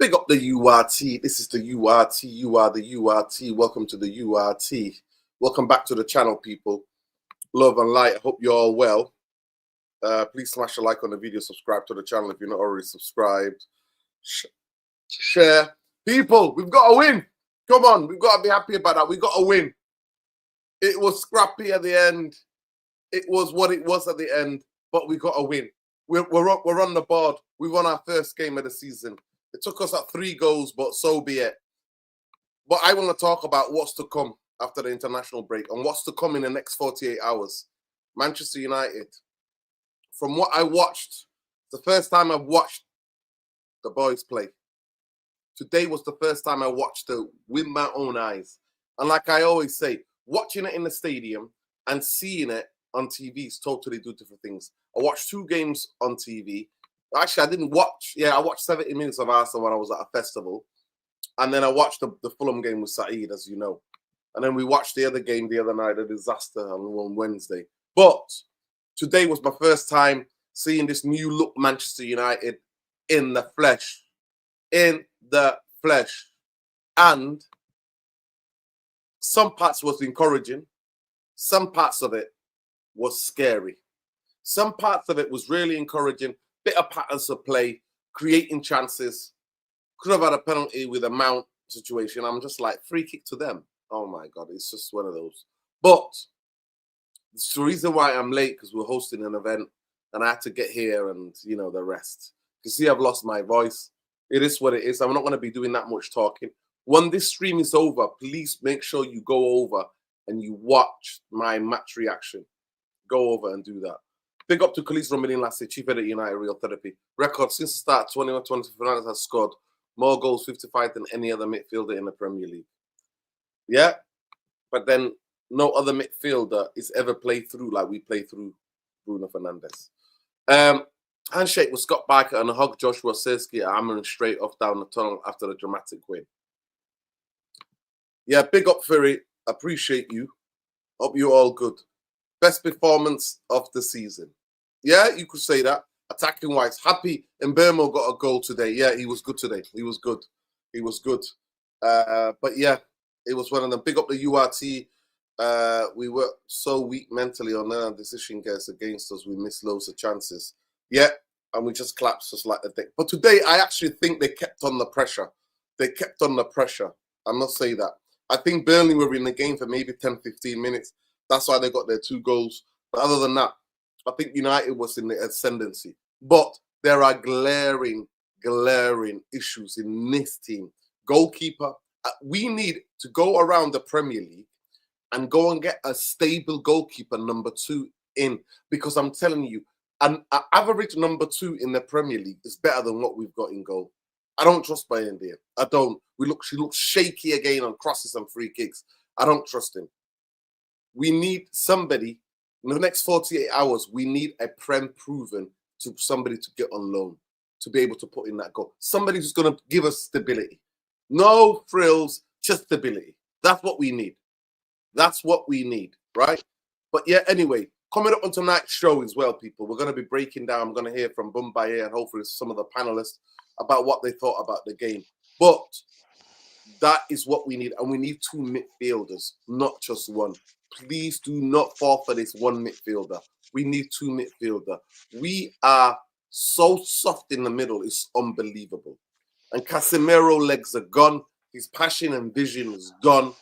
Big up the URT. This is the URT. You are the URT. Welcome to the URT. Welcome back to the channel, people. Love and light. I hope you're all well. Please smash a like on the video. Subscribe to the channel if you're not already subscribed. Share. People, we've got to win. Come on. We've got to be happy about that. We've got to win. It was scrappy at the end. It was what it was at the end. But we got to win. We're on the board. We won our first game of the season. It took us at 3 goals, but so be it. But I want to talk about what's to come after the international break and what's to come in the next 48 hours. Manchester United. From what I watched, the first time I've watched the boys play. Today was the first time I watched it with my own eyes. And like I always say, watching it in the stadium and seeing it on TV is totally two different things. I watched 2 games on TV. Actually, I didn't watch. Yeah, I watched 70 minutes of Arsenal when I was at a festival. And then I watched the Fulham game with Saeed, as you know. And then we watched the other game the other night, a disaster on Wednesday. But today was my first time seeing this new look Manchester United in the flesh. In the flesh. And some parts was encouraging. Some parts of it was scary. Some parts of it was really encouraging. Bit of patterns of play, creating chances. Could have had a penalty with a Mount situation. I'm just like, free kick to them. Oh my God, it's just one of those. But it's the reason why I'm late, because we're hosting an event and I had to get here and, you know, the rest. You see, I've lost my voice. It is what it is. I'm not going to be doing that much talking. When this stream is over, please make sure you go over and you watch my match reaction. Go over and do that. Big up to Khalees Romilin Lassie, Chief Editor United Real Therapy. Record since the start, 21-20, Fernandes has scored more goals, 55, than any other midfielder in the Premier League. Yeah, but then no other midfielder is ever played through like we play through Bruno Fernandes. Handshake with Scott Barker and a hug Joshua Sersky at Amorim straight off down the tunnel after the dramatic win. Yeah, big up, Fury. Appreciate you. Hope you're all good. Best performance of the season. Yeah, you could say that. Attacking wise, happy. Mbeumo got a goal today. Yeah, he was good today. He was good. He was good. But yeah, it was one of them. Big up the URT. We were so weak mentally on our decision gets against us. We missed loads of chances. Yeah, and we just collapsed just like the thing. But today, I actually think they kept on the pressure. They kept on the pressure. I must say that. I think Burnley were in the game for maybe 10, 15 minutes. That's why they got their 2 goals. But other than that, I think United was in the ascendancy. But there are glaring issues in this team. Goalkeeper, we need to go around the Premier League and go and get a stable goalkeeper number 2 in. Because I'm telling you, an average number 2 in the Premier League is better than what we've got in goal. I don't trust Bayern. I don't. She looks shaky again on crosses and free kicks. I don't trust him. We need somebody, in the next 48 hours, we need a Prem proven to somebody to get on loan, to be able to put in that goal. Somebody who's going to give us stability. No frills, just stability. That's what we need. That's what we need, right? But yeah, anyway, coming up on tonight's show as well, people, we're going to be breaking down. I'm going to hear from Mumbai and hopefully some of the panelists about what they thought about the game. But that is what we need. And we need 2 midfielders, not just 1. Please do not fall for this 1 midfielder. We need 2 midfielder. We are so soft in the middle. It's unbelievable. And Casemiro legs are gone. His passion and vision is gone.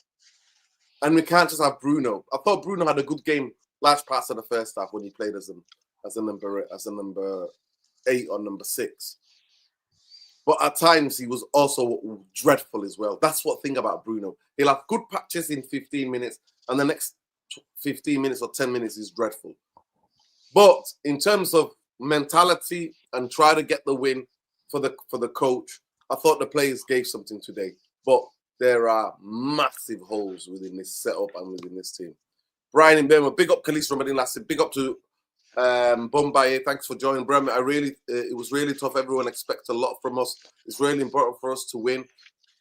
And we can't just have Bruno. I thought Bruno had a good game last parts of the first half when he played as a number 8 or number 6. But at times, he was also dreadful as well. That's what thing about Bruno. He'll have good patches in 15 minutes, and the next 15 minutes or 10 minutes is dreadful. But in terms of mentality and try to get the win for the coach, I thought the players gave something today. But there are massive holes within this setup and within this team. Brian Mbeumo, big up Khalees Romilin Lassie, big up to Bombay, thanks for joining, Prem. It was really tough. Everyone expects a lot from us. It's really important for us to win,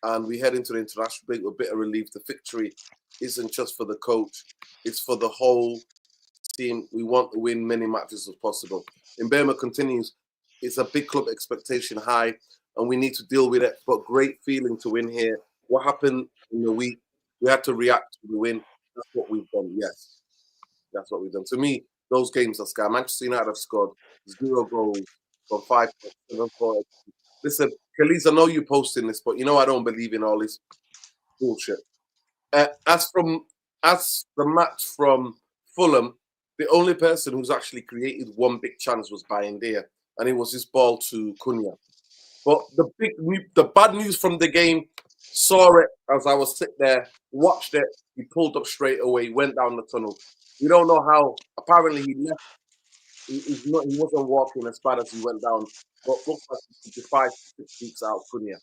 and we head into the international break with a bit of relief. The victory isn't just for the coach; it's for the whole team. We want to win many matches as possible. Mbeumo continues. It's a big club expectation high. and we need to deal with it. But great feeling to win here. What happened in the week? We had to react to the win. That's what we've done. Yes, that's what we've done. To me, those games are sky. Manchester United have scored 0 goals from 5.74. Listen, Khalees, I know you're posting this, but you know I don't believe in all this bullshit. As the match from Fulham, the only person who's actually created one big chance was Bayindir, and it was his ball to Cunha. But the bad news from the game, saw it as I was sitting there, watched it. He pulled up straight away, went down the tunnel. We don't know how. Apparently, he left. He wasn't walking as bad as he went down, but looks like he could be 5 to 6 weeks out. Cunha,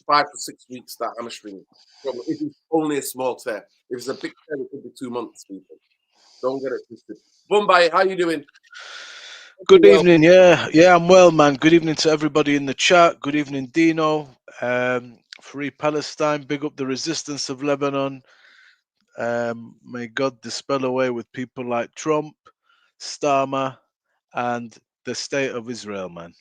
5 to 6 weeks that hamstring. If it's only a small tear, if it's a big tear, it could be 2 months. People, don't get it twisted. Bombay, how you doing? Good evening. Yeah, I'm well, man. Good evening to everybody in the chat. Good evening, Dino. Free Palestine. Big up the resistance of Lebanon. May God dispel away with people like Trump, Starmer, and the state of Israel, man.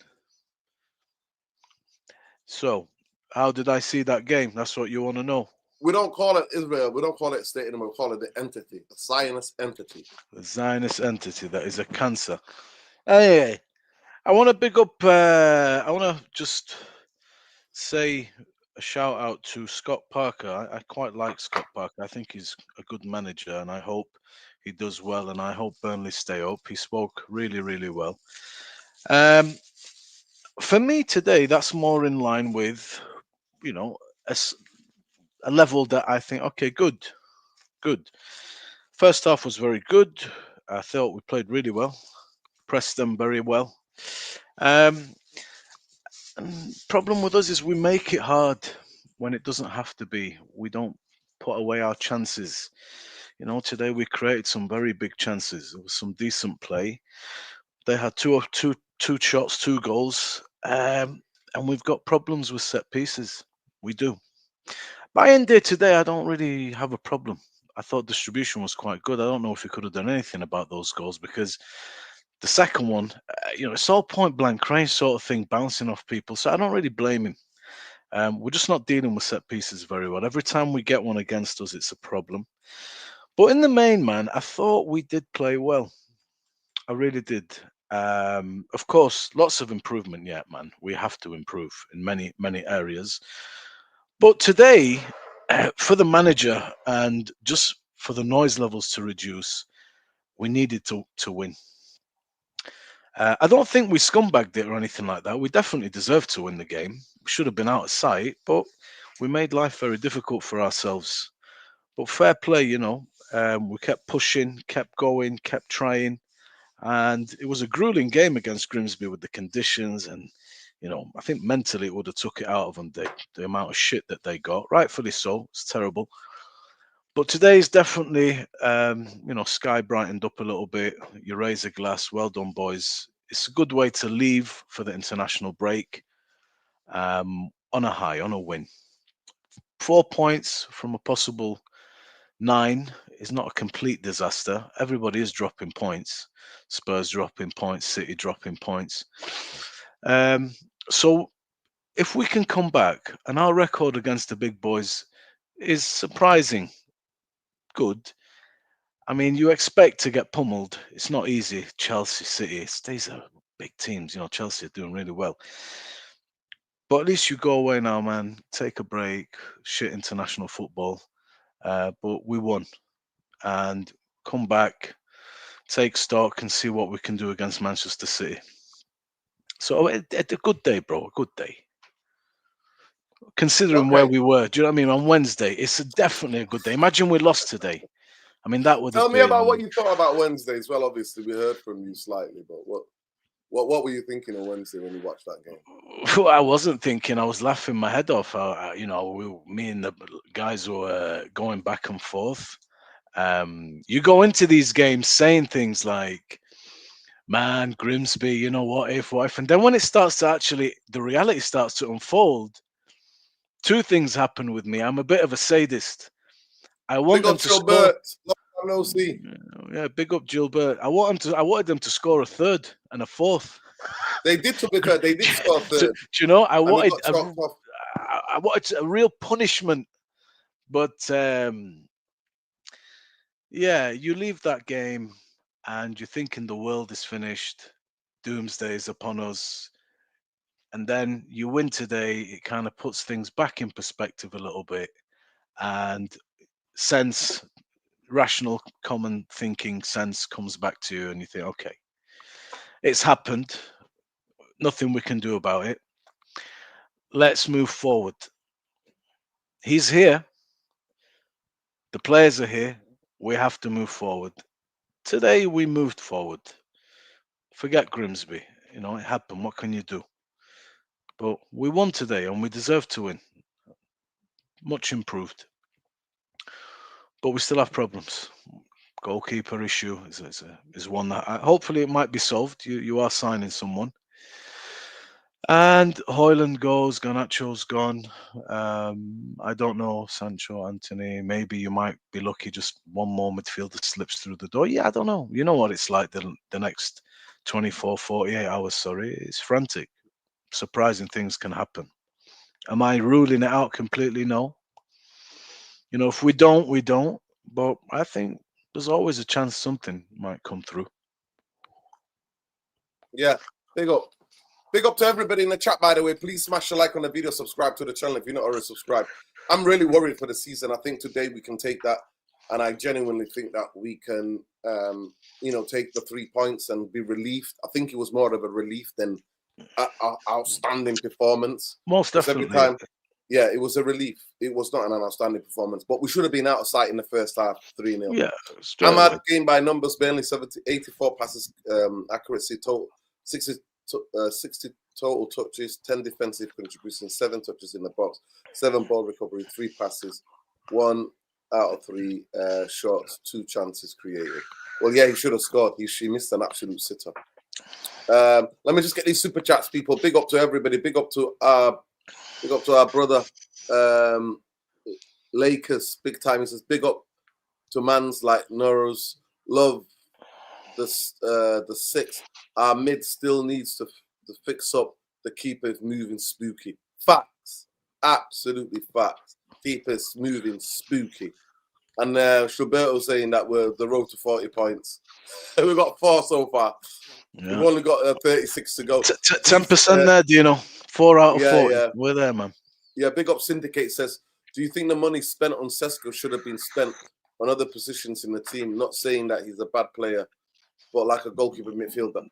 So, how did I see that game? That's what you want to know. We don't call it Israel. We don't call it a state anymore. We call it the entity, a Zionist entity. The Zionist entity that is a cancer. Anyway, I want to big up. I want to just say a shout out to Scott Parker. I quite like Scott Parker. I think he's a good manager, and I hope he does well. And I hope Burnley stay up. He spoke really, really well. For me today, that's more in line with, you know, a level that I think, okay, good. First half was very good. I thought we played really well, pressed them very well. Problem with us is we make it hard when it doesn't have to be. We don't put away our chances. You know, today we created some very big chances. There was some decent play. They had two shots, 2 goals, and we've got problems with set pieces. We do. By end day today, I don't really have a problem. I thought distribution was quite good. I don't know if he could have done anything about those goals because the second one, it's all point blank range sort of thing, bouncing off people. So I don't really blame him. We're just not dealing with set pieces very well. Every time we get one against us, it's a problem. But in the main, man, I thought we did play well. I really did. Of course, lots of improvement yet, man. We have to improve in many, many areas. But today, for the manager and just for the noise levels to reduce, we needed to win. I don't think we scumbagged it or anything like that. We definitely deserved to win the game. We should have been out of sight, but we made life very difficult for ourselves. But fair play, we kept pushing, kept going, kept trying. And it was a grueling game against Grimsby with the conditions. And, I think mentally it would have took it out of them, the amount of shit that they got. Rightfully so. It's terrible. But today's definitely, sky brightened up a little bit. You raise a glass. Well done, boys. It's a good way to leave for the international break on a high, on a win. 4 points from a possible 9 is not a complete disaster. Everybody is dropping points. Spurs dropping points, City dropping points. So if we can come back, and our record against the big boys is surprising good. I mean, you expect to get pummeled. It's not easy. Chelsea, City, these are big teams. Chelsea are doing really well. But at least you go away now, man. Take a break. Shit international football. But we won. And come back, take stock, and see what we can do against Manchester City. So a good day, bro. A good day. Considering where we were, do you know what I mean? On Wednesday, it's definitely a good day. Imagine we lost today. I mean, that would tell me about what you thought about Wednesday as well. Obviously, we heard from you slightly, but what were you thinking on Wednesday when you watched that game? Well, I wasn't thinking. I was laughing my head off. Me and the guys were going back and forth. You go into these games saying things like, "Man, Grimsby, what if?" And then when it starts to the reality starts to unfold. 2 things happen with me. I'm a bit of a sadist. I want them to score. No, see. Yeah, big up Gilbert. I wanted them to score a 3rd and a 4th. They did, to be fair, they did score Do third. you know? I And they wanted got chalked off. I wanted a real punishment, but yeah, you leave that game and you're thinking the world is finished, doomsday is upon us, and then you win today. It kind of puts things back in perspective a little bit, and sense, rational, common thinking sense comes back to you, and you think, okay, it's happened. Nothing we can do about it. Let's move forward. He's here. The players are here. We have to move forward. Today we moved forward. Forget Grimsby. You know, it happened. What can you do? But we won today and we deserve to win. Much improved. But we still have problems. Goalkeeper issue is one that hopefully it might be solved. You are signing someone. And Hoyland goes, Garnacho's gone. I don't know, Sancho, Anthony. Maybe you might be lucky just one more midfielder slips through the door. Yeah, I don't know. You know what it's like the next 24, 48 hours, sorry. It's frantic. Surprising things can happen. Am I ruling it out completely? No. You know, if we don't, we don't. But I think there's always a chance something might come through. Yeah, big up. Big up to everybody in the chat, by the way. Please smash a like on the video, subscribe to the channel if you're not already subscribed. I'm really worried for the season. I think today we can take that, and I genuinely think that we can, take the 3 points and be relieved. I think it was more of a relief than an outstanding performance. Most definitely. Every time, yeah, it was a relief. It was not an outstanding performance, but we should have been out of sight in the first half, 3-0. Yeah, Ahmad, game by numbers, Burnley 84 passes, accuracy total, 60 total touches, 10 defensive contributions, 7 touches in the box, 7 ball recovery, 3 passes, 1 out of 3 shots, 2 chances created. Well, yeah, he should have scored. She missed an absolute sitter. Let me just get these super chats, people. Big up to everybody. Big up to our brother Lakers. Big time. He says big up to mans like Noros. Love the 6. Our mid still needs to fix up. The keeper is moving spooky. Facts. Absolutely facts. Keeper's moving spooky. And Schuberto saying that we're the road to 40 points. We've got 4 so far. Yeah. We've only got 36 to go. 10% there, do you know? 4 out of 40. Yeah. We're there, man. Yeah, Big Up Syndicate says, do you think the money spent on Sesko should have been spent on other positions in the team? Not saying that he's a bad player, but like a goalkeeper midfielder.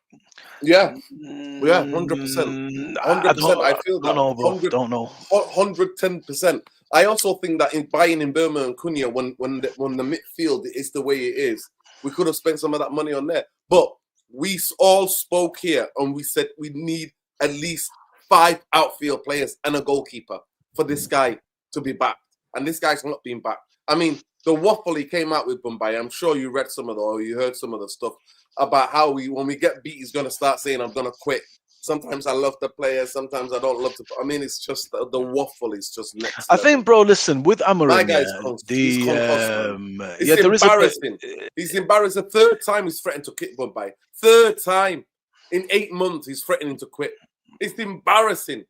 Yeah, 100%. 100%. I feel that. Don't know. 110%. I also think that in buying in Burma and Cunha, when the midfield is the way it is, we could have spent some of that money on there. But we all spoke here and we said we need at least 5 outfield players and a goalkeeper for this guy to be back. And this guy's not being back. I mean, the waffle he came out with Bombay, I'm sure you read some of or you heard some of the stuff about how when we get beat, he's going to start saying, I'm going to quit. Sometimes I love the players, sometimes I don't love the. I mean, it's just the waffle is just next level. I think, bro, listen, with Amorim, my guy's he's embarrassing. He's embarrassed. The 3rd time he's threatened to quit Bombay. 3rd time in 8 months he's threatening to quit. It's embarrassing.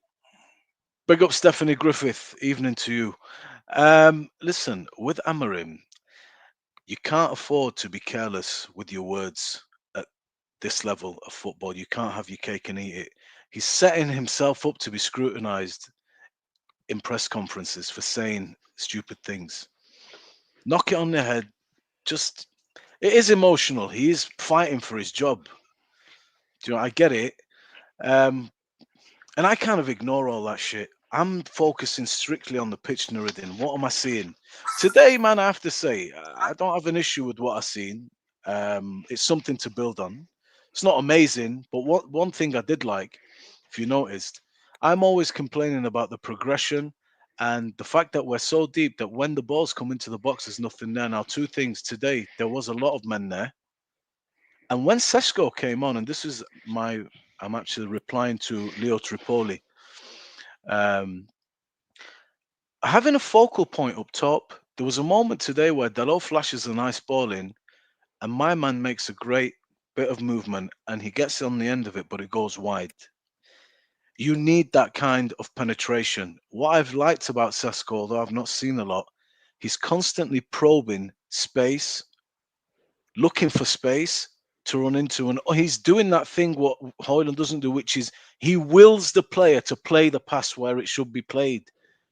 Big up Stephanie Griffith, evening to you. Listen, with Amorim, you can't afford to be careless with your words at this level of football. You can't have your cake and eat it. He's setting himself up to be scrutinized in press conferences for saying stupid things. Knock it on the head. It is emotional. He is fighting for his job. Do you know, I get it. And I kind of ignore all that shit. I'm focusing strictly on the pitch, Nuruddin. What am I seeing? Today, man, I have to say, I don't have an issue with what I've seen. It's something to build on. It's not amazing, but one thing I did like, if you noticed, I'm always complaining about the progression and the fact that we're so deep that when the balls come into the box, there's nothing there. Now, 2 things. Today, there was a lot of men there. And when Sesko came on, and this is I'm actually replying to Leo Tripoli, having a focal point up top, there was a moment today where Dalot flashes a nice ball in, and my man makes a great bit of movement, and he gets on the end of it, but it goes wide. You need that kind of penetration. What I've liked about Sesko, although I've not seen a lot, he's constantly probing space, looking for space to run into, and he's doing that thing what Højlund doesn't do, which is he wills the player to play the pass where it should be played,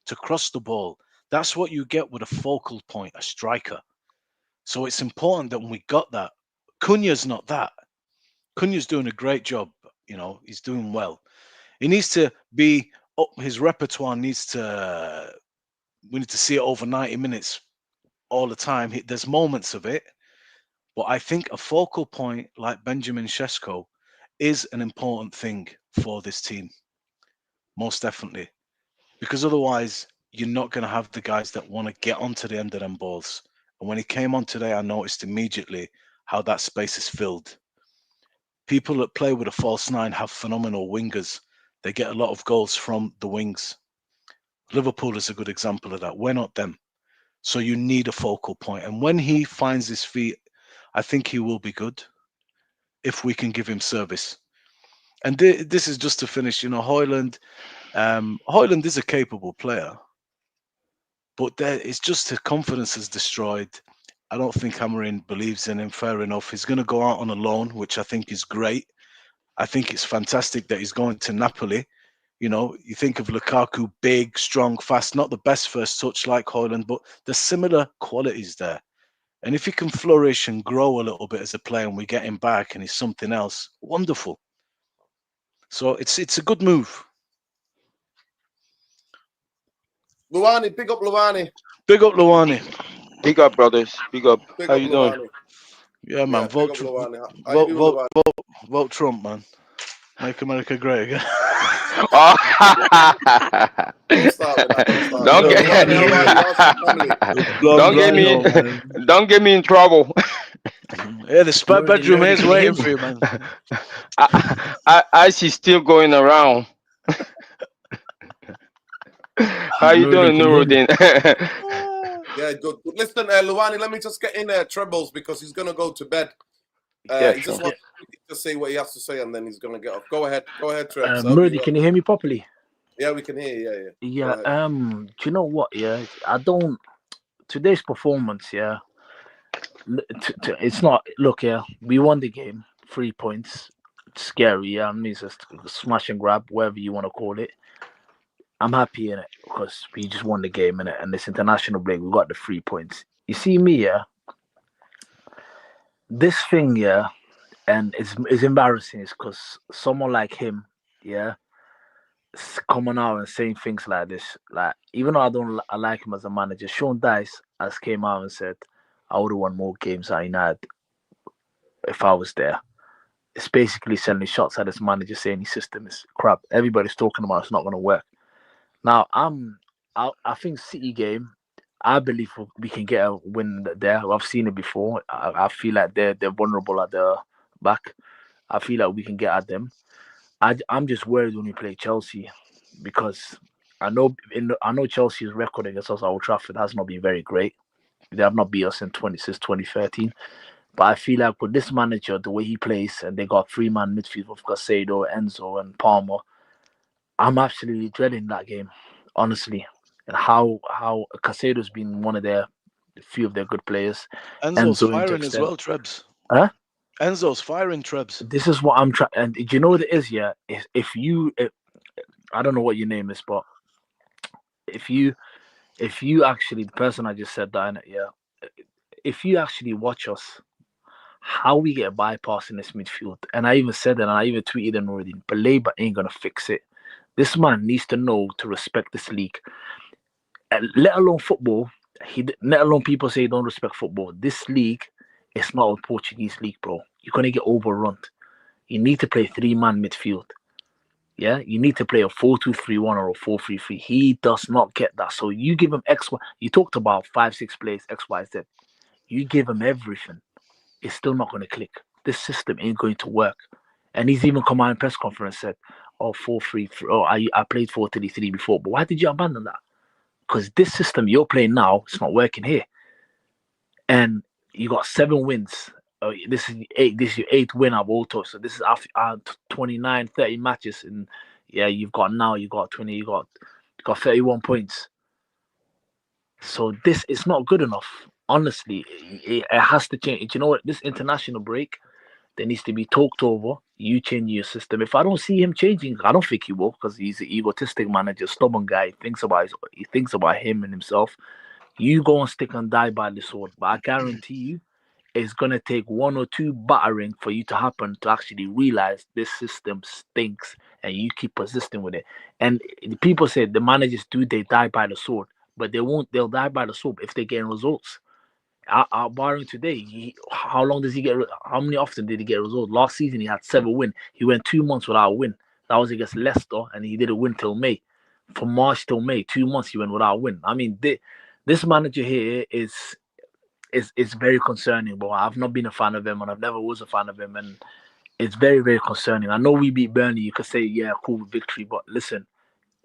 to cross the ball. That's what you get with a focal point, a striker. So it's important that we got that. Cunha's not that. Cunha's doing a great job. He's doing well. He needs to be up. His repertoire needs to. We need to see it over 90 minutes all the time. There's moments of it, but I think a focal point like Benjamin Sesko is an important thing for this team, most definitely, because otherwise you're not going to have the guys that want to get onto the end of them balls. And when he came on today, I noticed immediately how that space is filled. People that play with a false nine have phenomenal wingers. They get a lot of goals from the wings. Liverpool is a good example of that. We're not them. So you need a focal point. And when he finds his feet, I think he will be good if we can give him service. And this is just to finish, Højlund. Højlund is a capable player, but it's just his confidence is destroyed. I don't think Amorim believes in him, fair enough. He's going to go out on a loan, which I think is great. I think it's fantastic that he's going to Napoli. You think of Lukaku, big, strong, fast, not the best first touch like Højlund, but there's similar qualities there. And if he can flourish and grow a little bit as a player and we get him back and he's something else, wonderful. So it's a good move. Luani, big up Luani. Big up Luani. Big up, brothers. Big up. Big How up you doing? Luani. Yeah, man. Yeah, vote, big up Luani. How you doing, Luani? vote Trump, man. Make America great again. Oh. Don't start with that. Don't Luani, get- how are you? How's the family? Don't get me in trouble. Yeah, the spare bedroom Nuruddin, is can you waiting hear for you, man. I see still going around. How you doing, Nuruddin, Nuruddin? Yeah, good. Listen, Luani, let me just get in Trebles because he's going to go to bed. Yeah, He sure. just wants to say what he has to say and then he's going to get off. Go ahead, Trebs. Nuruddin, can you hear me properly? Yeah, we can hear you. Yeah. Go ahead. Do you know what? Yeah, today's performance. Yeah, it's not. Look, yeah, we won the game, 3 points. It's scary. Yeah, I mean, it's just smash and grab, whatever you want to call it. I'm happy in it because we just won the game in it, and this international break, we got the 3 points. You see me, yeah. This thing, yeah, and it's embarrassing. Is because someone like him, yeah, coming out and saying things like this. Like, even though I like him as a manager, Sean Dice has came out and said, "I would have won more games at United if I was there." It's basically sending shots at his manager, saying his system is crap. Everybody's talking about it's not going to work. Now, I think City game, I believe we can get a win there. I've seen it before. I feel like they're vulnerable at the back. I feel like we can get at them. I'm just worried when we play Chelsea because I know Chelsea's record against us at Old Trafford has not been very great. They have not beat us since 2013. But I feel like with this manager, the way he plays, and they got 3-man midfield with Caicedo, Enzo, and Palmer, I'm absolutely dreading that game, honestly. And how Caicedo's been one of a few of their good players. Enzo's Enzo firing as interextend. well, Trebs. Huh? Enzo's firing, Trebs. This is what I'm trying. And do you know what it is? Yeah, if I don't know what your name is, but if you actually, the person I just said that, yeah, if you actually watch us, how we get a bypass in this midfield, and I even said that, and I even tweeted him already, but Labour ain't gonna fix it. This man needs to know to respect this league, and let alone football. Let alone people say don't respect football. This league is not a Portuguese league, bro. You're gonna get overrun. You need to play 3-man midfield. Yeah, you need to play a 4-2-3-1 or a 4-3-3. He does not get that. So you give him X, Y. You talked about 5-6 players, X, Y, Z. You give him everything. It's still not going to click. This system ain't going to work. And he's even come out in press conference and said, "Oh, 4-3-3. Oh, I played 4-3-3 before." But why did you abandon that? Because this system you're playing now, it's not working here. And you got 7 wins this is your eighth win at Auto. So this is after 29, 30 matches, and yeah, you got 20, you got 31 points. So this is not good enough. Honestly, it has to change. You know what? This international break, there needs to be talked over. You change your system. If I don't see him changing, I don't think he will, because he's an egotistic manager, stubborn guy. He thinks about him and himself. You go and stick and die by the sword. But I guarantee you, it's gonna take one or two battering for you to happen to actually realize this system stinks, and you keep persisting with it. And the people say the managers they die by the sword, but they won't. They'll die by the sword if they get results. Barring today, how long does he get? How many often did he get results? Last season he had 7 wins. He went 2 months without a win. That was against Leicester, and he didn't win till May. From March till May, 2 months he went without a win. I mean, this manager here is very concerning, bro. I've not been a fan of him, and I've never was a fan of him, and it's very, very concerning. I know we beat Burnley. You could say, yeah, cool victory, but listen,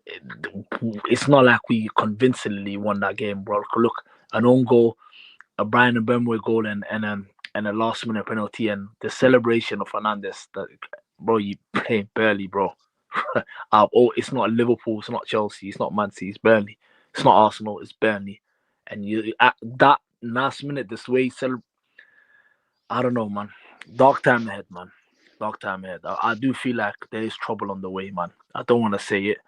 it's not like we convincingly won that game, bro. Look, an own goal, a Brian and Burnley goal, and a last minute penalty, and the celebration of Fernandes. That, bro, you play Burnley, bro. It's not Liverpool, it's not Chelsea, it's not Man City, it's Burnley. It's not Arsenal, it's Burnley. And you at that last minute, this way, I don't know, man. Dark time ahead, man. Dark time ahead. I do feel like there is trouble on the way, man. I don't want to say it.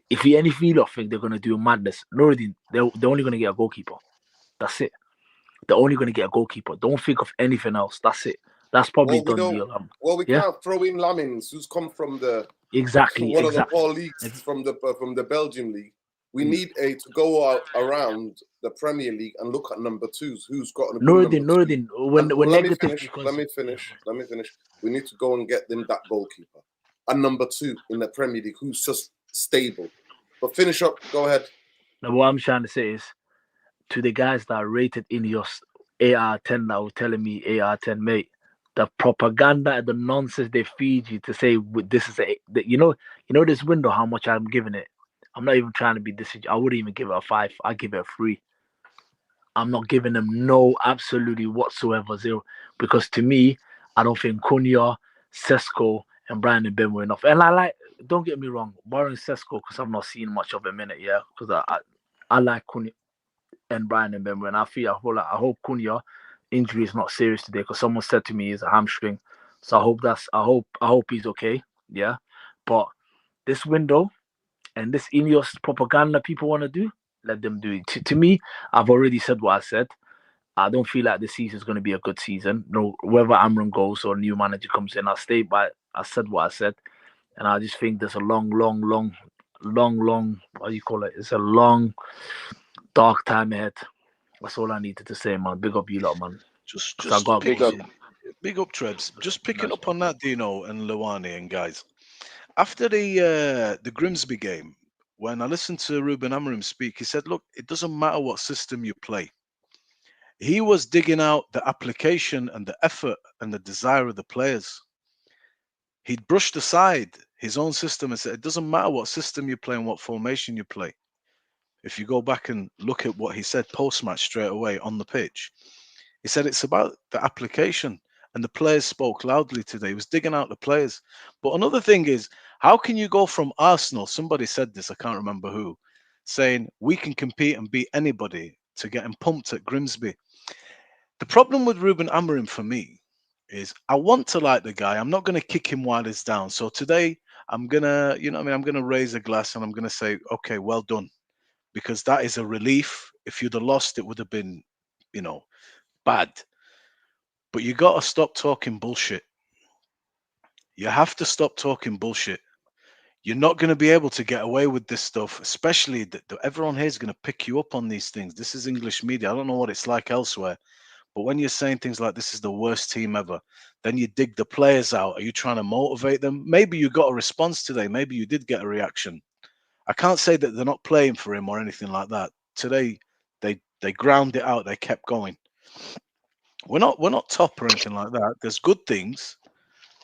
If you any feel or think they're gonna do madness, Nuruddin, they're only gonna get a goalkeeper. That's it. They're only gonna get a goalkeeper. Don't think of anything else. That's it. That's probably done deal. We can't throw in Lamins, who's come from the one of the poor leagues from the Belgian league. We need to go around the Premier League and look at number twos. Who's got a good Nuruddin, let me finish. We need to go and get them that goalkeeper. And number 2 in the Premier League, who's just stable. But finish up. Go ahead. Now, what I'm trying to say is, to the guys that rated Ineos 8 out of 10 that were telling me 8 out of 10, mate, the propaganda and the nonsense they feed you to say this is you know this window, how much I'm giving it. I'm not even trying to be this. I wouldn't even give it a 5. I give it a 3. I'm not giving them no absolutely whatsoever 0, because to me, I don't think Cunha, Sesko, and Brian and Ben were enough. And don't get me wrong, barring Sesko, because I've not seen much of him in it, yeah, because I like Cunha and Brian and Ben, and I hope Cunha injury is not serious today, because someone said to me he's a hamstring, so I hope he's okay, yeah. But this window and this Ineos propaganda people want to do, let them do it. To me, I've already said what I said. I don't feel like this season is going to be a good season. No, whether Amorim goes or a new manager comes in, I said what I said, and I just think there's a long, what do you call it? It's a long, dark time ahead. That's all I needed to say, man. Big up you lot, man. Just big up Trebs. Just picking up on that, Dino and Luani and guys. After the Grimsby game, when I listened to Ruben Amorim speak, he said, look, it doesn't matter what system you play. He was digging out the application and the effort and the desire of the players. He'd brushed aside his own system and said, it doesn't matter what system you play and what formation you play. If you go back and look at what he said post-match straight away on the pitch, he said it's about the application, and the players spoke loudly today. He was digging out the players. But another thing is, how can you go from Arsenal, somebody said this, I can't remember who, saying we can compete and beat anybody, to getting pumped at Grimsby? The problem with Ruben Amorim for me is I want to like the guy. I'm not going to kick him while he's down. So today I'm going to, I'm going to raise a glass and I'm going to say, okay, well done. Because that is a relief. If you'd have lost, it would have been, bad. But you got to stop talking bullshit. You have to stop talking bullshit. You're not going to be able to get away with this stuff, especially that everyone here is going to pick you up on these things. This is English media. I don't know what it's like elsewhere. But when you're saying things like this is the worst team ever, then you dig the players out. Are you trying to motivate them? Maybe you got a response today. Maybe you did get a reaction. I can't say that they're not playing for him or anything like that. Today, they ground it out. They kept going. We're not top or anything like that. There's good things,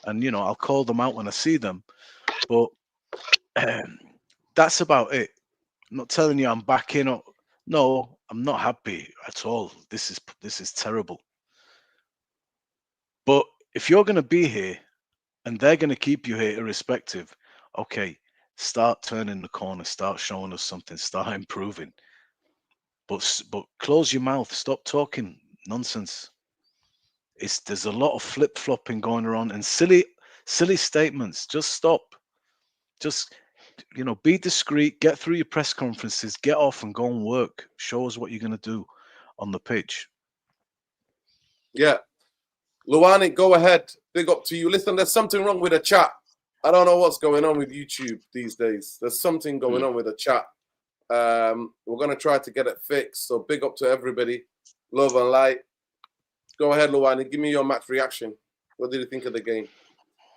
and I'll call them out when I see them. But that's about it. I'm not telling you I'm backing up. No, I'm not happy at all. This is terrible. But if you're going to be here and they're going to keep you here irrespective, okay, start turning the corner, start showing us something, start improving. But close your mouth, stop talking nonsense. There's a lot of flip flopping going around and silly statements. Just stop. Just be discreet. Get through your press conferences. Get off and go and work. Show us what you're going to do on the pitch. Yeah, Luani, go ahead. Big up to you. Listen, there's something wrong with the chat. I don't know what's going on with YouTube these days. There's something going on with the chat. We're going to try to get it fixed. So big up to everybody. Love and light. Go ahead, Luani. Give me your match reaction. What did you think of the game?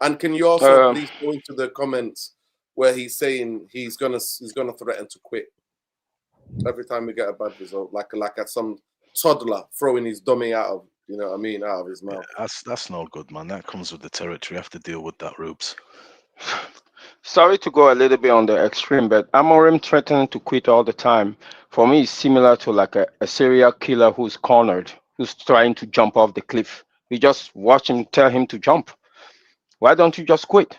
And can you also please go into the comments where he's saying he's gonna threaten to quit every time we get a bad result, like some toddler throwing his dummy out of out of his mouth. Yeah, that's no good, man. That comes with the territory. You have to deal with that, Rubes. Sorry to go a little bit on the extreme, but Amorim threatening to quit all the time. For me, is similar to like a serial killer who's cornered, who's trying to jump off the cliff. You just watch him, tell him to jump. Why don't you just quit?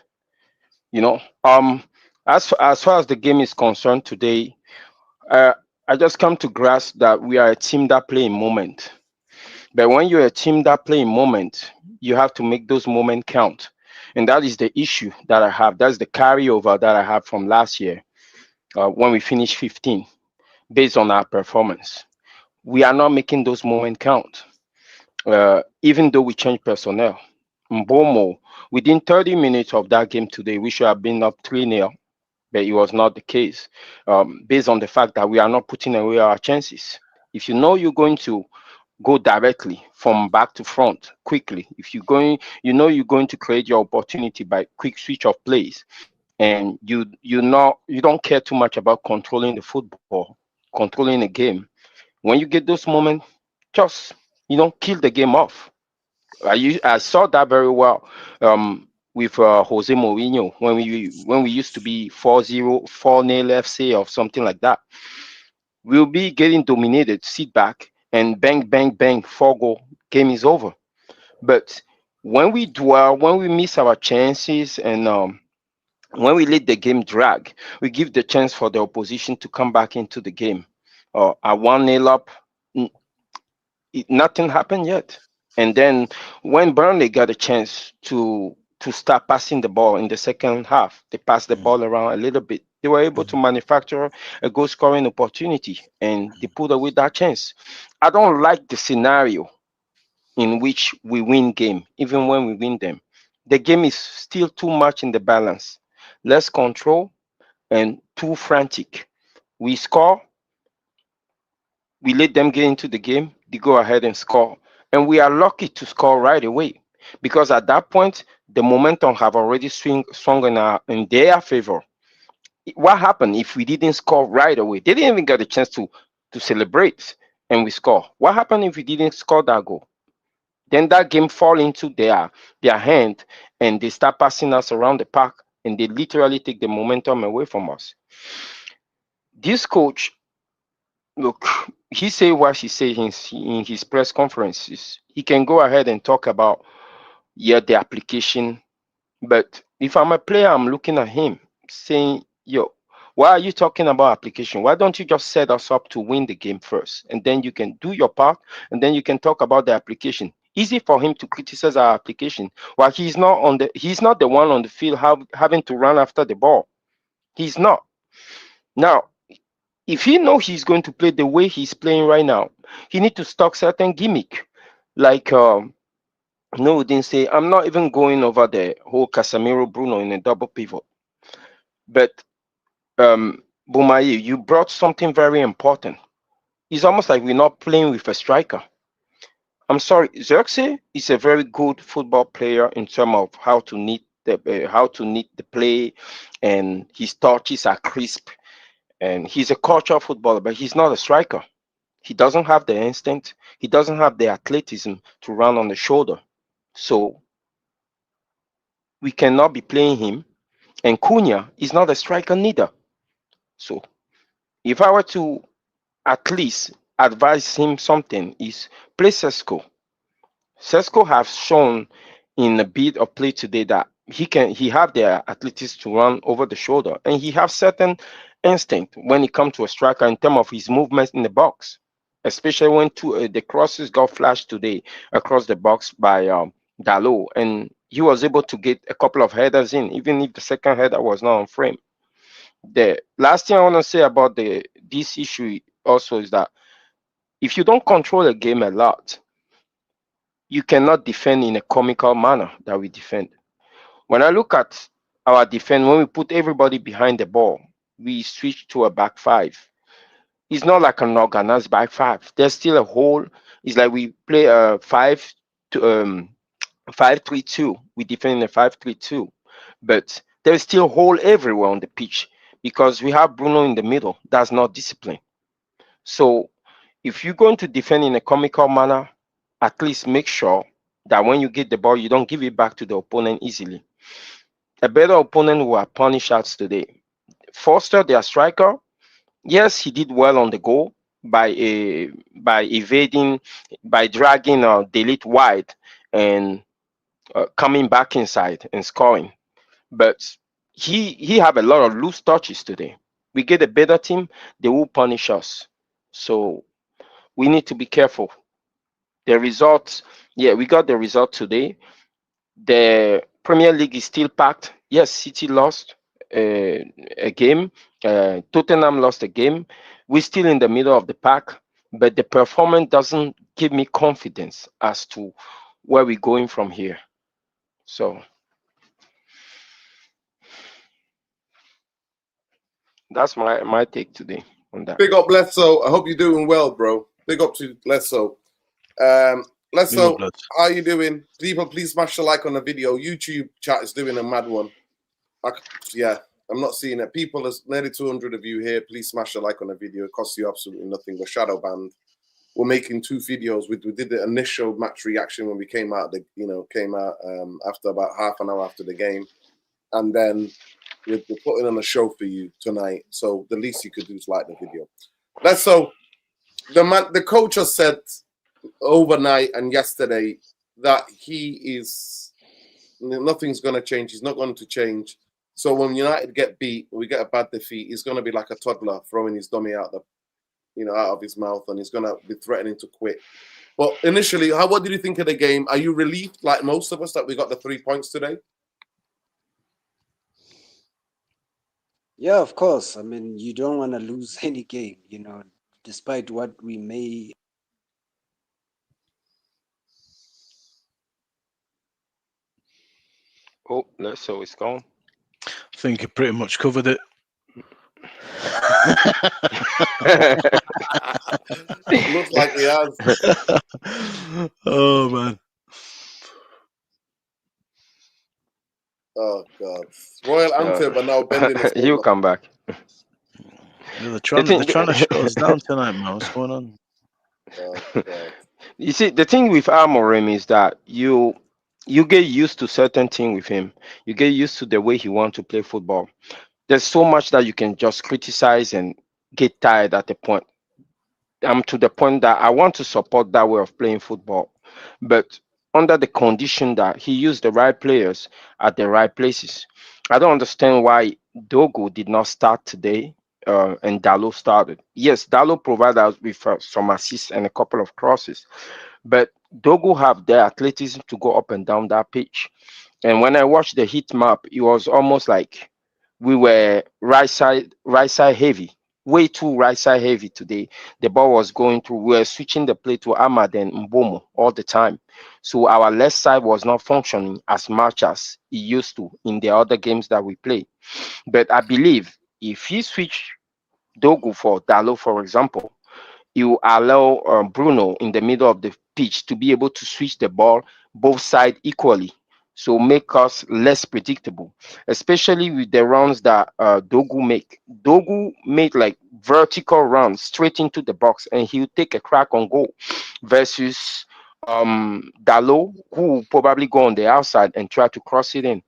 As far as the game is concerned today, I just come to grasp that we are a team that play in moment. But when you're a team that play in moment, you have to make those moments count. And that is the issue that I have. That's the carryover that I have from last year when we finished 15, based on our performance. We are not making those moments count, even though we changed personnel. Mbomo, within 30 minutes of that game today, we should have been up 3-0, but it was not the case, based on the fact that we are not putting away our chances. If you know you're going to go directly from back to front quickly, if you're going to create your opportunity by quick switch of plays, and you don't care too much about controlling the football, controlling the game. When you get those moments, just kill the game off. I saw that very well with Jose Mourinho when we used to be 4-0, 4-0 FC or something like that. We'll be getting dominated, sit back, and bang, bang, bang, 4-goal, game is over. But when we dwell, when we miss our chances, and when we let the game drag, we give the chance for the opposition to come back into the game. At 1-0 up, nothing happened yet. And then when Burnley got a chance to start passing the ball in the second half, they passed the ball around a little bit. They were able to manufacture a goal scoring opportunity, and they put away that chance. I don't like the scenario in which we win game, even when we win them. The game is still too much in the balance. Less control and too frantic. We score, we let them get into the game, they go ahead and score. And we are lucky to score right away, because at that point, the momentum have already swung in their favor. What happened if we didn't score right away? They didn't even get a chance to celebrate, and we score. What happened if we didn't score that goal? Then that game fall into their hand, and they start passing us around the park, and they literally take the momentum away from us. This coach, look, he say what he say in his press conferences. He can go ahead and talk about the application, but if I'm a player, I'm looking at him saying, yo, why are you talking about application? Why don't you just set us up to win the game first, and then you can do your part, and then you can talk about the application. Easy for him to criticize our application while he's not the one on the field having to run after the ball. He's not. Now, if he knows he's going to play the way he's playing right now, he need to stock certain gimmick. Like no, didn't say, I'm not even going over the whole Casemiro Bruno in a double pivot. But Bumaye, you brought something very important. It's almost like we're not playing with a striker. I'm sorry, Xerxes is a very good football player in terms of how to knit the play, and his touches are crisp, and he's a cultural footballer, but he's not a striker. He doesn't have the instinct. He doesn't have the athleticism to run on the shoulder. So we cannot be playing him. And Cunha is not a striker neither. So if I were to at least advise him something, is play Sesko. Sesko has shown in a bit of play today that he have the athletics to run over the shoulder, and he have certain instinct when it comes to a striker in terms of his movements in the box, especially when the crosses got flashed today across the box by Dalot, and he was able to get a couple of headers in, even if the second header was not on frame. The last thing I want to say about this issue also is that if you don't control a game a lot, you cannot defend in a comical manner that we defend. When I look at our defense, when we put everybody behind the ball, we switch to a back five. It's not like an organized back five. There's still a hole. It's like we play a 5-3-2. We defend in a 5-3-2, but there's still a hole everywhere on the pitch because we have Bruno in the middle. That's not discipline. So if you're going to defend in a comical manner, at least make sure that when you get the ball, you don't give it back to the opponent easily. A better opponent will have punish outs today. Foster, their striker, yes, he did well on the goal by evading, by dragging Delete wide and coming back inside and scoring. But he have a lot of loose touches today. We get a better team, they will punish us. So we need to be careful. The results, yeah, we got the result today. The Premier League is still packed. Yes, City lost a game. Tottenham lost a game. We're still in the middle of the pack, but the performance doesn't give me confidence as to where we're going from here. So that's my take today on that. Big up, Bledsoe. I hope you're doing well, bro. Big up to Bledsoe. Bledsoe, how you doing? People, please smash the like on the video. YouTube chat is doing a mad one. I'm not seeing it. People, there's nearly 200 of you here. Please smash the like on the video. It costs you absolutely nothing. We're shadow banned. We're making 2 videos. We did the initial match reaction when we came out after about half an hour after the game, and then we're putting on a show for you tonight. So the least you could do is like the video. So the coach has said overnight and yesterday that nothing's going to change. He's not going to change. So when United get beat, we get a bad defeat, he's going to be like a toddler throwing his dummy out of his mouth, and he's going to be threatening to quit. But initially, what did you think of the game? Are you relieved, like most of us, that we got the 3 points today? Yeah, of course. I mean, you don't want to lose any game, despite what we may. Oh, so it's gone. I think you pretty much covered it. Looks like he has. Oh, man. Oh, God. Royal Anthem are now bending us over. You come back. Yeah, they're trying to shut us down tonight, man. What's going on? Oh, God. You see, the thing with Amorim is that you get used to certain things with him. You get used to the way he wants to play football. There's so much that you can just criticize and get tired at the point. I'm to the point that I want to support that way of playing football, but under the condition that he used the right players at the right places. I don't understand why Dogo did not start today and Dalot started. Yes, Dalot provided us with some assists and a couple of crosses, but Dogo have the athleticism to go up and down that pitch. And when I watched the heat map, it was almost like we were right side heavy, way too right side heavy today. The ball was going through. We were switching the play to Ahmad and Mbomo all the time. So our left side was not functioning as much as it used to in the other games that we play. But I believe if he switch Dogo for Dalot, for example, you allow Bruno in the middle of the pitch to be able to switch the ball both sides equally. So make us less predictable, especially with the runs that Dogu make. Dogu made like vertical runs straight into the box, and he'll take a crack on goal versus Dalot, who will probably go on the outside and try to cross it in.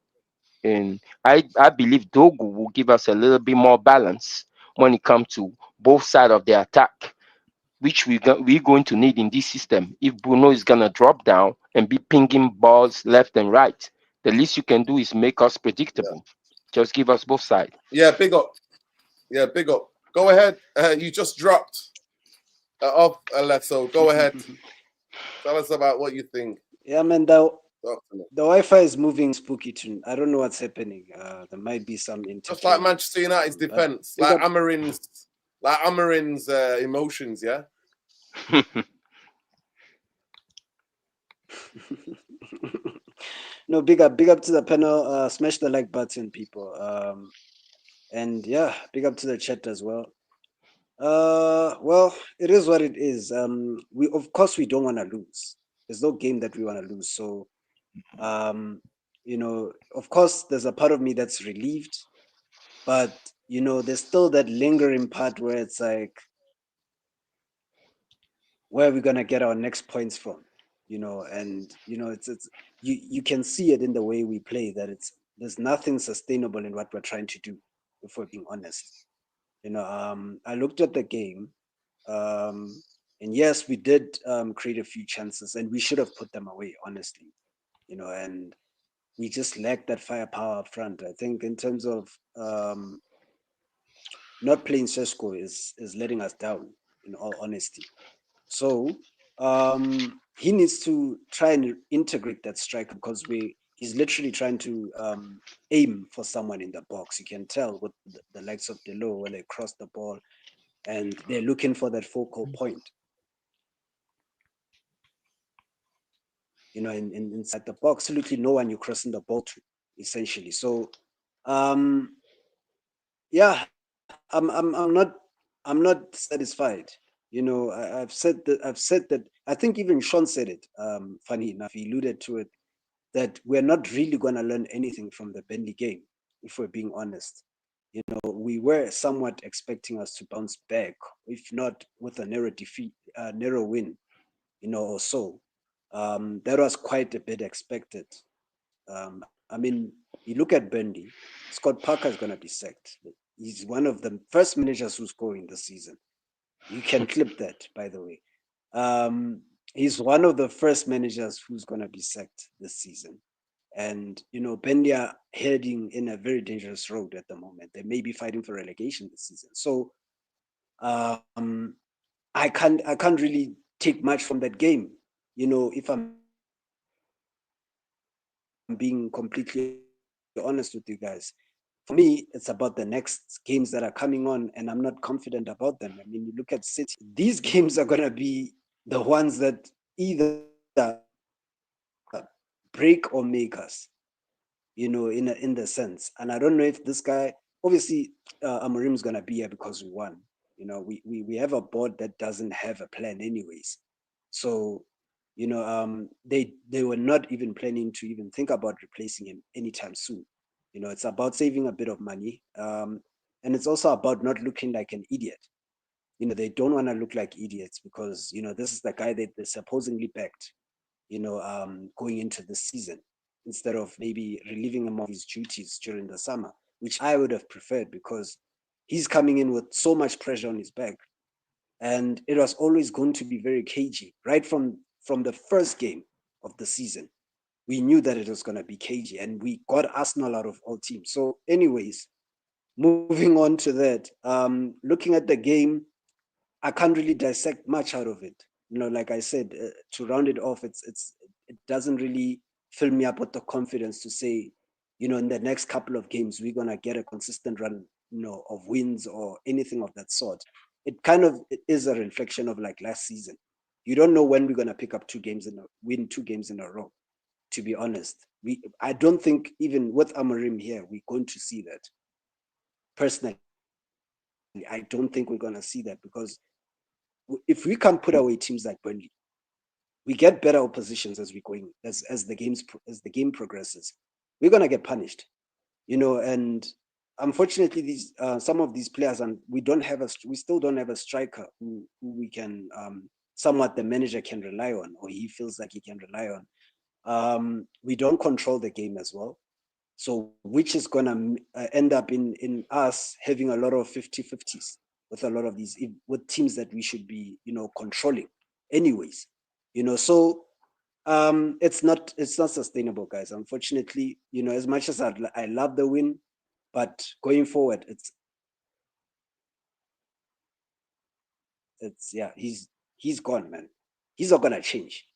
And I believe Dogu will give us a little bit more balance when it comes to both sides of the attack. which we're going to need in this system. If Bruno is gonna drop down and be pinging balls left and right, the least you can do is make us predictable. Just give us both sides. Yeah, big up. Yeah, big up. Go ahead. You just dropped off, Alesso. Go ahead. Tell us about what you think. Yeah, man, the Wi-Fi is moving spooky tune. I don't know what's happening. There might be some interference. Just like Manchester United's defense, like Amorim's emotions. Yeah. No, big up to the panel. Smash the like button, people. And yeah, big up to the chat as well. Well, it is what it is. We of course we don't want to lose. There's no game that we want to lose. So, you know, of course, there's a part of me that's relieved, but you know, there's still that lingering part where it's like, where are we gonna get our next points from? You know, and you know, it's you can see it in the way we play that there's nothing sustainable in what we're trying to do, if we're being honest. You know, I looked at the game, and yes, we did create a few chances, and we should have put them away, honestly. You know, and we just lacked that firepower up front. I think in terms of not playing Sesko is letting us down, in all honesty. So he needs to try and integrate that striker because he's literally trying to aim for someone in the box. You can tell with the likes of Delo when they cross the ball and they're looking for that focal point. You know, inside the box, absolutely no one you're crossing the ball to, essentially. So, yeah, I'm not satisfied. You know, I've said that. I think even Sean said it. Funny enough, he alluded to it that we're not really going to learn anything from the Burnley game, if we're being honest. You know, we were somewhat expecting us to bounce back, if not with a narrow defeat, narrow win, you know, or so. That was quite a bit expected. I mean, you look at Burnley, Scott Parker is going to be sacked. He's one of the first managers who's going this season. You can clip that, by the way. He's one of the first managers who's going to be sacked this season. And, you know, Burnley are heading in a very dangerous road at the moment. They may be fighting for relegation this season. So I can't really take much from that game. You know, if I'm being completely honest with you guys, for me, it's about the next games that are coming on, and I'm not confident about them. I mean, you look at City; these games are gonna be the ones that either break or make us. You know, in the sense, and I don't know if this guy, obviously, Amorim's gonna be here because we won. You know, we have a board that doesn't have a plan, anyways. So, you know, they were not even planning to even think about replacing him anytime soon. You know, it's about saving a bit of money, and it's also about not looking like an idiot. You know, they don't want to look like idiots because you know this is the guy that they supposedly backed. You know, going into the season instead of maybe relieving him of his duties during the summer, which I would have preferred because he's coming in with so much pressure on his back, and it was always going to be very cagey right from the first game of the season. We knew that it was going to be cagey, and we got Arsenal out of all teams. So, anyways, moving on to that, looking at the game, I can't really dissect much out of it. You know, like I said, to round it off, it doesn't really fill me up with the confidence to say, you know, in the next couple of games we're gonna get a consistent run, you know, of wins or anything of that sort. It is a reflection of like last season. You don't know when we're gonna pick up win 2 games in a row. To be honest, I don't think even with Amorim here we're going to see that. Personally, I don't think we're gonna see that because if we can't put away teams like Burnley, we get better oppositions as we going as the game progresses. We're gonna get punished, you know. And unfortunately, these some of these players, and we still don't have a striker who we can somewhat the manager can rely on, or he feels like he can rely on. We don't control the game as well. So which is gonna end up in us having a lot of 50-50s. with a lot of these, with teams that we should be, controlling anyways, so it's not sustainable, guys. Unfortunately, as much as I love the win, but going forward, he's gone, man. He's not gonna change.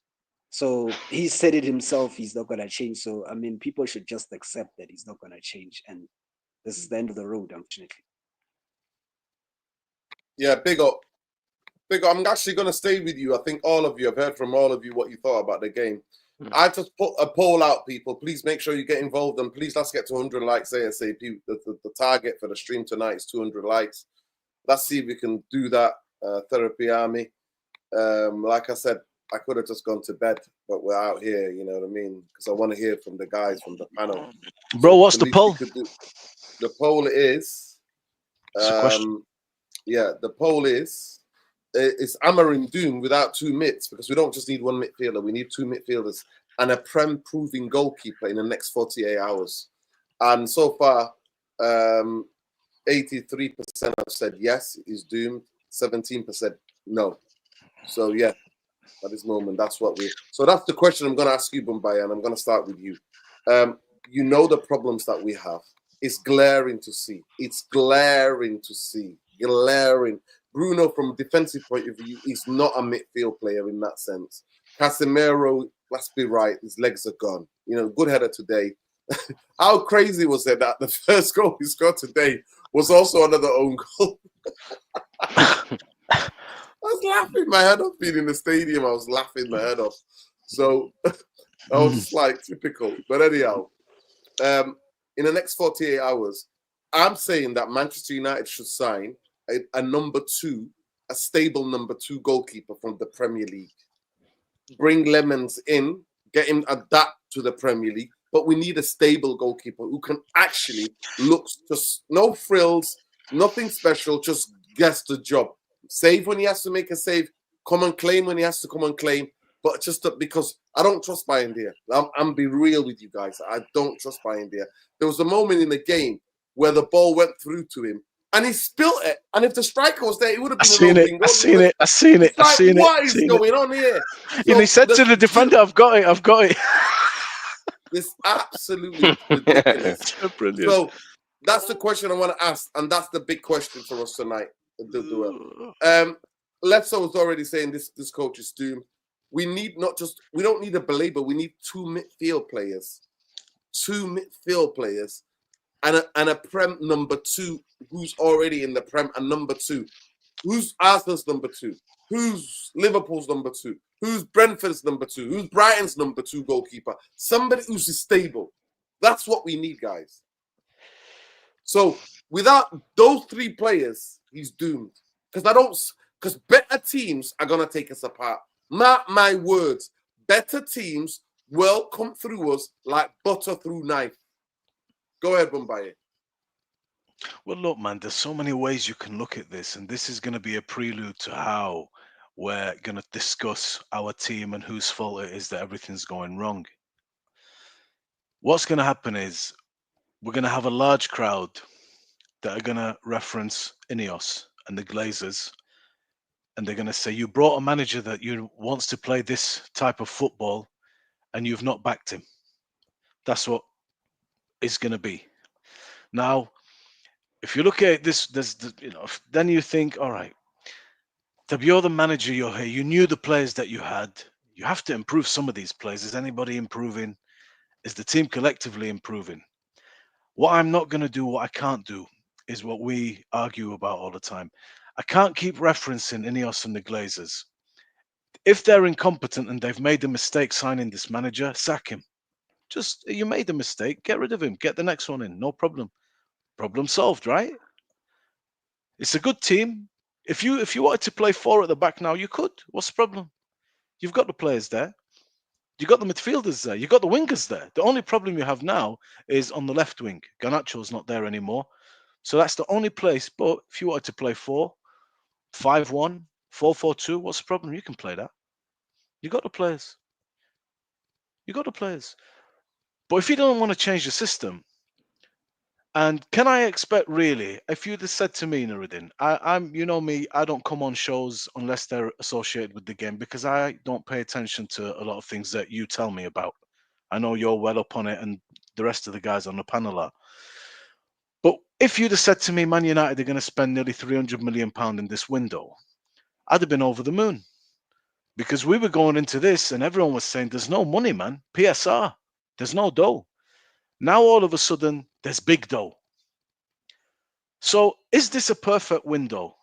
So he said it himself, he's not gonna change. So I mean, people should just accept that he's not gonna change, and this is the end of the road, unfortunately. Yeah, big up. I'm actually going to stay with you. I think all of you, I've heard from all of you what you thought about the game. I just put a poll out, people. Please make sure you get involved, and please let's get to 100 likes ASAP. The target for the stream tonight is 200 likes. Let's see if we can do that, Therapy Army. Like I said, I could have just gone to bed, but we're out here, you know what I mean? Because I want to hear from the guys from the panel. Bro, So what's the poll? The poll is... It's a question. Yeah, the poll is Amorim doomed without 2 mids, because we don't just need 1 midfielder, we need 2 midfielders and a Prem proving goalkeeper in the next 48 hours. And so far, 83% have said yes, he's doomed, 17% no. So yeah, at this moment, that's what so that's the question I'm going to ask you, Bombay, and I'm going to start with you. You know the problems that we have. It's glaring to see. Glaring. Bruno, from a defensive point of view, is not a midfield player in that sense. Casemiro, let's be right, his legs are gone. Good header today. How crazy was it that the first goal he scored today was also another own goal? I was laughing my head off being in the stadium. I was laughing my head off. So I was just like, typical. But anyhow, in the next 48 hours, I'm saying that Manchester United should sign a number 2, a stable number 2 goalkeeper from the Premier League. Bring Lemons in, get him adapt to the Premier League, but we need a stable goalkeeper who can actually look, just no frills, nothing special, just gets the job. Save when he has to make a save, come and claim when he has to come and claim, but just because I don't trust Bayindir. I'm be real with you guys. I don't trust Bayindir. There was a moment in the game where the ball went through to him, and he spilt it. And if the striker was there, it would have been an open goal. I seen it. What is going on here? And he said to the defender, I've got it. It's absolutely ridiculous. Brilliant. So that's the question I want to ask, and that's the big question for us tonight. Letso's already saying this coach is doomed. We don't need a believer, we need 2 midfield players. 2 midfield players. And a Prem number 2 who's already in the Prem, and number 2. Who's Arsenal's number 2? Who's Liverpool's number 2? Who's Brentford's number 2? Who's Brighton's number 2 goalkeeper? Somebody who's stable. That's what we need, guys. So without those 3 players, he's doomed. Because better teams are gonna take us apart. Mark my words, better teams will come through us like butter through knife. Go ahead, Bombay. Well, look, man, there's so many ways you can look at this, and this is going to be a prelude to how we're going to discuss our team and whose fault it is that everything's going wrong. What's going to happen is we're going to have a large crowd that are going to reference Ineos and the Glazers, and they're going to say, you brought a manager that wants to play this type of football, and you've not backed him. That's what it's going to be. Now, if you look at this, then you think, all right, you're the manager, you're here, you knew the players that you had. You have to improve some of these players. Is anybody improving? Is the team collectively improving? What I'm not going to do, what I can't do, is what we argue about all the time. I can't keep referencing Ineos and the Glazers. If they're incompetent and they've made a mistake signing this manager, sack him. You made a mistake, get rid of him, get the next one in, no problem. Problem solved, right? It's a good team. If you wanted to play 4 at the back now, you could. What's the problem? You've got the players there. You got the midfielders there. You got the wingers there. The only problem you have now is on the left wing. Garnacho's not there anymore. So that's the only place. But if you wanted to play 4-5-1, 4-4-2, what's the problem? You can play that. You got the players. But if you don't want to change the system, And can I expect really, if you'd have said to me, Nuruddin, I'm, you know me, I don't come on shows unless they're associated with the game because I don't pay attention to a lot of things that you tell me about. I know you're well up on it and the rest of the guys on the panel are. But if you'd have said to me, Man United are going to spend nearly £300 million in this window, I'd have been over the moon. Because we were going into this and everyone was saying, there's no money, man. PSR, there's no dough. Now all of a sudden, there's big dough. So is this a perfect window?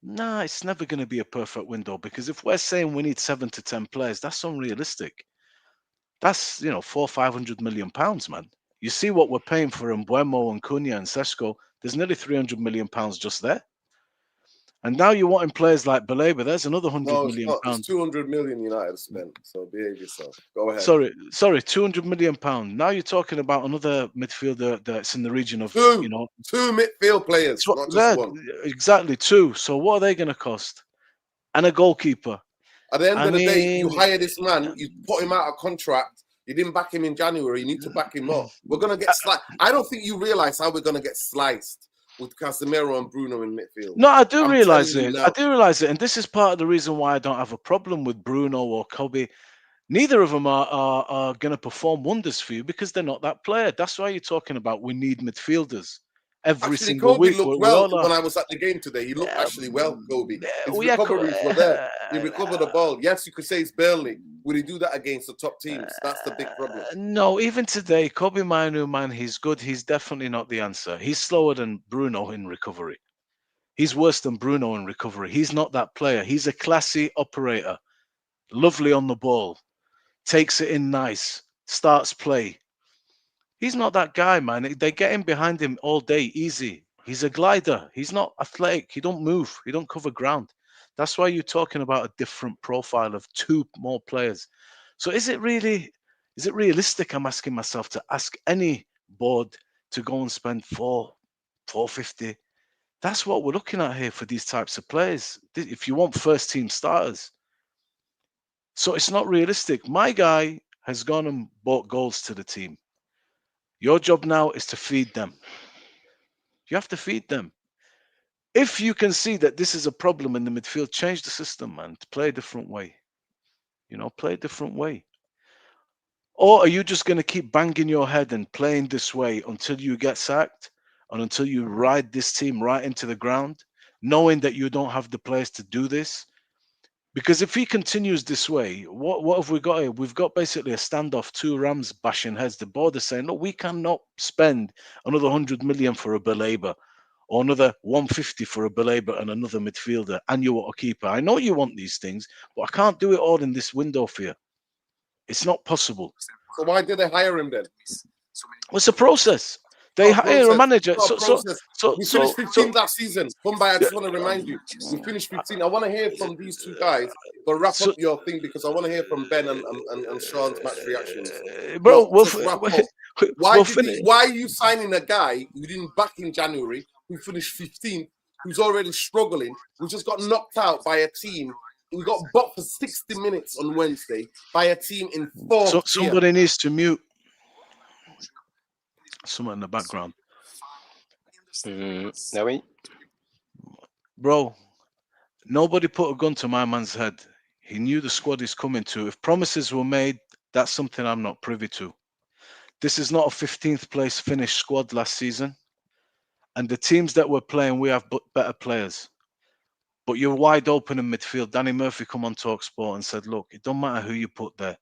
Nah, it's never going to be a perfect window because if we're saying we need 7 to 10 players, that's unrealistic. That's, you know, £400-500 million, man. You see what we're paying for Mbuemo and Cunha and Sesko. There's nearly £300 million just there. And now you're wanting players like Baleba. There's another £100 million. No, it's 200 million United spent. So behave yourself. Go ahead. Sorry, £200 million. Now you're talking about another midfielder that's in the region of two you know, midfield players, not just one. Exactly, 2. So what are they going to cost? And a goalkeeper. At the end of the day, you hire this man, you put him out of contract. You didn't back him in January. You need to back him up. We're gonna get sliced. I don't think you realize how we're gonna get sliced with Casemiro and Bruno in midfield. No, I do realize it. I do realize it, and this is part of the reason why I don't have a problem with Bruno or Kobe. Neither of them are going to perform wonders for you because they're not that player. That's why you're talking about we need midfielders every single Kobe week. Looked well when I was at the game today. He looked actually well, Kobe. His recoveries were there. He recovered the ball. Yes, you could say it's Burnley. Would he do that against the top teams? That's the big problem. No, even today, Kobe Mainu, man, he's good. He's definitely not the answer. He's slower than Bruno in recovery. He's worse than Bruno in recovery. He's not that player. He's a classy operator. Lovely on the ball. Takes it in nice. Starts play. He's not that guy, man. They get him behind him all day, easy. He's a glider. He's not athletic. He don't move. He don't cover ground. That's why you're talking about a different profile of 2 more players. So is it realistic? I'm asking myself to ask any board to go and spend 450. That's what we're looking at here for these types of players. If you want first team starters. So it's not realistic. My guy has gone and bought goals to the team. Your job now is to feed them. You have to feed them. If you can see that this is a problem in the midfield, change the system, man. Play a different way. You know, play a different way. Or are you just going to keep banging your head and playing this way until you get sacked and until you ride this team right into the ground, knowing that you don't have the players to do this? Because if he continues this way, what have we got here? We've got basically a standoff, 2 Rams bashing heads. The board is saying, look, we cannot spend another 100 million for a Baleba or another 150 for a Baleba and another midfielder, and you want a keeper. I know you want these things, but I can't do it all in this window for you. It's not possible. So why did they hire him then? Well, it's a process. They hire a manager. We finished 15th last season. I just want to remind you, we finished 15. I want to hear from these 2 guys, but wrap up your thing because I want to hear from Ben and Sean's match reactions. Bro, why are you signing a guy you didn't back in January who finished 15th, who's already struggling, who just got knocked out by a team? We got bought for 60 minutes on Wednesday by a team in 4th. So somebody needs to mute. Someone in the background. Bro, nobody put a gun to my man's head. He knew the squad is coming to. If promises were made, that's something I'm not privy to. This is not a 15th place finish squad last season. And the teams that we're playing, we have better players. But you're wide open in midfield. Danny Murphy come on TalkSport and said, look, it don't matter who you put there.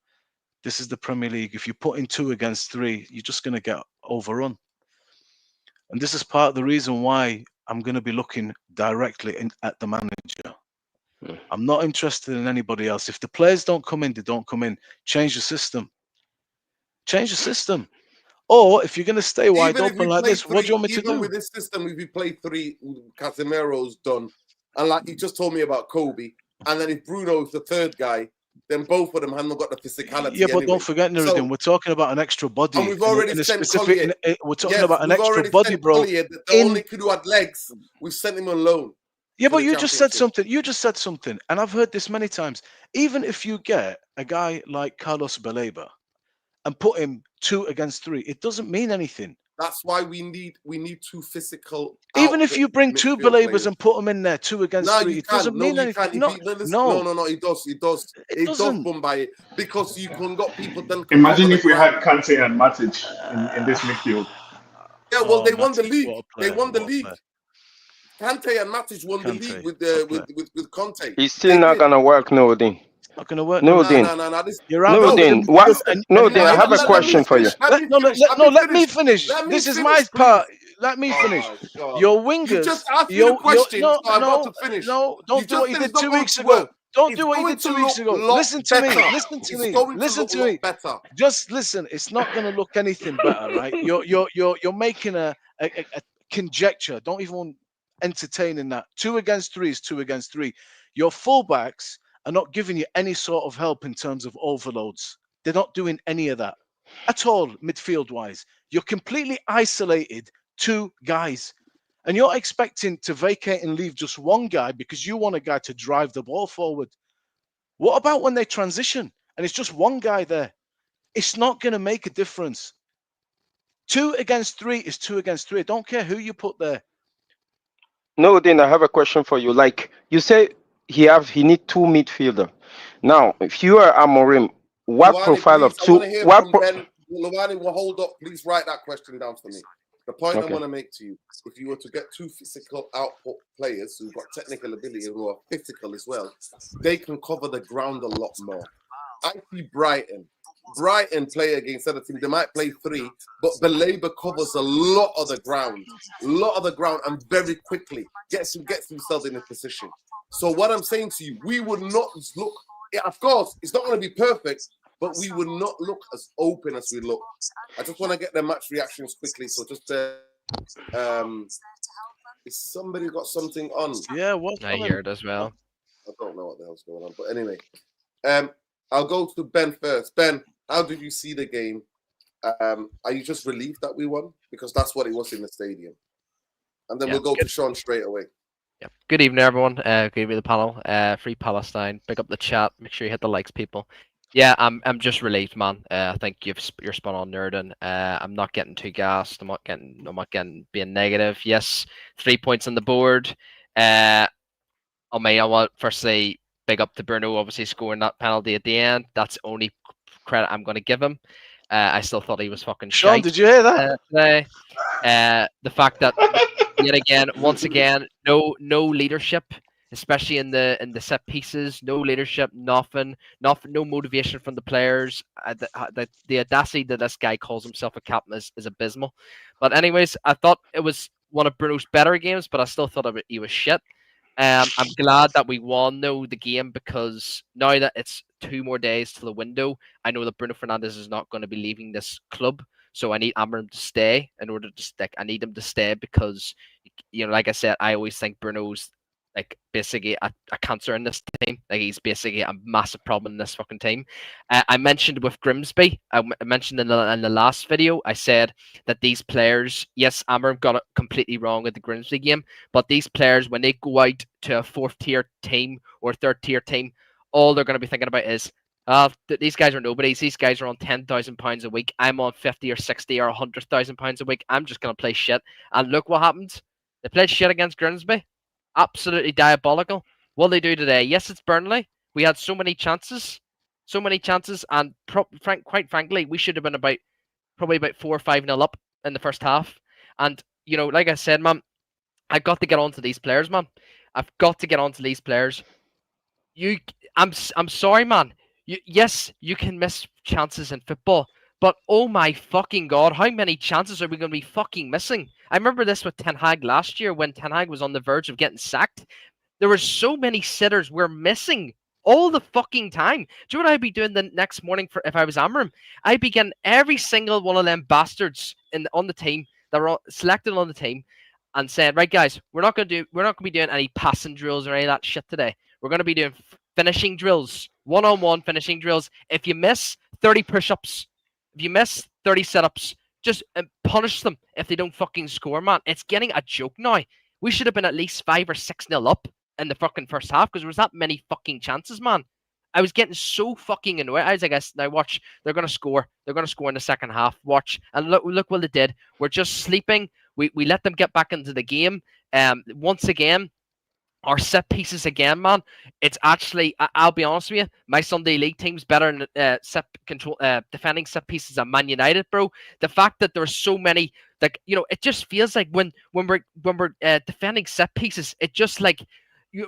This is the Premier League. If you put in 2 against 3, you're just going to get overrun. And this is part of the reason why I'm going to be looking directly at the manager. I'm not interested in anybody else. If the players don't come in, they don't come in. Change the system. Change the system. Or if you're going to stay wide open like this, what do you want me to do? Even with this system, if you play 3, Casemiro's done. And like you just told me about Kobe. And then if Bruno is the 3rd guy, then both of them haven't got the physicality. Yeah, but don't forget, Nuruddin, we're talking about an extra body. And we've already sent Collier. We're talking about an extra body, bro. The only kid who had legs, we sent him on loan. Yeah, but you just said something. You just said something. And I've heard this many times. Even if you get a guy like Carlos Baleba and put him 2 against 3, it doesn't mean anything. That's why we need two physical. Even if you bring two midfield believers players. and put them in there, 2 against 3, You it doesn't can't. No, mean you anything. can't. No, No. It does. It does, doesn't. Bombay, because you can got people then. Imagine if we had Kante and Matic in this midfield. Yeah, well, they won the Matic, league. what a They player, won the what a league. player. Kante and Matic won the Kante, league with Conte. It's still not gonna work, Noodin. It's not going to work. Noodin. No. You're out. Noodin, Noodin, I have a question for you. Let me finish. This is my part. Let me finish. Your wingers. You just asked me the question, so I'm about to finish. No, don't do what you did 2 weeks ago. Well, Don't do what you did 2 weeks ago. Listen to me. Listen to me. Listen to me. Better. Just listen. It's not going to look anything better, right? You're making a conjecture. Don't even entertain in that. 2 against 3 is 2 against 3. Your fullbacks are not giving you any sort of help in terms of overloads. They're not doing any of that at all, midfield wise. You're completely isolated 2 guys. And you're expecting to vacate and leave just one guy because you want a guy to drive the ball forward. What about when they transition and it's just one guy there? It's not going to make a difference. 2 against 3 is 2 against 3. I don't care who you put there. No, then I have a question for you. Like you say, he need 2 midfielder. Now, if you are Amorim, what Luani, profile of please, 2? What Luani, will hold up. Please write that question down for me. The point I want to make to you: if you were to get 2 physical output players who've got technical ability and who are physical as well, they can cover the ground a lot more. I see Brighton play against other teams. They might play 3, but Belabor covers a lot of the ground, and very quickly gets himself in a position. So what I'm saying to you, we would not look. Of course, it's not going to be perfect, but we would not look as open as we look. I just want to get the match reactions quickly. So just is somebody got something on? Yeah, what? I hear it as well. I don't know what the hell's going on, but anyway, I'll go to Ben first. Ben, how did you see the game? Are you just relieved that we won? Because that's what it was in the stadium. And then we'll go to Sean straight away. Yep. Good evening, everyone. Good evening, the panel. Free Palestine. Pick up the chat. Make sure you hit the likes, people. Yeah, I'm just relieved, man. I think you're spot on, Nerdin. I'm not getting too gassed. I'm not getting being negative. Yes, 3 points on the board. I want firstly big up to Bruno, obviously scoring that penalty at the end. That's the only credit I'm going to give him. I still thought he was fucking Sean, shite, did you hear that? Today. The fact that once again, no leadership, especially in the set pieces. No leadership, nothing, no motivation from the players. The audacity that this guy calls himself a captain is abysmal. But anyways, I thought it was one of Bruno's better games, but I still thought he was shit. I'm glad that we won though the game, because now that it's 2 more days to the window, I know that Bruno Fernandes is not going to be leaving this club. So I need Amorim to stay in order to stick. I need him to stay because, like I said, I always think Bruno's like basically a cancer in this team. Like he's basically a massive problem in this fucking team. I mentioned with Grimsby, I mentioned in the last video, I said that these players, yes, Amorim got it completely wrong at the Grimsby game, but these players, when they go out to a 4th tier team or 3rd tier team, all they're going to be thinking about is, these guys are nobodies. These guys are on £10,000 a week. I'm on 50 or 60 or £100,000 a week. I'm just going to play shit. And look what happened. They played shit against Grimsby. Absolutely diabolical. What they do today? Yes, it's Burnley. We had so many chances. And quite frankly, we should have been probably about 4 or 5-0 up in the first half. And, like I said, man, I've got to get on to these players, man. I've got to get on to these players. I'm sorry, man. Yes, you can miss chances in football, but oh my fucking god, how many chances are we going to be fucking missing? I remember this with Ten Hag last year when Ten Hag was on the verge of getting sacked. There were so many sitters we're missing all the fucking time. Do you know what I'd be doing the next morning if I was Amorim? I'd be getting every single one of them bastards on the team that were selected on the team and saying, right guys, we're not going to be doing any passing drills or any of that shit today. We're going to be doing finishing drills, one-on-one finishing drills. If you miss 30 push-ups, if you miss 30 sit-ups, just punish them if they don't fucking score, man. It's getting a joke now. We should have been at least 5 or 6-0 up in the fucking first half because there was that many fucking chances, man. I was getting so fucking annoyed. I was like, now watch, they're gonna score. They're gonna score in the second half. Watch, and look what they did. We're just sleeping. We let them get back into the game. Once again, our set pieces again, man. It's actually, I'll be honest with you, my Sunday League team's better in set control, defending set pieces than Man United, bro. The fact that there's so many, like, it just feels like when we're defending set pieces, it just like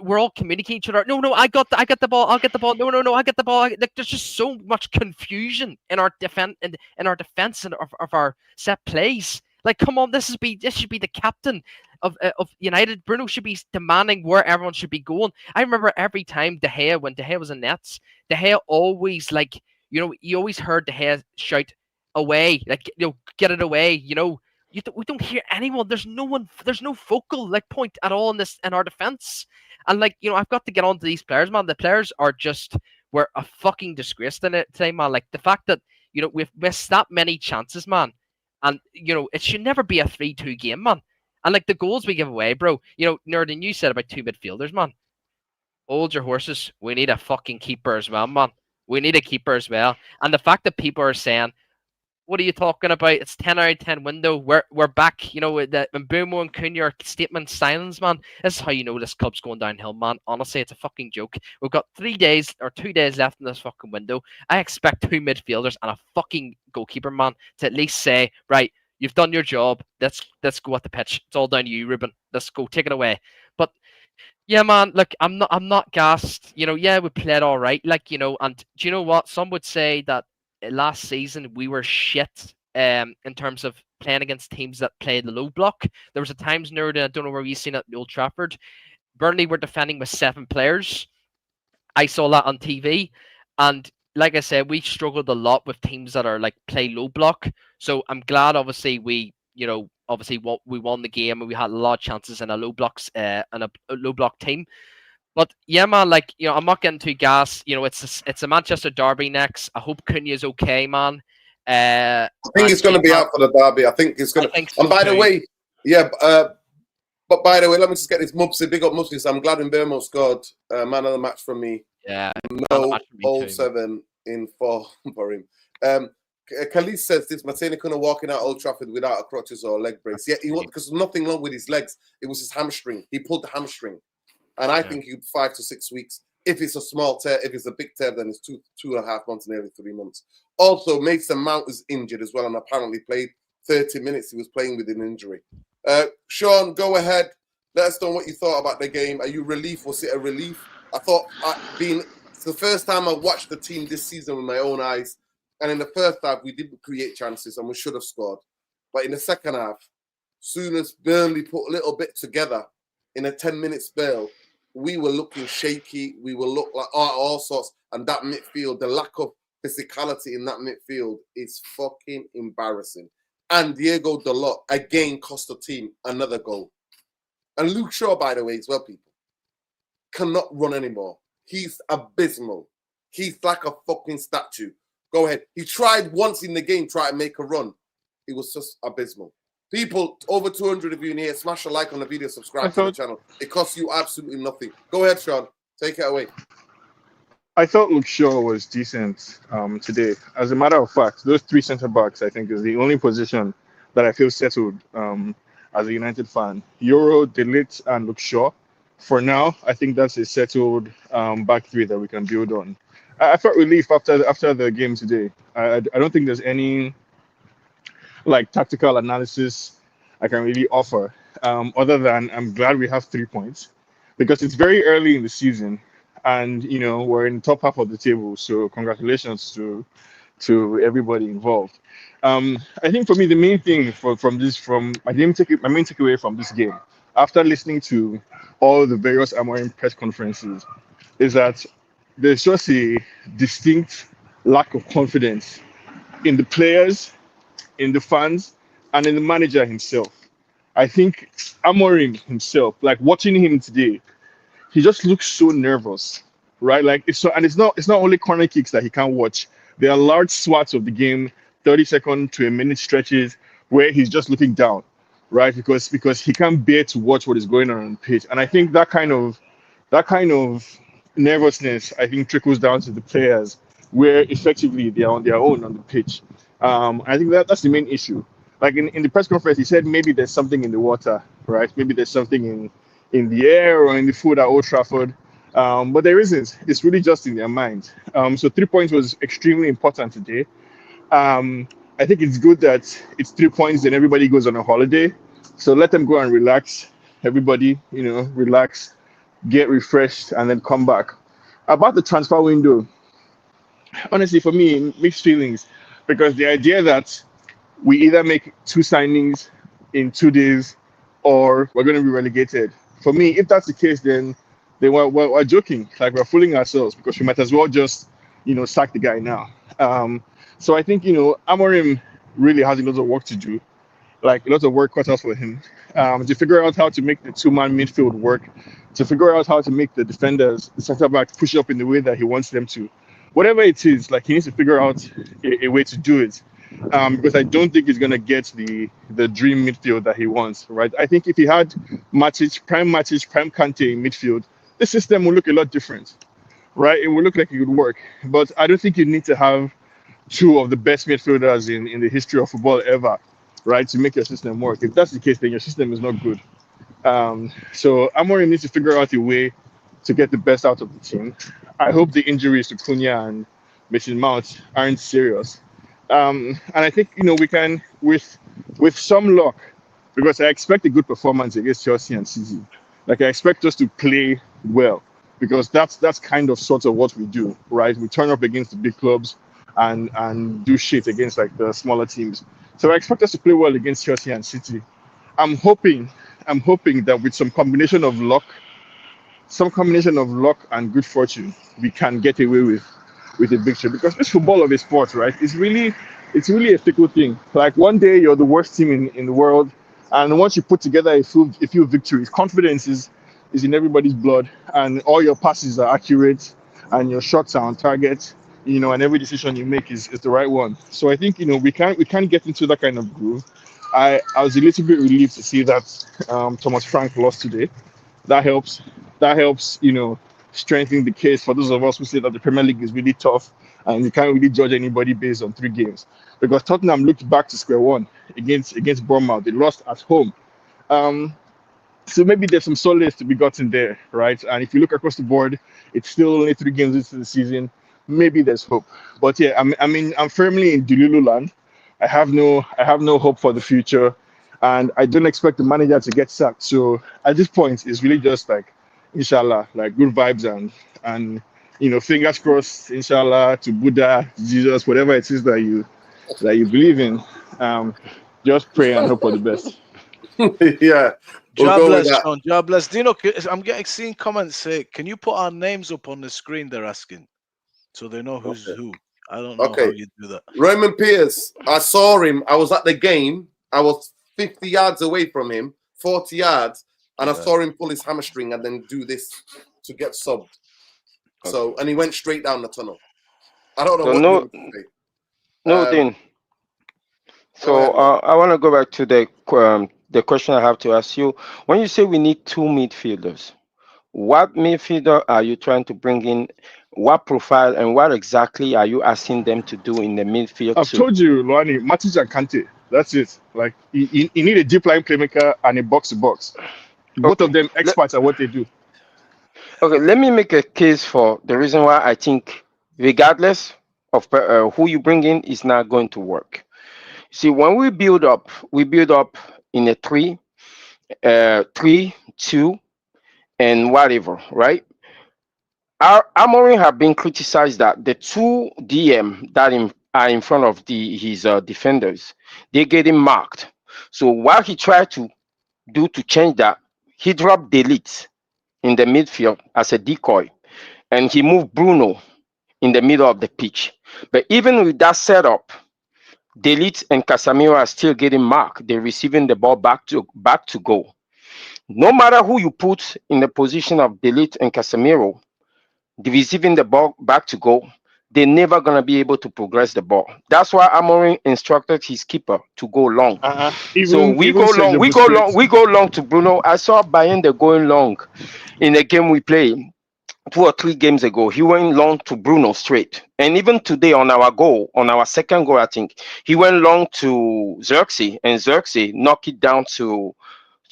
we're all communicating each other. No, I got the ball. I'll get the ball. No, I get the ball. Like, there's just so much confusion in our defense in our defense and of our set plays. Like, come on, this should be the captain of United. Bruno should be demanding where everyone should be going. I remember every time when De Gea was in nets, De Gea always, like, you always heard De Gea shout away, like, get it away. We don't hear anyone. There's no one. There's no focal like point at all in our defense. And like, I've got to get on to these players, man. The players were a fucking disgrace today, man. Like the fact that we've missed that many chances, man. And it should never be a 3-2 game, man. And like the goals we give away, bro. Nerdin, you said about 2 midfielders, man. Hold your horses. We need a fucking keeper as well, man. We need a keeper as well. And the fact that people are saying, what are you talking about? It's 10 out of 10 window. We're back. When Mbeumo and Cunha are statement silence, man. This is how you know this club's going downhill, man. Honestly, it's a fucking joke. We've got 3 days or 2 days left in this fucking window. I expect 2 midfielders and a fucking goalkeeper, man, to at least say, right, you've done your job. Let's go at the pitch. It's all down to you, Ruben. Let's go. Take it away. But yeah, man, look, I'm not gassed. Yeah, we played all right. Like, and do you know what? Some would say that last season we were shit in terms of playing against teams that played the low block. There was a times, Nerd, I don't know where you've seen it at Old Trafford. Burnley were defending with 7 players. I saw that on TV. And like I said, we struggled a lot with teams that are like play low block. So I'm glad, obviously, we won the game and we had a lot of chances in a low blocks and a low block team. But yeah, man, like, I'm not getting too gas. It's a Manchester derby next. I hope Cunha's okay, man. I think he's going to be out for the derby. I think he's going to. And by the way, but by the way, let me just get this Mupsy, big up Mupsy. So I'm glad Mbeumo scored man of the match for me. Yeah. No 0-7 in 4 for him. Khalid says this: Martina couldn't walk in at Old Trafford without a crutches or a leg brace. Yeah, because there's nothing wrong with his legs. It was his hamstring. He pulled the hamstring. And I think 5 to 6 weeks. If it's a small tear, if it's a big tear, then it's 2.5 months, nearly 3 months. Also, Mason Mount was injured as well and apparently played 30 minutes. He was playing with an injury. Sean, go ahead. Let us know what you thought about the game. Are you relief? Was it a relief? I thought it's the first time I watched the team this season with my own eyes. And in the first half, we didn't create chances and we should have scored. But in the second half, soon as Burnley put a little bit together in a 10-minute spell, we were looking shaky. We will look like all sorts. And that midfield, the lack of physicality in that midfield is fucking embarrassing. And Diego Dalot again cost the team another goal. And Luke Shaw, by the way, as well, people, cannot run anymore. He's abysmal. He's like a fucking statue. Go ahead. He tried once in the game, try to make a run. It was just abysmal. People, over 200 of you in here, smash a like on the video, subscribe to the channel. It costs you absolutely nothing. Go ahead, Sean. Take it away. I thought Luke Shaw was decent today. As a matter of fact, those 3 centre-backs, I think, is the only position that I feel settled as a United fan. Euro, De Ligt, and Luke Shaw. For now, I think that's a settled back 3 that we can build on. I felt relief after the game today. I don't think there's any tactical analysis I can really offer, other than I'm glad we have 3 points because it's very early in the season and we're in the top half of the table, so congratulations to everybody involved. I think for me the main thing my main takeaway from this game, after listening to all the various Amorim press conferences, is that there's just a distinct lack of confidence in the players, in the fans, and in the manager himself. I think Amorim himself, like watching him today, he just looks so nervous, right? Like it's not only corner kicks that he can't watch. There are large swaths of the game, 30-second to a minute stretches where he's just looking down, right? Because he can't bear to watch what is going on the pitch. And I think that kind of nervousness, I think, trickles down to the players, where effectively they are on their own on the pitch. I think that's the main issue. Like in the press conference, he said maybe there's something in the water, right? Maybe there's something in the air or in the food at Old Trafford. But there isn't. It's really just in their mind. So 3 points was extremely important today. I think it's good that it's 3 points and everybody goes on a holiday. So let them go and relax. Everybody, relax, get refreshed, and then come back. About the transfer window, honestly, for me, mixed feelings, because the idea that we either make 2 signings in 2 days or we're going to be relegated. For me, if that's the case, then we're joking, like we're fooling ourselves, because we might as well just, sack the guy now. So I think, Amorim really has a lot of work to do, like a lot of work cut out for him, to figure out how to make the 2-man midfield work, to figure out how to make the defenders, the centre back, push up in the way that he wants them to. Whatever it is, like he needs to figure out a way to do it. Because I don't think he's going to get the dream midfield that he wants, right? I think if he had Prem Kante in midfield, the system will look a lot different, right? It will look like it would work. But I don't think you need to have 2 of the best midfielders in the history of football ever, right, to make your system work. If that's the case, then your system is not good. So Amorim needs to figure out a way to get the best out of the team. I hope the injuries to Cunha and Mason Mount aren't serious. And I think, we can, with some luck, because I expect a good performance against Chelsea and City. Like, I expect us to play well, because that's kind of sort of what we do, right? We turn up against the big clubs and do shit against, like, the smaller teams. So I expect us to play well against Chelsea and City. I'm hoping that with some combination of luck and good fortune, we can get away with a victory, because this football of a sport, right, it's really a fickle thing. Like, one day you're the worst team in the world, and once you put together a few victories, confidence is in everybody's blood, and all your passes are accurate, and your shots are on target, and every decision you make is the right one. So I think, we can't get into that kind of groove. I was a little bit relieved to see that Thomas Frank lost today. That helps, strengthening the case for those of us who say that the Premier League is really tough and you can't really judge anybody based on 3 games. Because Tottenham looked back to square one against Bournemouth. They lost at home. So maybe there's some solace to be gotten there, right? And if you look across the board, it's still only 3 games into the season. Maybe there's hope. But yeah, I'm firmly in Delulu land. I have no hope for the future, and I don't expect the manager to get sacked. So at this point, it's really just like, inshallah, like good vibes and fingers crossed, inshallah, to Buddha, Jesus, whatever it is that you believe in. Just pray and hope for the best. Yeah. God bless, Sean. God bless. Dino, I'm seeing comments say, can you put our names up on the screen? They're asking, so they know who's who. I don't know how you do that. Roman Pierce, I saw him. I was at the game. I was 50 yards away from him, 40 yards, and I saw him pull his hamstring and then do this to get subbed. So, and he went straight down the tunnel. I don't know Dean. So I want to go back to the question I have to ask you. When you say we need 2 midfielders, what midfielder are you trying to bring in? What profile and what exactly are you asking them to do in the midfield? I've told you, Luani, Matic and Kante. That's it. Like, you need a deep line playmaker and a box-to-box. Both of them experts at what they do. Okay, let me make a case for the reason why I think, regardless of who you bring in, is not going to work. See, when we build up in a 3-2, and whatever, right? Our Amorim have been criticized that the 2 DM that are in front of his defenders, they're getting marked. So what he tried to do to change that, he dropped Delete in the midfield as a decoy, and he moved Bruno in the middle of the pitch. But even with that setup, Delete and Casemiro are still getting marked. They're receiving the ball back to goal. No matter who you put in the position of Delete and Casemiro, receiving the ball back to goal, they're never going to be able to progress the ball. That's why Amorim instructed his keeper to go long. So we go long to Bruno. I saw Bayern going long in the game we play. 2 or 3 games ago, he went long to Bruno straight. And even today on our second goal, I think, he went long to Xerxes, and Xerxes knocked it down to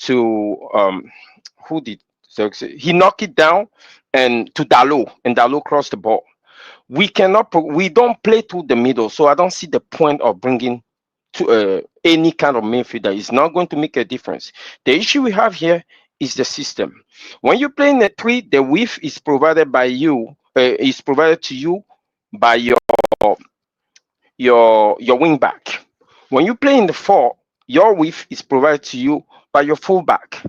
who did Xerxes? He knocked it down and to Dalot, and Dalot crossed the ball. We don't play through the middle, so I don't see the point of bringing to any kind of midfielder. It's not going to make a difference. The issue we have here is the system. When you play in a 3, the width is provided by you, is provided to you by your wing back. When you play in the 4, your width is provided to you by your fullback.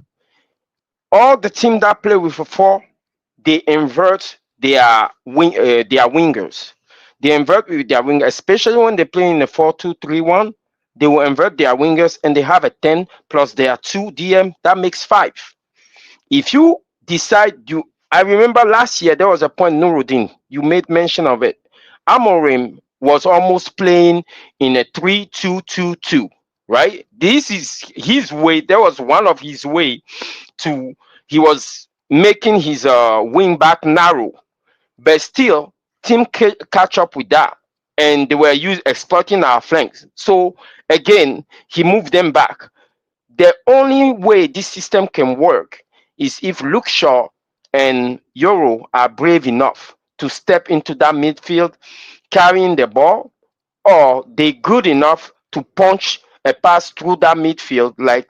All the team that play with a 4, they invert their wingers. They invert with their wingers, especially when they play in a 4-2-3-1. They will invert their wingers, and they have a 10 plus their 2 DM. That makes 5. If you decide I remember last year there was a point, Nuruddin, you made mention of it. Amorim was almost playing in a 3-2-2-2, right? This is his way. There was one of his way he was making his wing back narrow, but still team catch up with that, and they were exploiting our flanks. So again, he moved them back. The only way this system can work is if Luke Shaw and Euro are brave enough to step into that midfield carrying the ball, or they good enough to punch a pass through that midfield like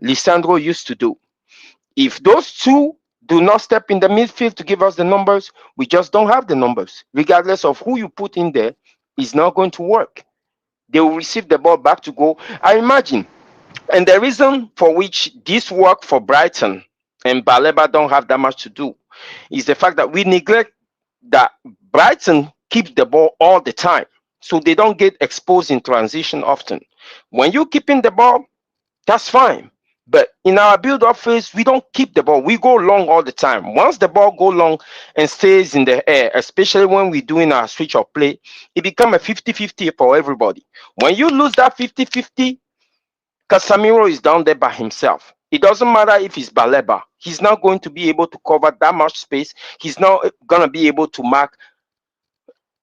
Lisandro used to do. If those two do not step in the midfield to give us the numbers, we just don't have the numbers. Regardless of who you put in there, it's not going to work. They will receive the ball back to goal. I imagine. And the reason for which this work for Brighton and Baleba don't have that much to do is the fact that we neglect that Brighton keeps the ball all the time. So they don't get exposed in transition often. When you keep in the ball, that's fine. But in our build-up phase, we don't keep the ball. We go long all the time. Once the ball go long and stays in the air, especially when we're doing our switch of play, it becomes a 50-50 for everybody. When you lose that 50-50, Casemiro is down there by himself. It doesn't matter if it's Baleba. He's not going to be able to cover that much space. He's not going to be able to mark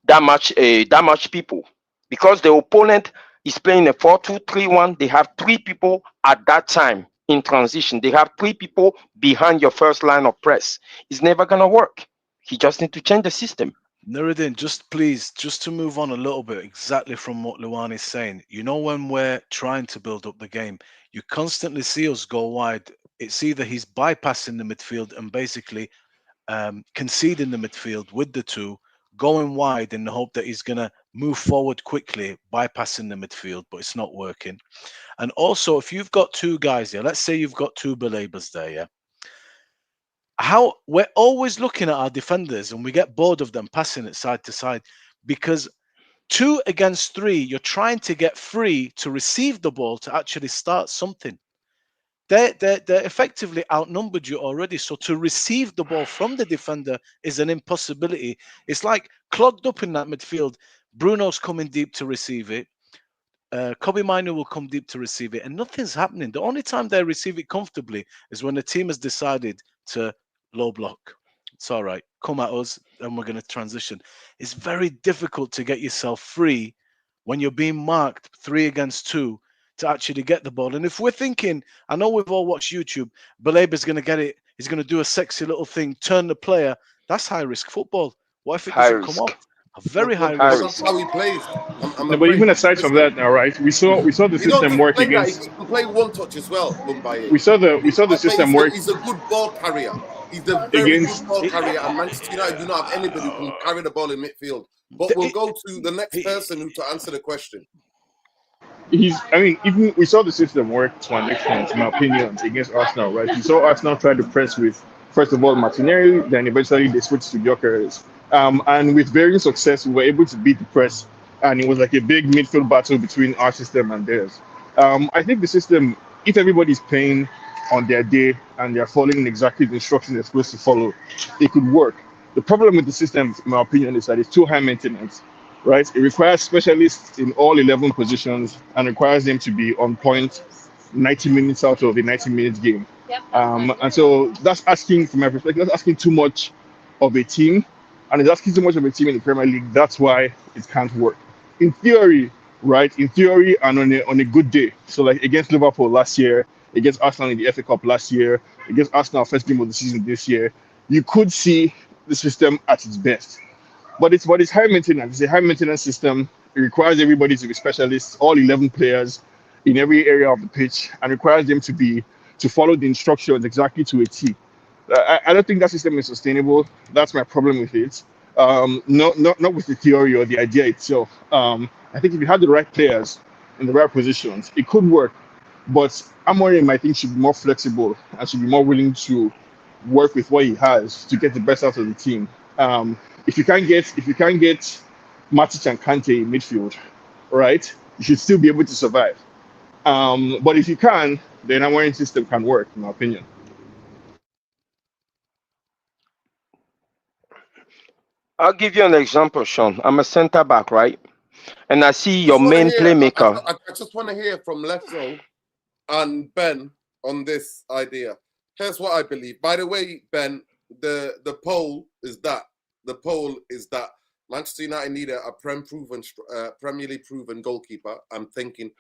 that much people, because the opponent is playing a 4-2-3-1. They have 3 people at that time in transition. They have 3 people behind your first line of press. It's never gonna work. He just need to change the system. Nuruddin, just to move on a little bit exactly from what Luan is saying. You know, when we're trying to build up the game, you constantly see us go wide. It's either he's bypassing the midfield and basically conceding the midfield with the 2, going wide in the hope that he's going to move forward quickly, bypassing the midfield, but it's not working. And also, if you've got 2 guys here, let's say you've got 2 Balebas there, yeah? How we're always looking at our defenders and we get bored of them passing it side to side, because 2 against 3, you're trying to get free to receive the ball to actually start something. They're effectively outnumbered you already. So to receive the ball from the defender is an impossibility. It's like clogged up in that midfield. Bruno's coming deep to receive it. Kobe Minu will come deep to receive it, and nothing's happening. The only time they receive it comfortably is when the team has decided to low block. It's all right. Come at us, and we're going to transition. It's very difficult to get yourself free when you're being marked 3 against 2 to actually get the ball. And if we're thinking, I know we've all watched YouTube, Baleba's going to get it. He's going to do a sexy little thing, turn the player. That's high risk football. What if it doesn't come off? A very high risk. That's how he plays. No, but even aside from that, now, right? We saw the system work against. He can play one touch as well. Mumbai. We saw the system work. He's a good ball carrier. He's a very good ball carrier, and Manchester United do not have anybody who can carry the ball in midfield. But we'll go to the next person to answer the question. Even we saw the system work to an extent, in my opinion, against Arsenal, right? We saw Arsenal try to press with, first of all, Martinelli, then eventually they switched to Gyökeres. And with varying success, we were able to beat the press, and it was like a big midfield battle between our system and theirs. I think the system, if everybody's playing on their day and they're following exactly the instructions they're supposed to follow, it could work. The problem with the system, in my opinion, is that it's too high maintenance, right? It requires specialists in all 11 positions and requires them to be on point 90 minutes out of a 90-minute game. And so that's asking, from my perspective, that's asking too much of a team and is asking too much of a team in the Premier League. That's why it can't work. In theory, right? In theory, and on a good day. So like against Liverpool last year, against Arsenal in the FA Cup last year, against Arsenal first game of the season this year, you could see the system at its best. But it's high maintenance. It's a high maintenance system. It requires everybody to be specialists, all 11 players in every area of the pitch, and requires them to follow the instructions exactly to a T. I don't think that system is sustainable. That's my problem with it. Not with the theory or the idea itself. I think if you had the right players in the right positions, it could work. But Amorim, I think, should be more flexible and should be more willing to work with what he has to get the best out of the team. If you can't get Matic and Kante in midfield, right, you should still be able to survive. But if you can, then Amorim system can work, in my opinion. I'll give you an example, Sean. I'm a center back, right? And I see your Just want to main hear. playmaker. I just want to hear from Lesso and Ben on this idea. Here's what I believe. By the way, Ben, the poll is that Manchester United need a Premier League proven goalkeeper. I'm thinking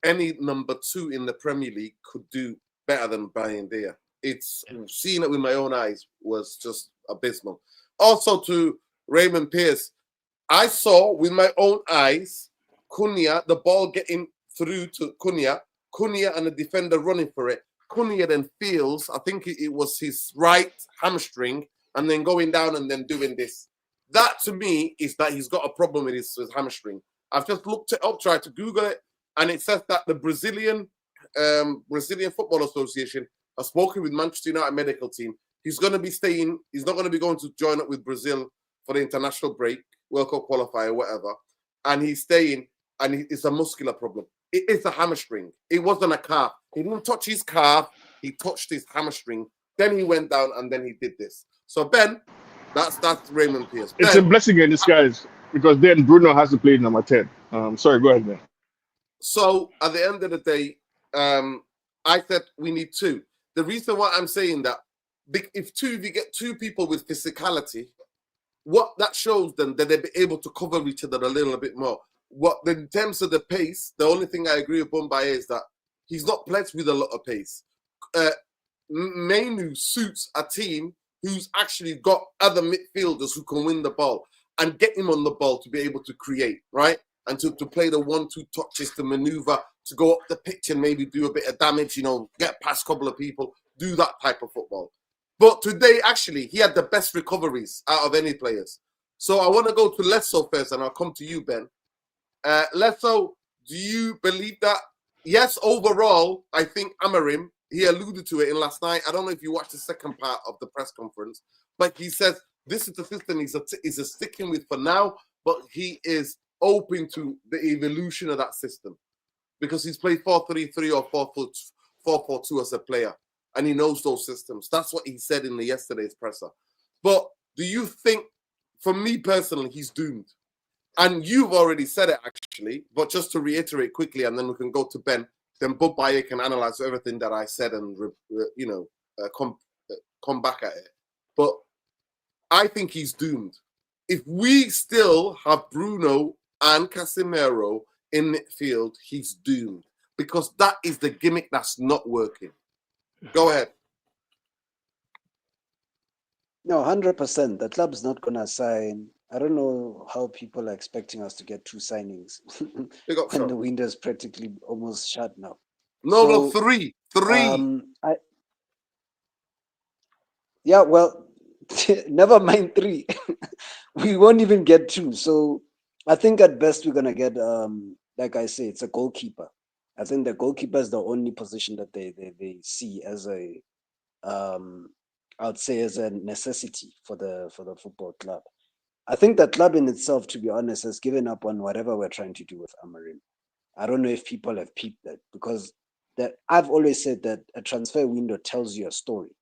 any number 2 in the Premier League could do better than Bayern there. It's seeing it with my own eyes was just abysmal. Also to Raymond Pierce, I saw with my own eyes Cunha, the ball getting through to Cunha and the defender running for it. Cunha then feels, I think it was his right hamstring, and then going down and then doing this. That to me is that he's got a problem with his hamstring. I've just looked it up, tried to Google it, and it says that the Brazilian Football Association has spoken with Manchester United medical team. He's going to be staying. He's not going to be going to join up with Brazil for the international break, World Cup qualifier, whatever. And he's staying, and it's a muscular problem. It is a hamstring. It wasn't a calf. He didn't touch his calf. He touched his hamstring. Then he went down, and then he did this. So Ben, that's Raymond Pierce. It's Ben, a blessing in disguise because then Bruno has to play number 10. Sorry, go ahead, man. So at the end of the day, I said we need 2. The reason why I'm saying that, if you get 2 people with physicality, what that shows them that they'll be able to cover each other a little bit more. In terms of the pace, the only thing I agree with Bombay is that he's not blessed with a lot of pace. Mainu suits a team who's actually got other midfielders who can win the ball and get him on the ball to be able to create, right? And to play the 1-2 touches, to maneuver, to go up the pitch and maybe do a bit of damage, get past a couple of people, do that type of football. But today, actually, he had the best recoveries out of any players. So I want to go to Lesso first, and I'll come to you, Ben. Lesso, do you believe that? Yes, overall, I think Amorim, he alluded to it in last night. I don't know if you watched the second part of the press conference, but he says this is the system he's sticking with for now, but he is open to the evolution of that system because he's played 4-3-3 or 4-4-2 as a player. And he knows those systems. That's what he said in yesterday's presser. But do you think, for me personally, he's doomed? And you've already said it, actually. But just to reiterate quickly, and then we can go to Ben. Then Bob Bayer can analyze everything that I said and, come back at it. But I think he's doomed. If we still have Bruno and Casemiro in midfield, he's doomed. Because that is the gimmick that's not working. Go ahead. No, 100%. The club's not going to sign. I don't know how people are expecting us to get 2 signings when the window's practically almost shut now. No, 3. 3. Yeah, well, never mind 3. We won't even get 2. So I think at best we're going to get, like I say, it's a goalkeeper. I think the goalkeeper is the only position that they see as I'd say as a necessity for the football club. I think the club in itself, to be honest, has given up on whatever we're trying to do with Amorim. I don't know if people have peeped that, because I've always said that a transfer window tells you a story.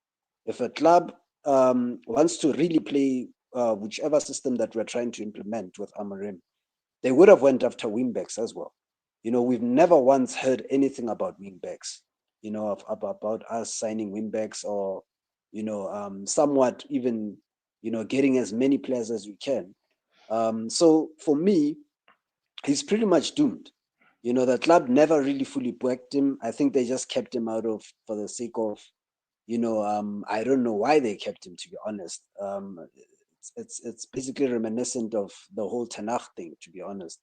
If a club wants to really play whichever system that we're trying to implement with Amorim, they would have went after wingbacks as well. We've never once heard anything about wingbacks, about us signing wingbacks or, somewhat even getting as many players as we can. So for me, he's pretty much doomed. The club never really fully backed him. I think they just kept him out of for the sake of, I don't know why they kept him, to be honest. It's basically reminiscent of the whole Tanakh thing, to be honest.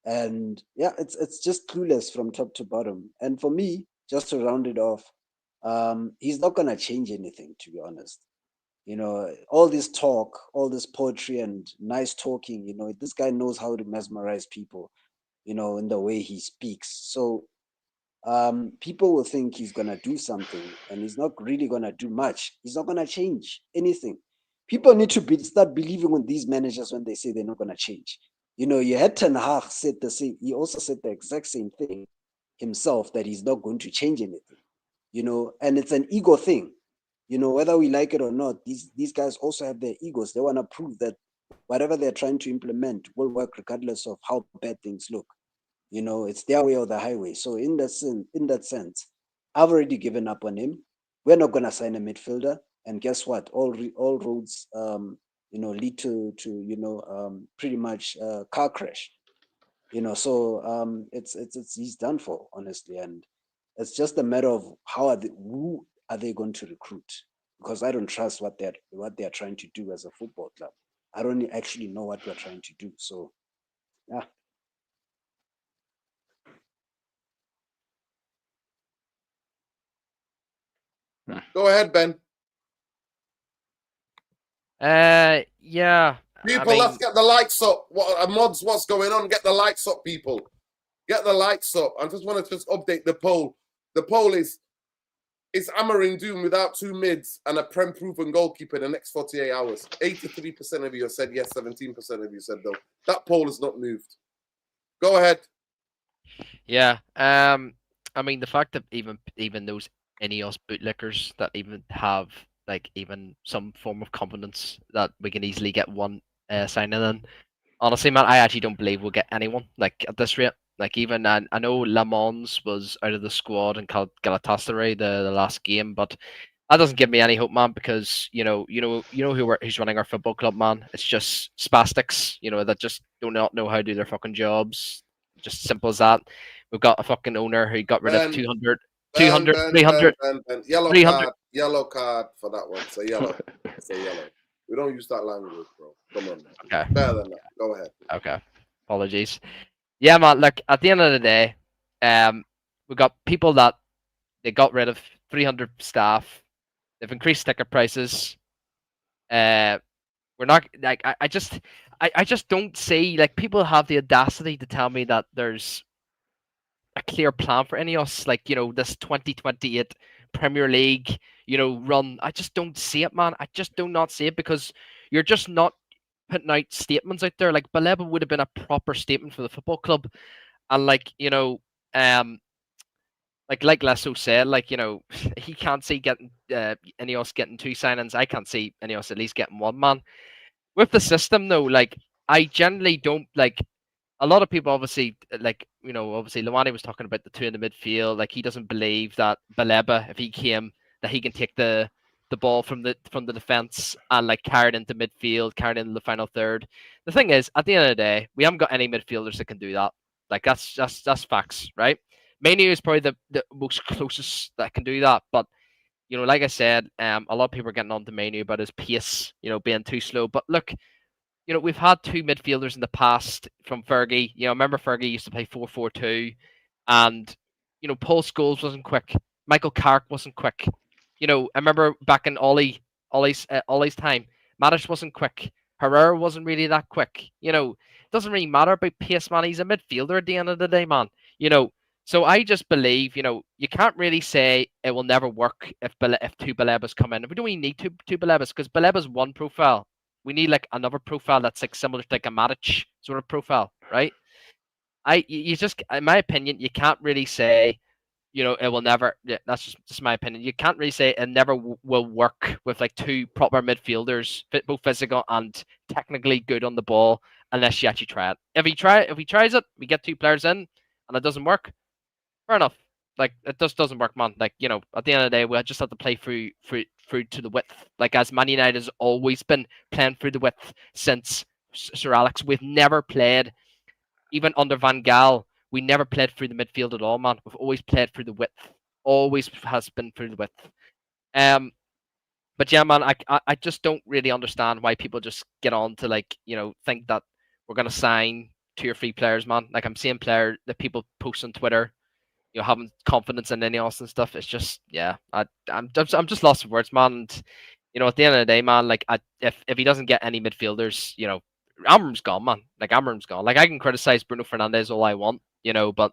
And yeah, it's just clueless from top to bottom. And for me, just to round it off, he's not gonna change anything, to be honest. All this talk, all this poetry and nice talking, this guy knows how to mesmerize people, in the way he speaks. So people will think he's gonna do something, and he's not really gonna do much. He's not gonna change anything. People need to start believing in these managers when they say they're not gonna change. You had Ten Hag said the same. He also said the exact same thing himself, that he's not going to change anything. And it's an ego thing. Whether we like it or not, these guys also have their egos. They want to prove that whatever they're trying to implement will work regardless of how bad things look. It's their way or the highway. So in that sense, I've already given up on him. We're not gonna sign a midfielder. And guess what? All roads lead to pretty much car crash. So it's he's done for, honestly. And it's just a matter of who are they going to recruit? Because I don't trust what they're trying to do as a football club. I don't actually know what we're trying to do. So yeah. Go ahead, Ben. Yeah. People, let's get the lights up. Mods, what's going on? Get the lights up, people. Get the lights up. I just want to update the poll. The poll is Amorim doomed without two mids and a Prem proven goalkeeper in the next 48 hours? 83% of you have said yes, 17% of you said no. That poll has not moved. Go ahead. Yeah. I mean, the fact that even those Ineos bootlickers that even have like even some form of confidence that we can easily get one signing in. Honestly, man, I actually don't believe we'll get anyone like at this rate. Like even I know Lamons was out of the squad in Galatasaray the last game, but that doesn't give me any hope, man, because who's running our football club, man. It's just spastics, that just do not know how to do their fucking jobs. Just simple as that. We've got a fucking owner who got rid of 200, 300. Yellow card for that one. Say yellow. Say yellow. We don't use that language, bro. Come on, man. Okay. Better than that. Go ahead. Okay. Apologies. Yeah, man. Look, at the end of the day, we've got people that they got rid of 300 staff. They've increased sticker prices. We're not like I just don't see, like, people have the audacity to tell me that there's a clear plan for Ineos, like, this 2028 Premier League, run. I just don't see it, man. I just do not see it, because you're just not putting out statements out there. Like, Baleba would have been a proper statement for the football club, and like Lesso said, like, he can't see getting Ineos getting two signings. I can't see Ineos at least getting one, man. With the system though, like, I generally don't like. A lot of people obviously obviously Luani was talking about the two in the midfield. Like, he doesn't believe that Baleba, if he came, that he can take the ball from the defense and like carry it into midfield, carry it into the final third. The thing is, at the end of the day, we haven't got any midfielders that can do that. Like, that's facts, right? Manu is probably the most closest that can do that, but like I said, a lot of people are getting on to Manu about his pace, being too slow. But look, we've had two midfielders in the past from Fergie. Remember Fergie used to play 4-4-2, and Paul Scholes wasn't quick. Michael Carrick wasn't quick. I remember back in Ollie's time, Matic wasn't quick. Herrera wasn't really that quick. It doesn't really matter about pace, man. He's a midfielder at the end of the day, man. So I just believe, you can't really say it will never work if two Balebas come in. We don't even need two Balebas, because Baleba's one profile. We need like another profile that's like similar to like a Matic sort of profile, right? You just, in my opinion, you can't really say, it will never. Yeah, that's just my opinion. You can't really say it never will work with like two proper midfielders, both physical and technically good on the ball, unless you actually try it. If he tries it, we get two players in, and it doesn't work. Fair enough. Like, it just doesn't work, man. Like, at the end of the day, we just have to play through through to the width. Like as Man United has always been playing through the width since Sir Alex. We've never played, even under Van Gaal, we never played through the midfield at all, man. We've always played through the width. Always has been through the width. But yeah, man, I just don't really understand why people just get on to like, think that we're gonna sign 2 or 3 players, man. Like I'm seeing that people post on Twitter, having confidence in Ineos and stuff. It's just, yeah, I'm just lost for words, man. And at the end of the day, man, like if he doesn't get any midfielders, Amorim's gone, man. Like Amorim's gone. Like I can criticize Bruno Fernandes all I want, but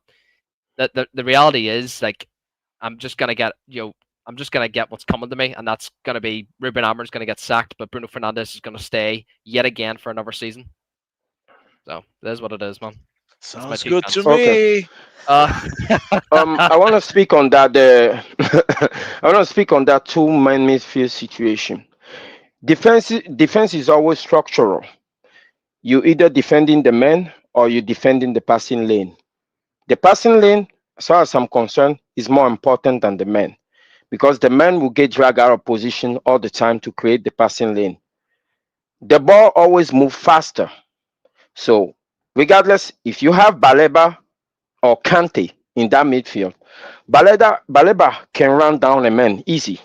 the reality is like I'm just gonna get what's coming to me, and that's gonna be Ruben Amorim's gonna get sacked, but Bruno Fernandes is gonna stay yet again for another season. So that is what it is, man. Sounds good to Okay. me. I want to speak on that. I want to speak on that 2-man midfield situation. Defense is always structural. You either defending the man or you defending the passing lane. The passing lane, as far as I'm concerned, is more important than the man, because the man will get dragged out of position all the time to create the passing lane. The ball always moves faster. So regardless, if you have Baleba or Kante in that midfield, Baleba can run down a man easy.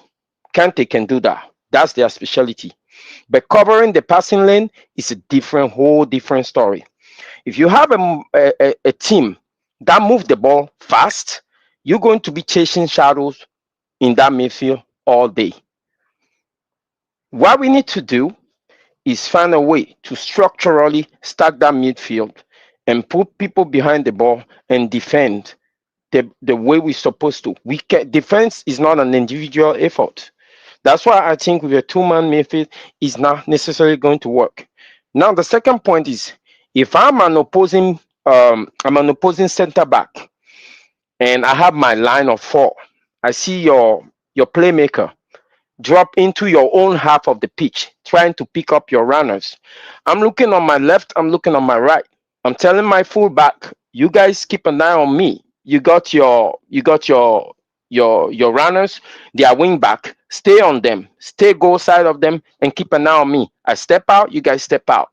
Kante can do that. That's their specialty. But covering the passing lane is a whole different story. If you have a team that move the ball fast, you're going to be chasing shadows in that midfield all day. What we need to do is find a way to structurally stack that midfield and put people behind the ball and defend the way we're supposed to. Defense is not an individual effort. That's why I think with a 2-man midfield is not necessarily going to work. Now the second point is, if I'm an opposing center back and I have my line of 4, I see your playmaker drop into your own half of the pitch, trying to pick up your runners. I'm looking on my left, I'm looking on my right. I'm telling my fullback, you guys keep an eye on me. You got your runners, they are wing back. Stay on them, stay goal side of them, and keep an eye on me. I step out, you guys step out.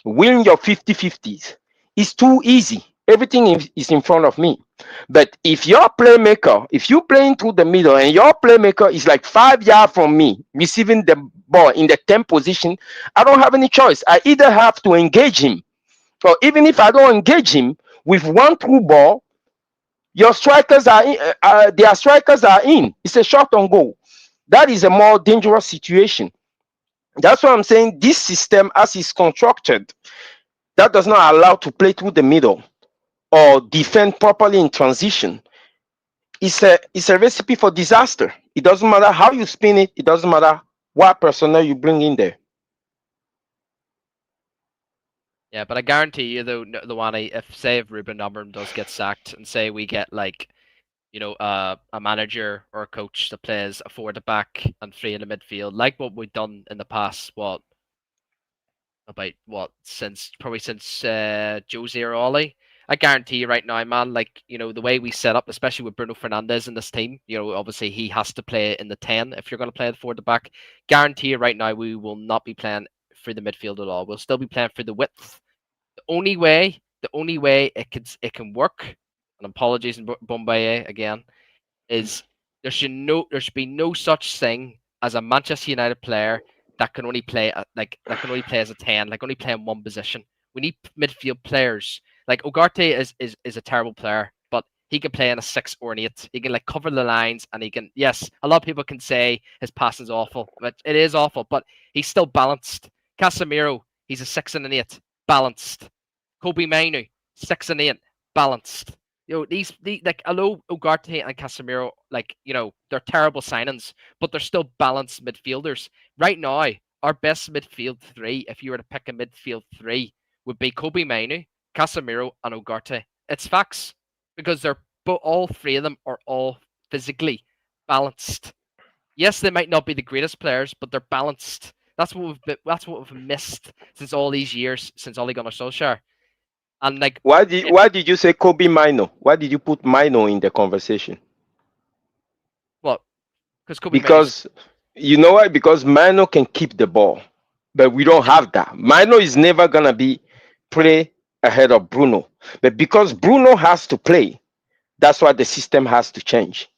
Win your 50-50s. It's too easy. Everything is in front of me. But if you're playing through the middle and your playmaker is like 5 yards from me, receiving the ball in the 10th position, I don't have any choice. I either have to engage him, or even if I don't engage him with one through ball, your strikers are in, their strikers are in. It's a shot on goal. That is a more dangerous situation. That's why I'm saying this system, as it's constructed, that does not allow to play through the middle or defend properly in transition. It's a recipe for disaster. It doesn't matter how you spin it. It doesn't matter what personnel you bring in there. Yeah, but I guarantee you, though, Luani, if Ruben Amorim does get sacked, and say we get like, a manager or a coach that plays a 4 at the back and 3 in the midfield, like what we've done in the past, since Jose or Ollie. I guarantee you right now, man, like, the way we set up, especially with Bruno Fernandes in this team, obviously he has to play in the 10 if you're going to play the 4 at the back. Guarantee you right now we will not be playing through the midfield at all. We'll still be playing through the width. The only way it can work, and apologies in Bombay again, is there should be no such thing as a Manchester United player that can only play as a 10, like only play in one position. We need midfield players. Like Ugarte is a terrible player, but he can play in a 6 or an 8. He can like cover the lines, and he can. Yes, a lot of people can say his pass is awful, but it is awful. But he's still balanced. Casemiro, he's a 6 and an 8, balanced. Kobe Mainu, 6 and 8, balanced. These like, although Ugarte and Casemiro, like, they're terrible signings, but they're still balanced midfielders. Right now, our best midfield 3, if you were to pick a midfield 3, would be Kobe Mainu, Casemiro, and Ugarte. It's facts, because all 3 of them are all physically balanced. Yes, they might not be the greatest players, but they're balanced. That's what we've missed since all these years, since Ole Gunnar Solskjaer. And like, why did you say Kobe Mino? Why did you put Mino in the conversation? What? Because You know why? Because Mino can keep the ball, but we don't have that. Mino is never gonna be play ahead of Bruno, but because Bruno has to play, that's why the system has to change.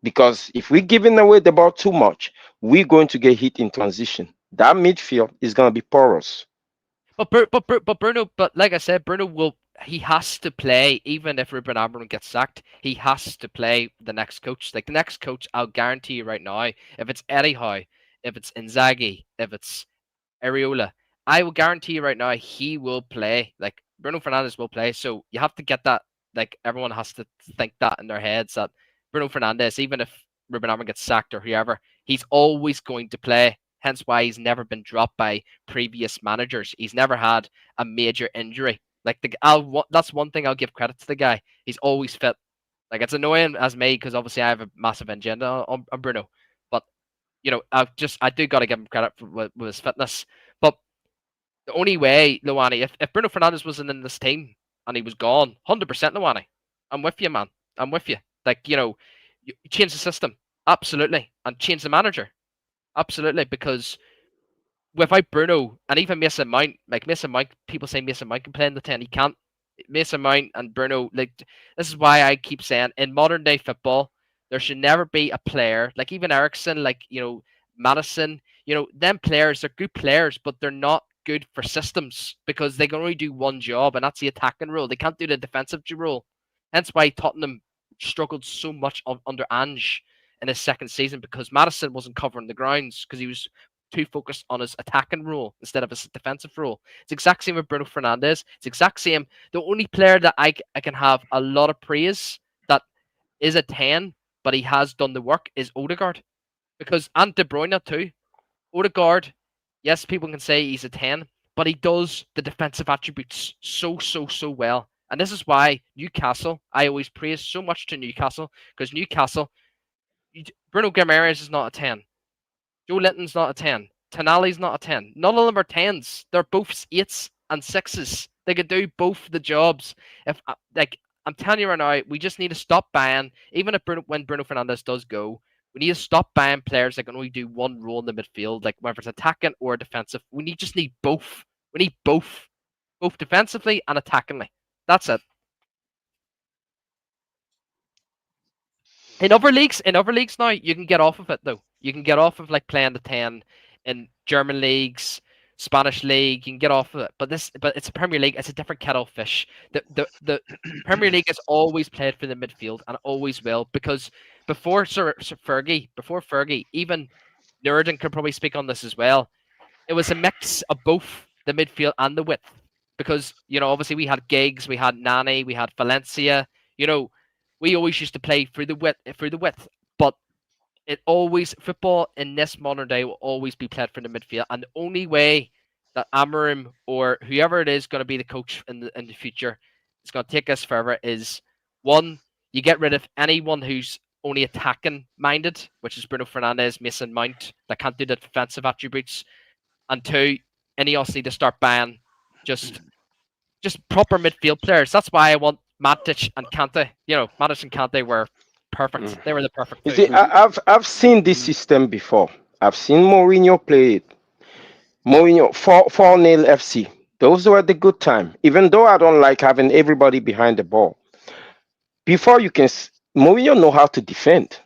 Because if we're giving away the ball too much, we're going to get hit in transition. That midfield is gonna be porous. But Bruno, but like I said, Bruno will. He has to play even if Ruben Amorim gets sacked. He has to play the next coach. Like the next coach, I'll guarantee you right now. If it's Eddie Howe, if it's Inzaghi, if it's Areola, I will guarantee you right now he will play. Like Bruno Fernandes will play. So you have to get that. Like everyone has to think that in their heads that Bruno Fernandes, even if Ruben Amorim gets sacked or whoever, he's always going to play. Hence why he's never been dropped by previous managers. He's never had a major injury. Like that's one thing I'll give credit to the guy. He's always fit. Like it's annoying as me because obviously I have a massive agenda on Bruno, but I do got to give him credit for with his fitness. But the only way, Luani, if Bruno Fernandes wasn't in this team and he was gone, 100% Luani, I'm with you, man. I'm with you. Like you change the system, absolutely, and change the manager, absolutely, because without Bruno and even Mason Mount, like Mason Mount, people say Mason Mount can play in the 10. He can't. Mason Mount and Bruno, like this is why I keep saying in modern day football, there should never be a player like even Ericsson, like Madison, them players, they're good players, but they're not good for systems because they can only do one job, and that's the attacking role. They can't do the defensive role. Hence why Tottenham struggled so much under Ange in his second season because Madison wasn't covering the grounds because he was too focused on his attacking role instead of his defensive role. It's exact same with Bruno Fernandes. It's exact same. The only player that I can have a lot of praise that is a 10, but he has done the work is Odegaard. Because and De Bruyne too. Odegaard, yes, people can say he's a 10, but he does the defensive attributes so well. And this is why Newcastle, I always praise so much to Newcastle, because Newcastle, Bruno Guimaraes is not a 10. Joe Linton's not a 10. Tonali's not a 10. None of them are 10s. They're both 8s and 6s. They could do both the jobs. If I'm telling you right now, we just need to stop buying, even if when Bruno Fernandes does go, we need to stop buying players that can only do one role in the midfield, like whether it's attacking or defensive. Just need both. We need both defensively and attackingly. That's it. In other leagues now, you can get off of it though. You can get off of like playing the 10 in German leagues, Spanish league. You can get off of it, but it's a Premier League. It's a different kettle of fish. The Premier League has always played for the midfield and always will because before Fergie, even Nurden could probably speak on this as well. It was a mix of both the midfield and the width because obviously we had Giggs, we had Nani, we had Valencia. We always used to play through the width, but football in this modern day will always be played from the midfield, and the only way that Amorim or whoever it is going to be the coach in the future is going to take us further is one, you get rid of anyone who's only attacking minded, which is Bruno Fernandes, Mason Mount, that can't do the defensive attributes, and two, Ineos need to start buying just proper midfield players. That's why I want Matic and Kante. Matic and Kante were perfect. They were the perfect You two. see, I've seen this system before. I've seen Mourinho play it. Mourinho 4-0 FC. Those were the good time. Even though I don't like having everybody behind the ball. Before you can, Mourinho know how to defend.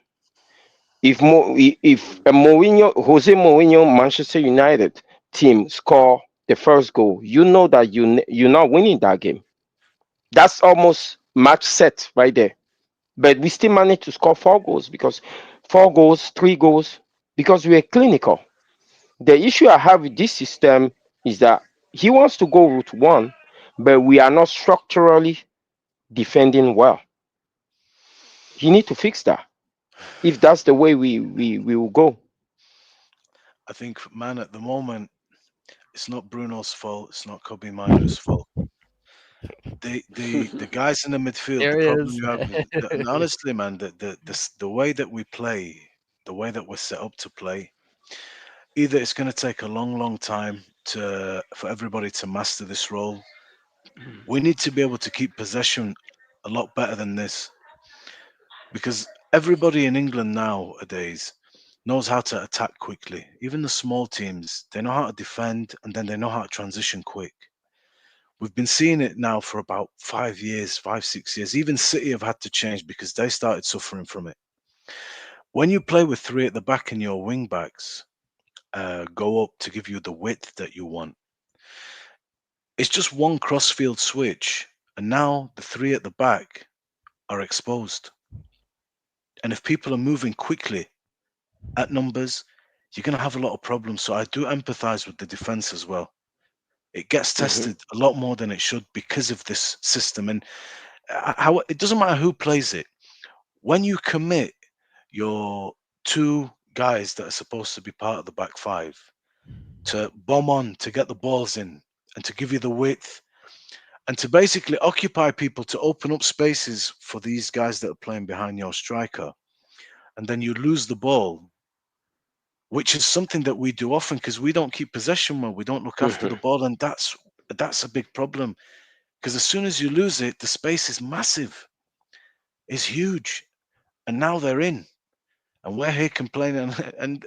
If a Jose Mourinho Manchester United team score the first goal, you know that you're not winning that game. That's almost match set right there. But we still managed to score 4 goals because 4 goals, 3 goals, because we are clinical. The issue I have with this system is that he wants to go route one, but we are not structurally defending well. He need to fix that. If that's the way we will go. I think, man, at the moment, it's not Bruno's fault. It's not Kobe Mino's fault. The guys in the midfield, There the he problem is. you have, and honestly, man, the way that we play, the way that we're set up to play, either it's going to take a long time for everybody to master this role. We need to be able to keep possession a lot better than this because everybody in England nowadays, knows how to attack quickly. Even the small teams, they know how to defend and then they know how to transition quick. We've been seeing it now for about 5 years, 5, 6 years. Even City have had to change because they started suffering from it. When you play with three at the back and your wing backs go up to give you the width that you want, it's just one crossfield switch, and now the three at the back are exposed. And if people are moving quickly at numbers, you're going to have a lot of problems. So I do empathize with the defense as well. It gets tested a lot more than it should because of this system. And how it doesn't matter who plays it. When you commit your two guys that are supposed to be part of the back five to bomb on, to get the balls in, and to give you the width, and to basically occupy people, to open up spaces for these guys that are playing behind your striker, and then you lose the ball, which is something that we do often because we don't keep possession well, we don't look after the ball, and that's a big problem. Because as soon as you lose it, the space is massive, it's huge, and now they're in, and we're here complaining, and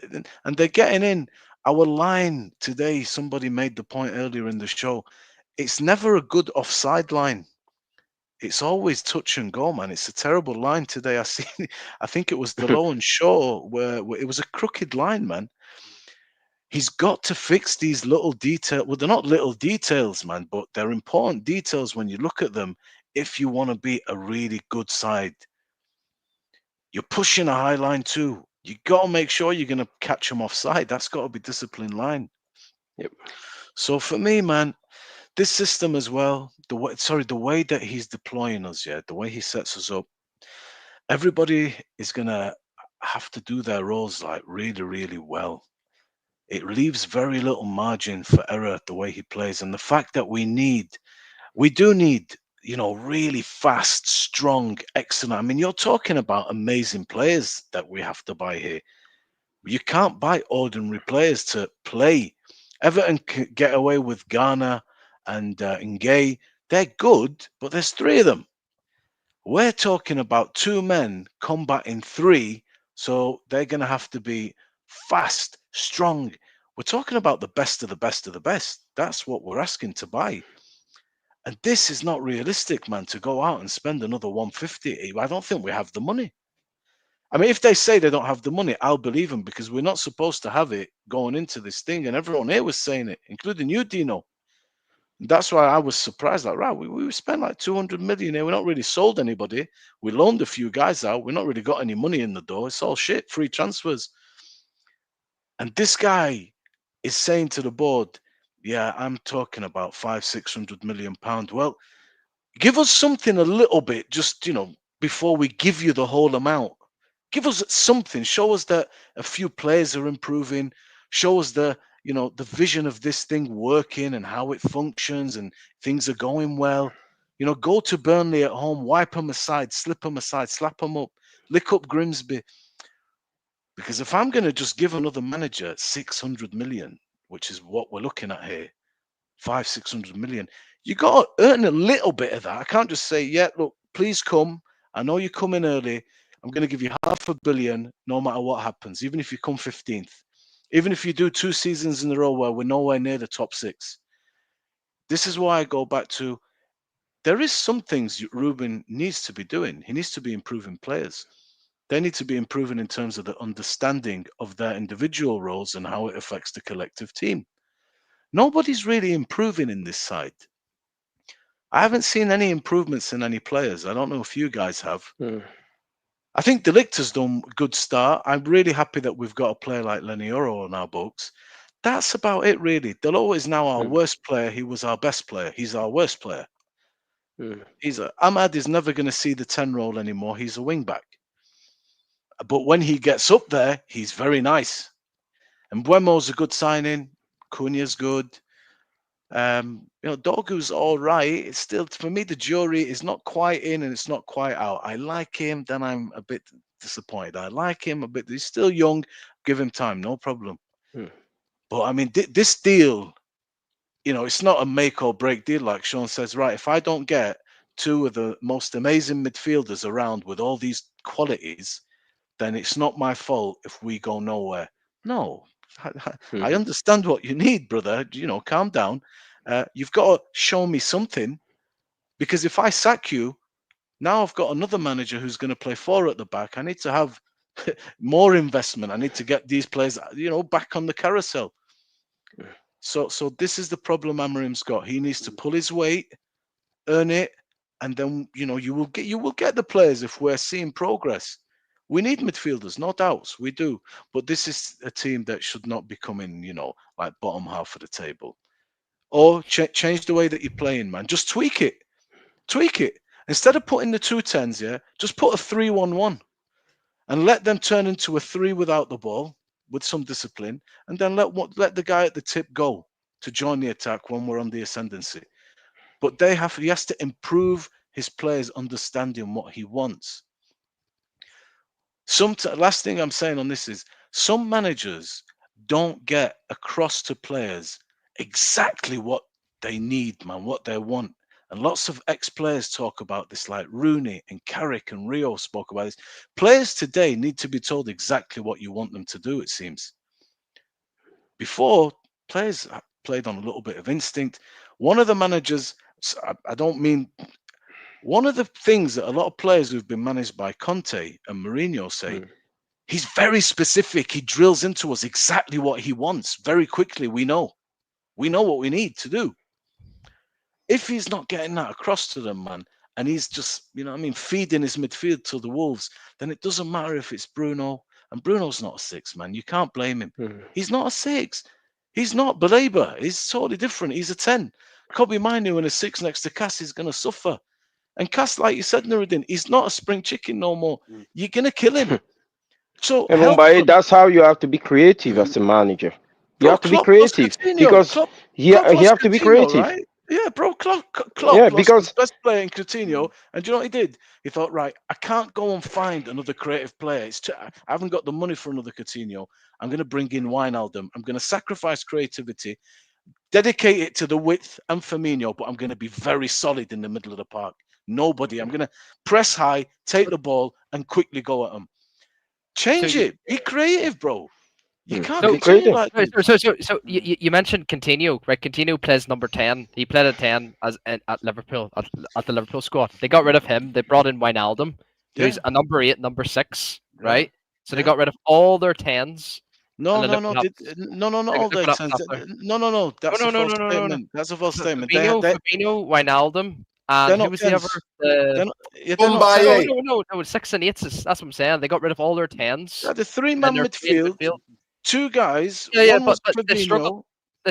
they're getting in. Our line today, somebody made the point earlier in the show, it's never a good offside line. It's always touch and go, man. It's a terrible line today. I think it was Delo and Shaw where it was a crooked line, man. He's got to fix these little details. Well, they're not little details, man, but they're important details when you look at them if you want to be a really good side. You're pushing a high line too. You got to make sure you're going to catch them offside. That's got to be disciplined line. Yep. So for me, man, this system as well, the way that he's deploying us, the way he sets us up, everybody is going to have to do their roles like really, really well. It leaves very little margin for error the way he plays. And the fact that we do need, really fast, strong, excellent. I mean, you're talking about amazing players that we have to buy here. You can't buy ordinary players to play. Everton can get away with Ghana and Ngay. They're good, but there's three of them. We're talking about two men combating three, so they're going to have to be fast, strong. We're talking about the best of the best of the best. That's what we're asking to buy. And this is not realistic, man, to go out and spend another 150. I don't think we have the money. I mean, if they say they don't have the money, I'll believe them because we're not supposed to have it going into this thing. And everyone here was saying it, including you, Dino. That's why I was surprised. Like, right, we spent like 200 million here. We're not really sold anybody. We loaned a few guys out. We're not really got any money in the door. It's all shit, free transfers. And this guy is saying to the board, yeah, I'm talking about 500-600 million pounds. Well, give us something a little bit, just, before we give you the whole amount. Give us something. Show us that a few players are improving. Show us the vision of this thing working and how it functions and things are going well. Go to Burnley at home, wipe them aside, slip them aside, slap them up, lick up Grimsby. Because if I'm going to just give another manager 600 million, which is what we're looking at here, 500-600 million, you got to earn a little bit of that. I can't just say, yeah, look, please come. I know you come in early. I'm going to give you $500 million no matter what happens, even if you come 15th, even if you do 2 seasons in a row where we're nowhere near the top 6. This is why I go back to, there is some things Ruben needs to be doing. He needs to be improving players. They need to be improving in terms of the understanding of their individual roles and how it affects the collective team. Nobody's really improving in this side. I haven't seen any improvements in any players. I don't know if you guys have. I think De Ligt has done a good start. I'm really happy that we've got a player like Lenioro on our books. That's about it, really. Delo is now our worst player. He was our best player. He's our worst player. Ahmad is never going to see the 10 role anymore. He's a wing back. But when he gets up there, he's very nice. And Buemo's a good signing. Cunha's good. Dorgu's all right. It's still, for me, the jury is not quite in and it's not quite out. I like him, then I'm a bit disappointed. I like him a bit. He's still young. Give him time, no problem. But I mean, this deal, it's not a make or break deal, like Sean says. Right, if I don't get 2 of the most amazing midfielders around with all these qualities, then it's not my fault if we go nowhere. No, I Mhm. understand what you need, brother. Calm down. You've got to show me something, because if I sack you, now I've got another manager who's going to play 4 at the back. I need to have more investment. I need to get these players, back on the carousel. So this is the problem Amorim's got. He needs to pull his weight, earn it, and then you will get the players if we're seeing progress. We need midfielders, no doubts, we do. But this is a team that should not be coming, like bottom half of the table. Or change the way that you're playing, man. Just tweak it. Tweak it. Instead of putting the 2 10s, just put a 3-1-1 and let them turn into a 3 without the ball with some discipline, and then let the guy at the tip go to join the attack when we're on the ascendancy. But he has to improve his players' understanding what he wants. Last thing I'm saying on this is, some managers don't get across to players exactly what they need, man, what they want. And lots of ex-players talk about this, like Rooney and Carrick and Rio spoke about this. Players today need to be told exactly what you want them to do, it seems. Before, players played on a little bit of instinct. One of the managers, I don't mean... One of the things that a lot of players who've been managed by Conte and Mourinho say, he's very specific. He drills into us exactly what he wants very quickly. We know what we need to do. If he's not getting that across to them, man, and he's just, feeding his midfield to the wolves, then it doesn't matter if it's Bruno. And Bruno's not a 6, man. You can't blame him. He's not a 6. He's not Belabor. He's totally different. He's a 10. Kobe Minu in a 6 next to Cass is going to suffer. And Cass, like you said, Nuruddin, he's not a spring chicken no more. You're going to kill him. So And Mumbai, that's how you have to be creative as a manager. You have to be creative because you have to be creative. Right? Yeah, bro, Klopp because the best player in Coutinho. And do you know what he did? He thought, right, I can't go and find another creative player. I haven't got the money for another Coutinho. I'm going to bring in Wijnaldum. I'm going to sacrifice creativity, dedicate it to the width and Firmino, but I'm going to be very solid in the middle of the park. Nobody. I'm going to press high, take the ball, and quickly go at them. Change it. Be creative, bro. You can't be changing like this. So you mentioned Coutinho, right? Coutinho plays number 10. He played at 10 at Liverpool, at the Liverpool squad. They got rid of him. They brought in Wijnaldum, who's a number 8, number 6, right? So they got rid of all their 10s. No, not all their 10s. No. That's a false statement. That's a false statement. Fabinho, Wijnaldum. And who was the other? No, 6 and 8s. That's what I'm saying. They got rid of all their 10s. The 3-man midfield. 2 guys. But they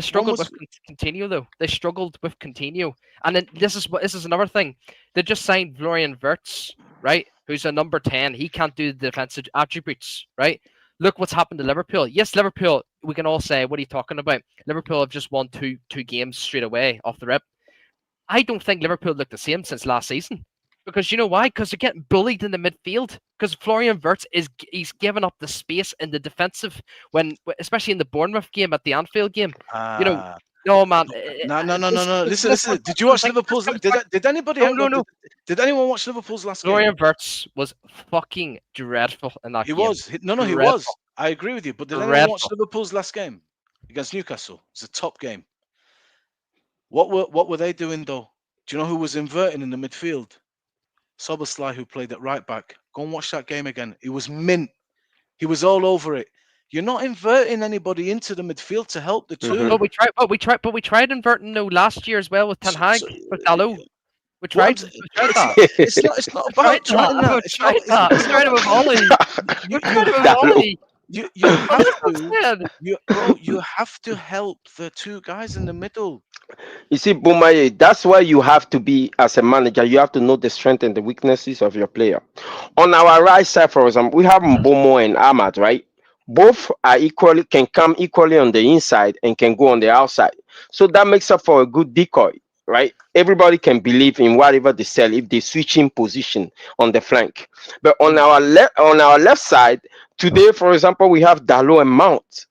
struggled with Coutinho though. They struggled with Coutinho, and then this is another thing. They just signed Florian Wirtz, right? Who's a number 10. He can't do the defensive attributes, right? Look what's happened to Liverpool. Yes, Liverpool. We can all say, what are you talking about? Liverpool have just won two games straight away off the rip. I don't think Liverpool looked the same since last season. Because you know why? Because they're getting bullied in the midfield. Because Florian Wirtz he's giving up the space in the defensive especially in the Bournemouth game, at the Anfield game. No, man. No. Listen. Did you watch Liverpool's? Did anybody? No. Did anyone watch Liverpool's last game? Florian Wirtz was fucking dreadful in that game. He was. He was. I agree with you. But did anyone watch Liverpool's last game against Newcastle? It was a top game. What were they doing though? Do you know who was inverting in the midfield? Soboslai, who played at right back. Go and watch that game again. He was mint. He was all over it. You're not inverting anybody into the midfield to help the two. But we tried inverting last year as well with Ten Hag, with Dalot. We tried that. It's not about trying that. It's trying to volley. You have to help the 2 guys in the middle. You see, Bumaye, that's why you have to be, as a manager, you have to know the strengths and the weaknesses of your player. On our right side, for example, we have Mbomo and Ahmad, right? Both can come equally on the inside and can go on the outside. So that makes up for a good decoy, right? Everybody can believe in whatever they sell if they switch in position on the flank. But on our left side, today, for example, we have Dalot and Mount.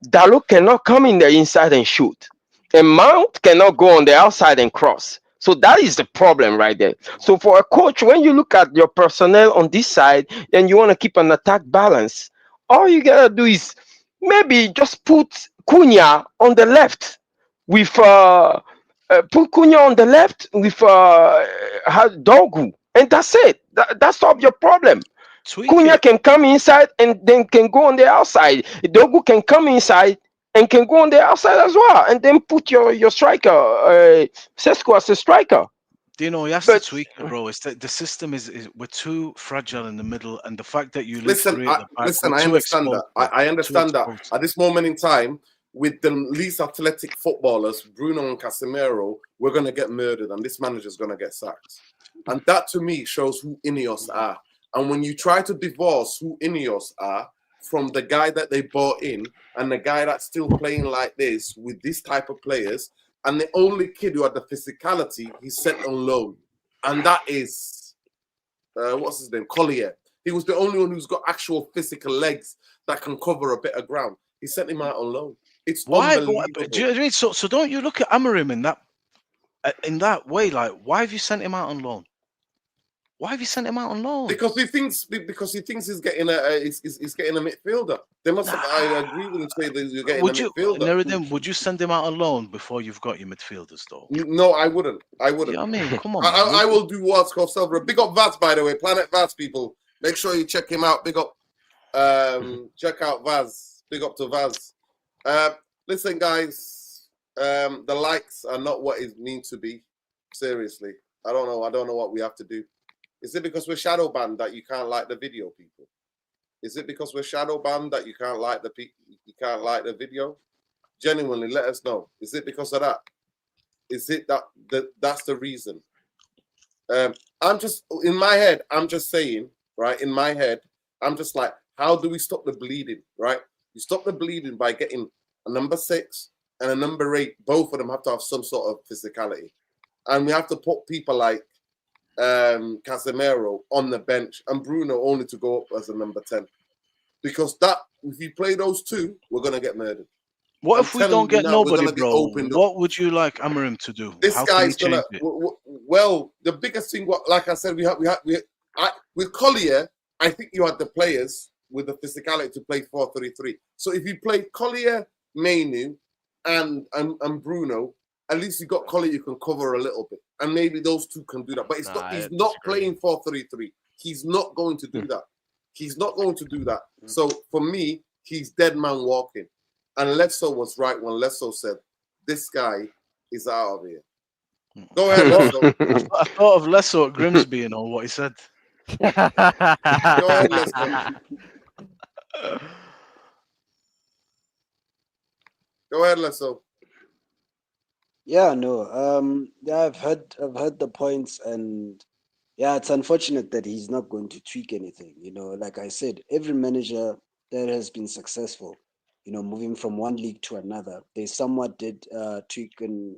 Dalot cannot come in the inside and shoot. And Mount cannot go on the outside and cross. So that is the problem right there. So for a coach, when you look at your personnel on this side and you want to keep an attack balance, all you gotta do is maybe just put Cunha on the left with put Cunha on the left with Dogu, and that's it. That solves your problem. Tweak Cunha it. can come inside and then can go on the outside. Dogu can come inside and can go on the outside as well, and then put your striker, Sesko, as a striker. Dino, he has to But tweak it, bro. It's the system is we're too fragile in the middle, and the fact that you leave Listen, three at the back, listen. we're I too understand exposed. that. Bro. I Too understand that. exposed. At this moment in time, with the least athletic footballers, Bruno and Casemiro, we're gonna get murdered, and this manager's gonna get sacked. And that to me shows who Ineos are. And when you try to divorce who Ineos are from the guy that they bought in and the guy that's still playing like this with this type of players, and the only kid who had the physicality, he's sent on loan, and that is what's his name, Collier. He was the only one who's got actual physical legs that can cover a bit of ground. He sent him out on loan. It's Why? unbelievable. Do you mean so? Don't you look at Amorim in that way? Like, why have you sent him out on loan? Why have you sent him out on loan? Because he thinks he's getting he's getting a midfielder. They must have. I agree with him saying that you're getting Would a you, midfielder. Neriden, would you send him out on loan before you've got your midfielders, though? No, I wouldn't. I wouldn't. Yeah, I mean, come on. I will do what's called silver. Big up Vaz, by the way, Planet Vaz people. Make sure you check him out. Big up. Check out Vaz. Big up to Vaz. Listen, guys. The likes are not what it needs to be. Seriously, I don't know. I don't know what we have to do. Is it because we're shadow banned that you can't like the video, people? Is it because we're shadow banned that you can't like the video? Genuinely, let us know. Is it because of that? Is it that's the reason? I'm just in my head. I'm just saying, right? In my head, I'm just like, how do we stop the bleeding? Right? You stop the bleeding by getting a number 6 and a number 8. Both of them have to have some sort of physicality, and we have to put people like Casemiro on the bench and Bruno only to go up as a number 10, because that if you play those two, we're gonna get murdered. What I'm if we telling don't you get now, we're nobody, gonna get bro? opened up. What would you like Amorim to do? This How can he guy's gonna. change it? Well, the biggest thing, like I said, with Collier, I think you had the players with the physicality to play 4-3-3. So if you play Collier, Mainu, and Bruno, at least you got Collier you can cover a little bit, and maybe those two can do that. But it's not. He's not playing 4-3-3. He's not going to do that. He's not going to do that. So for me, he's dead man walking. And Lesso was right when Lesso said, "This guy is out of here." Go ahead, Lesso. I thought of Lesso at Grimsby, you know what he said. Go ahead, Lesso. Go ahead, Lesso. Yeah, no. Yeah, I've heard the points, and yeah, it's unfortunate that he's not going to tweak anything. You know, like I said, every manager that has been successful, you know, moving from one league to another, they somewhat did tweak in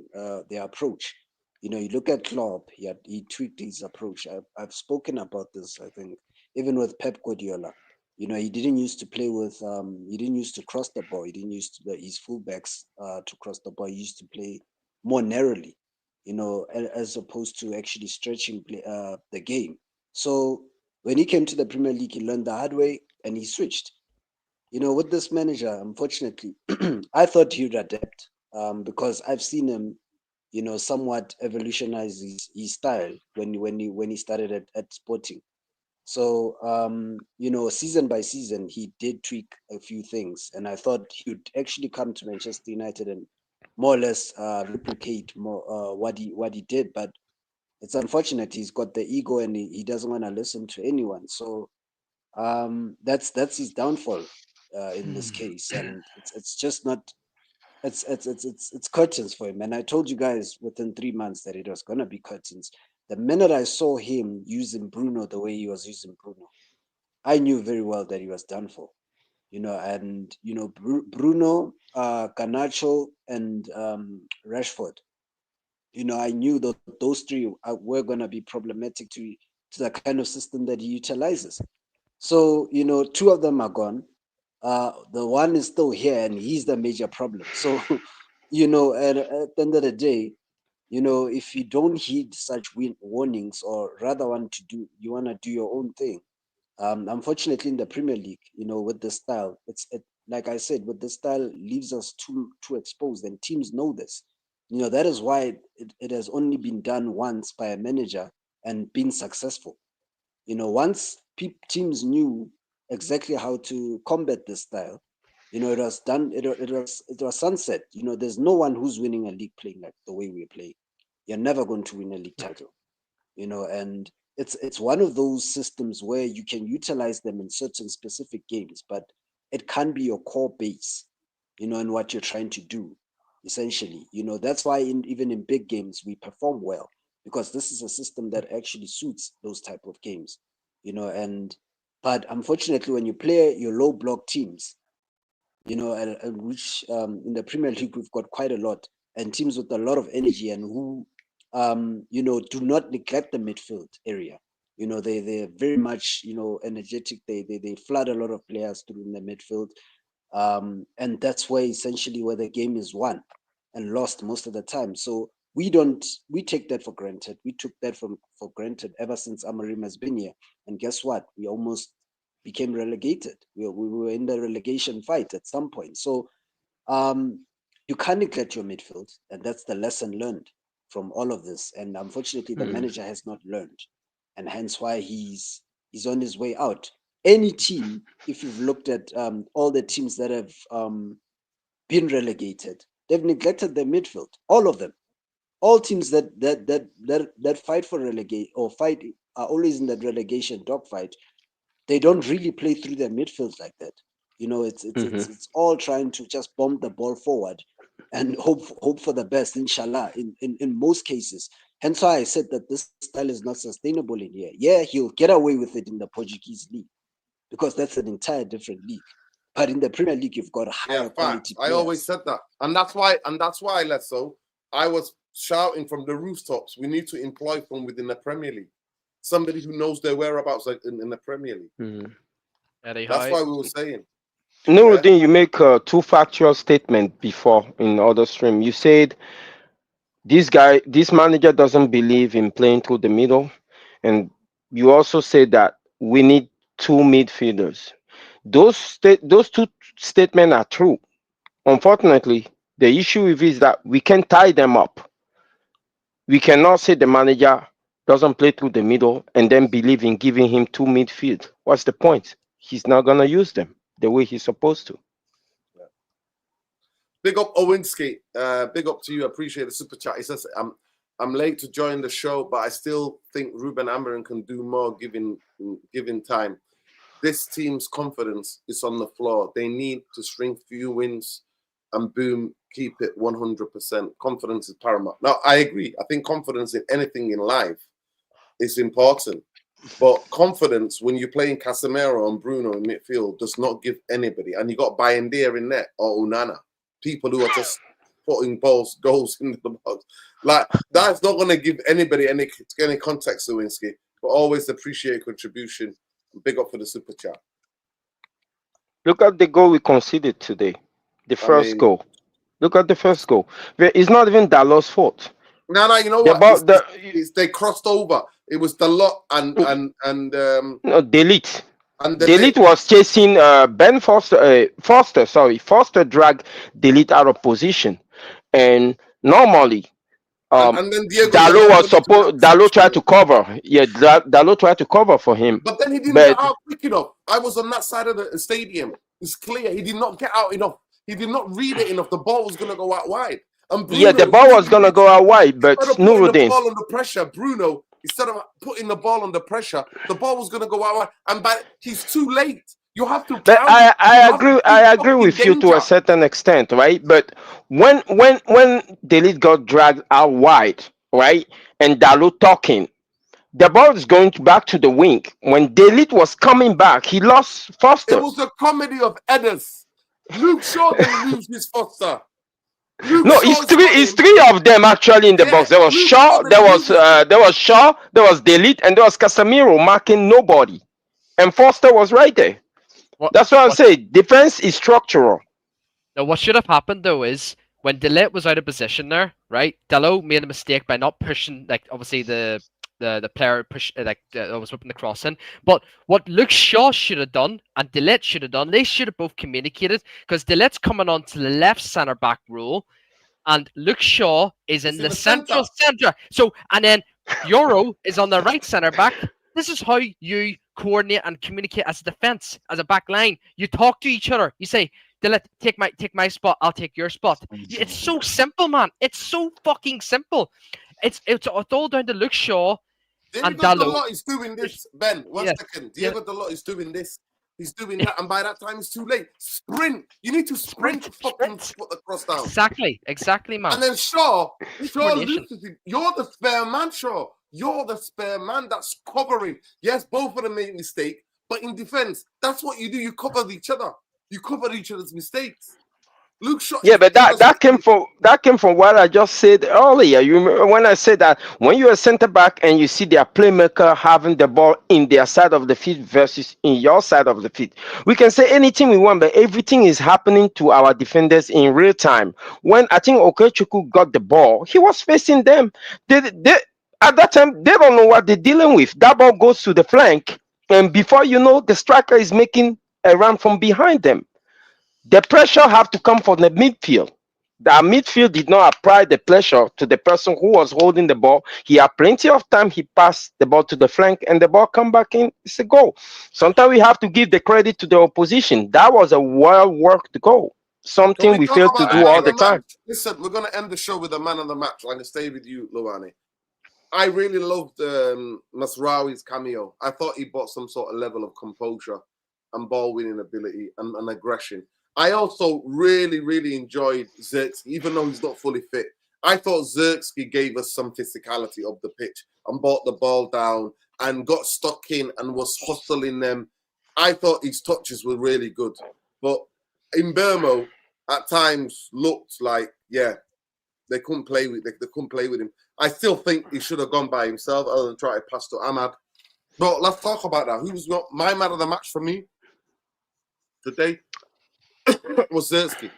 their approach. You know, you look at Klopp, he tweaked his approach. I've spoken about this, I think, even with Pep Guardiola. You know, he didn't used to play with, he didn't used to cross the ball. He didn't used to, his fullbacks to cross the ball. He used to play more narrowly, you know, as opposed to actually stretching the game. So when he came to the Premier League, he learned the hard way and he switched. You know, with this manager, unfortunately, I thought he would adapt because I've seen him, you know, somewhat evolutionize his style when he started at Sporting. So, you know, season by season, he did tweak a few things, and I thought he would actually come to Manchester United and more or less replicate more what he did. But it's unfortunate he's got the ego and he doesn't want to listen to anyone. So that's his downfall in this case, and it's just not. It's curtains for him, and I told you guys within 3 months that it was gonna be curtains. The minute I saw him using Bruno the way he was using Bruno, I knew very well that he was done for. You know, and you know Bruno, Garnacho, and Rashford. You know, I knew that those three were gonna be problematic to the kind of system that he utilizes. So you know, two of them are gone. The one is still here, and he's the major problem. So, you know, at the end of the day, if you don't heed such warnings, or rather you want to do your own thing. Unfortunately, in the Premier League, with the style, like I said, with the style leaves us too exposed, and teams know this. That is why it has only been done once by a manager and been successful. Once teams knew exactly how to combat this style, it was done. It was sunset. There's no one who's winning a league playing like the way we play. You're never going to win a league title. And it's one of those systems where you can utilize them in certain specific games, but it can't be your core base, and what you're trying to do, essentially. That's why even in big games we perform well, because this is a system that actually suits those type of games, but unfortunately when you play your low block teams, and which in the Premier League we've got quite a lot, and teams with a lot of energy and who do not neglect the midfield area. They're very much, energetic. They flood a lot of players through in the midfield. And that's where essentially where the game is won and lost most of the time. So we take that for granted. We took that for granted ever since Amorim has been here. And guess what? We almost became relegated. We were in the relegation fight at some point. So you can't neglect your midfield, and that's the lesson learned from all of this. And unfortunately, the manager has not learned, and hence why he's on his way out. Any team, if you've looked at all the teams that have been relegated, they've neglected their midfield. All of them, all teams that fight for relegate or fight are always in that relegation dogfight. They don't really play through their midfield like that. It's all trying to just bomb the ball forward and hope for the best, inshallah, in most cases. Hence why I said that this style is not sustainable in here. Yeah, he'll get away with it in the Portuguese league because that's an entire different league. But in the Premier League, you've got higher quality players. I always said that. And that's why, Lesso, I was shouting from the rooftops, we need to employ from within the Premier League. Somebody who knows their whereabouts in the Premier League. That's why we were saying. Nuruddin, you make a two factual statement before in other stream. You said this manager doesn't believe in playing through the middle, and you also said that we need two midfielders. Those two statements are true. Unfortunately, the issue with it is that we can tie them up. We cannot say the manager doesn't play through the middle and then believe in giving him two midfield. What's the point? He's not gonna use them the way he's supposed to. Yeah. Big up Owinski. Big up to you. I appreciate the super chat. He says, I'm late to join the show, but I still think Ruben Amorim can do more given time. This team's confidence is on the floor. They need to string few wins and boom, keep it 100%. Confidence is paramount. Now, I agree. I think confidence in anything in life is important. But confidence, when you're playing Casemiro and Bruno in midfield, does not give anybody. And you got Bayendier in net or Onana, people who are just putting goals into the box. Like, that's not going to give anybody any context, Lewinsky. But always appreciate contribution. Big up for the super chat. Look at the goal we conceded today. The first goal. Look at the first goal. It's not even Dalot's fault. No, you know what? They crossed over. It was Dalot no, Delete. And Delete was chasing Ben Foster. Foster dragged Delete out of position, and normally, and then Dalot tried to cover. Yeah, Dalot tried to cover for him. But then he didn't get out quick enough. I was on that side of the stadium. It's clear he did not get out enough. He did not read it enough. The ball was going to go out wide. And Bruno, the ball was going to go out wide, but Nuruddin. The ball under pressure, Bruno. Instead of putting the ball under pressure, the ball was going to go out wide, and he's too late. You have to. But I agree with you to a certain extent, right? But when Delete got dragged out wide, right, and Dalot talking, the ball is going back to the wing. When Delete was coming back, he lost Foster. It was a comedy of headers. Luke Shaw didn't lose his Foster. It's three of them actually in the box. There was Shaw, there was Delete, and there was Casemiro marking nobody, and Foster was right there. That's what I'm saying. Defense is structural. Now, what should have happened though is when De Ligt was out of position there, right? Dalot made a mistake by not pushing, like obviously the player was whipping the cross in. But what Luke Shaw should have done and De Ligt should have done, they should have both communicated, because De Ligt's coming on to the left centre back role, and Luke Shaw is in the central centre. So, and then Euro is on the right centre back. This is how you coordinate and communicate as a defence, as a back line. You talk to each other. You say, De Ligt, take my spot. I'll take your spot. It's so simple, man. It's so fucking simple. It's all down to Luke Shaw and Diego Dalot. Dalot is doing this, Ben. One second. Diego Dalot is doing this. He's doing that, and by that time it's too late. Sprint. You need to sprint to fucking put the cross down. Exactly, man. And then Shaw loses it. You're the spare man, Shaw. You're the spare man that's covering. Yes, both of them made a mistake, but in defense, that's what you do. You cover each other. You cover each other's mistakes. Luke Shaw. Yeah, but that came from what I just said earlier. You remember when I said that when you're a center back and you see their playmaker having the ball in their side of the field versus in your side of the field, we can say anything we want, but everything is happening to our defenders in real time. When I think Okechukwu got the ball, he was facing them. They at that time they don't know what they're dealing with. That ball goes to the flank, and before you know, the striker is making a run from behind them. The pressure have to come from the midfield. The midfield did not apply the pressure to the person who was holding the ball. He had plenty of time. He passed the ball to the flank, and the ball come back in. It's a goal. Sometimes we have to give the credit to the opposition. That was a well-worked goal. Something we fail to do all the time. Listen, we're going to end the show with the man of the match. I'm going to stay with you, Luani. I really loved Masraouy's cameo. I thought he brought some sort of level of composure and ball-winning ability and aggression. I also really, really enjoyed Zirkzee, even though he's not fully fit. I thought Zirkzee gave us some physicality of the pitch and brought the ball down and got stuck in and was hustling them. I thought his touches were really good. But Mbeumo at times looked like, they couldn't play with him. I still think he should have gone by himself other than try to pass to Ahmad. But let's talk about that. Who was my man of the match for me today? Was Zirkzee.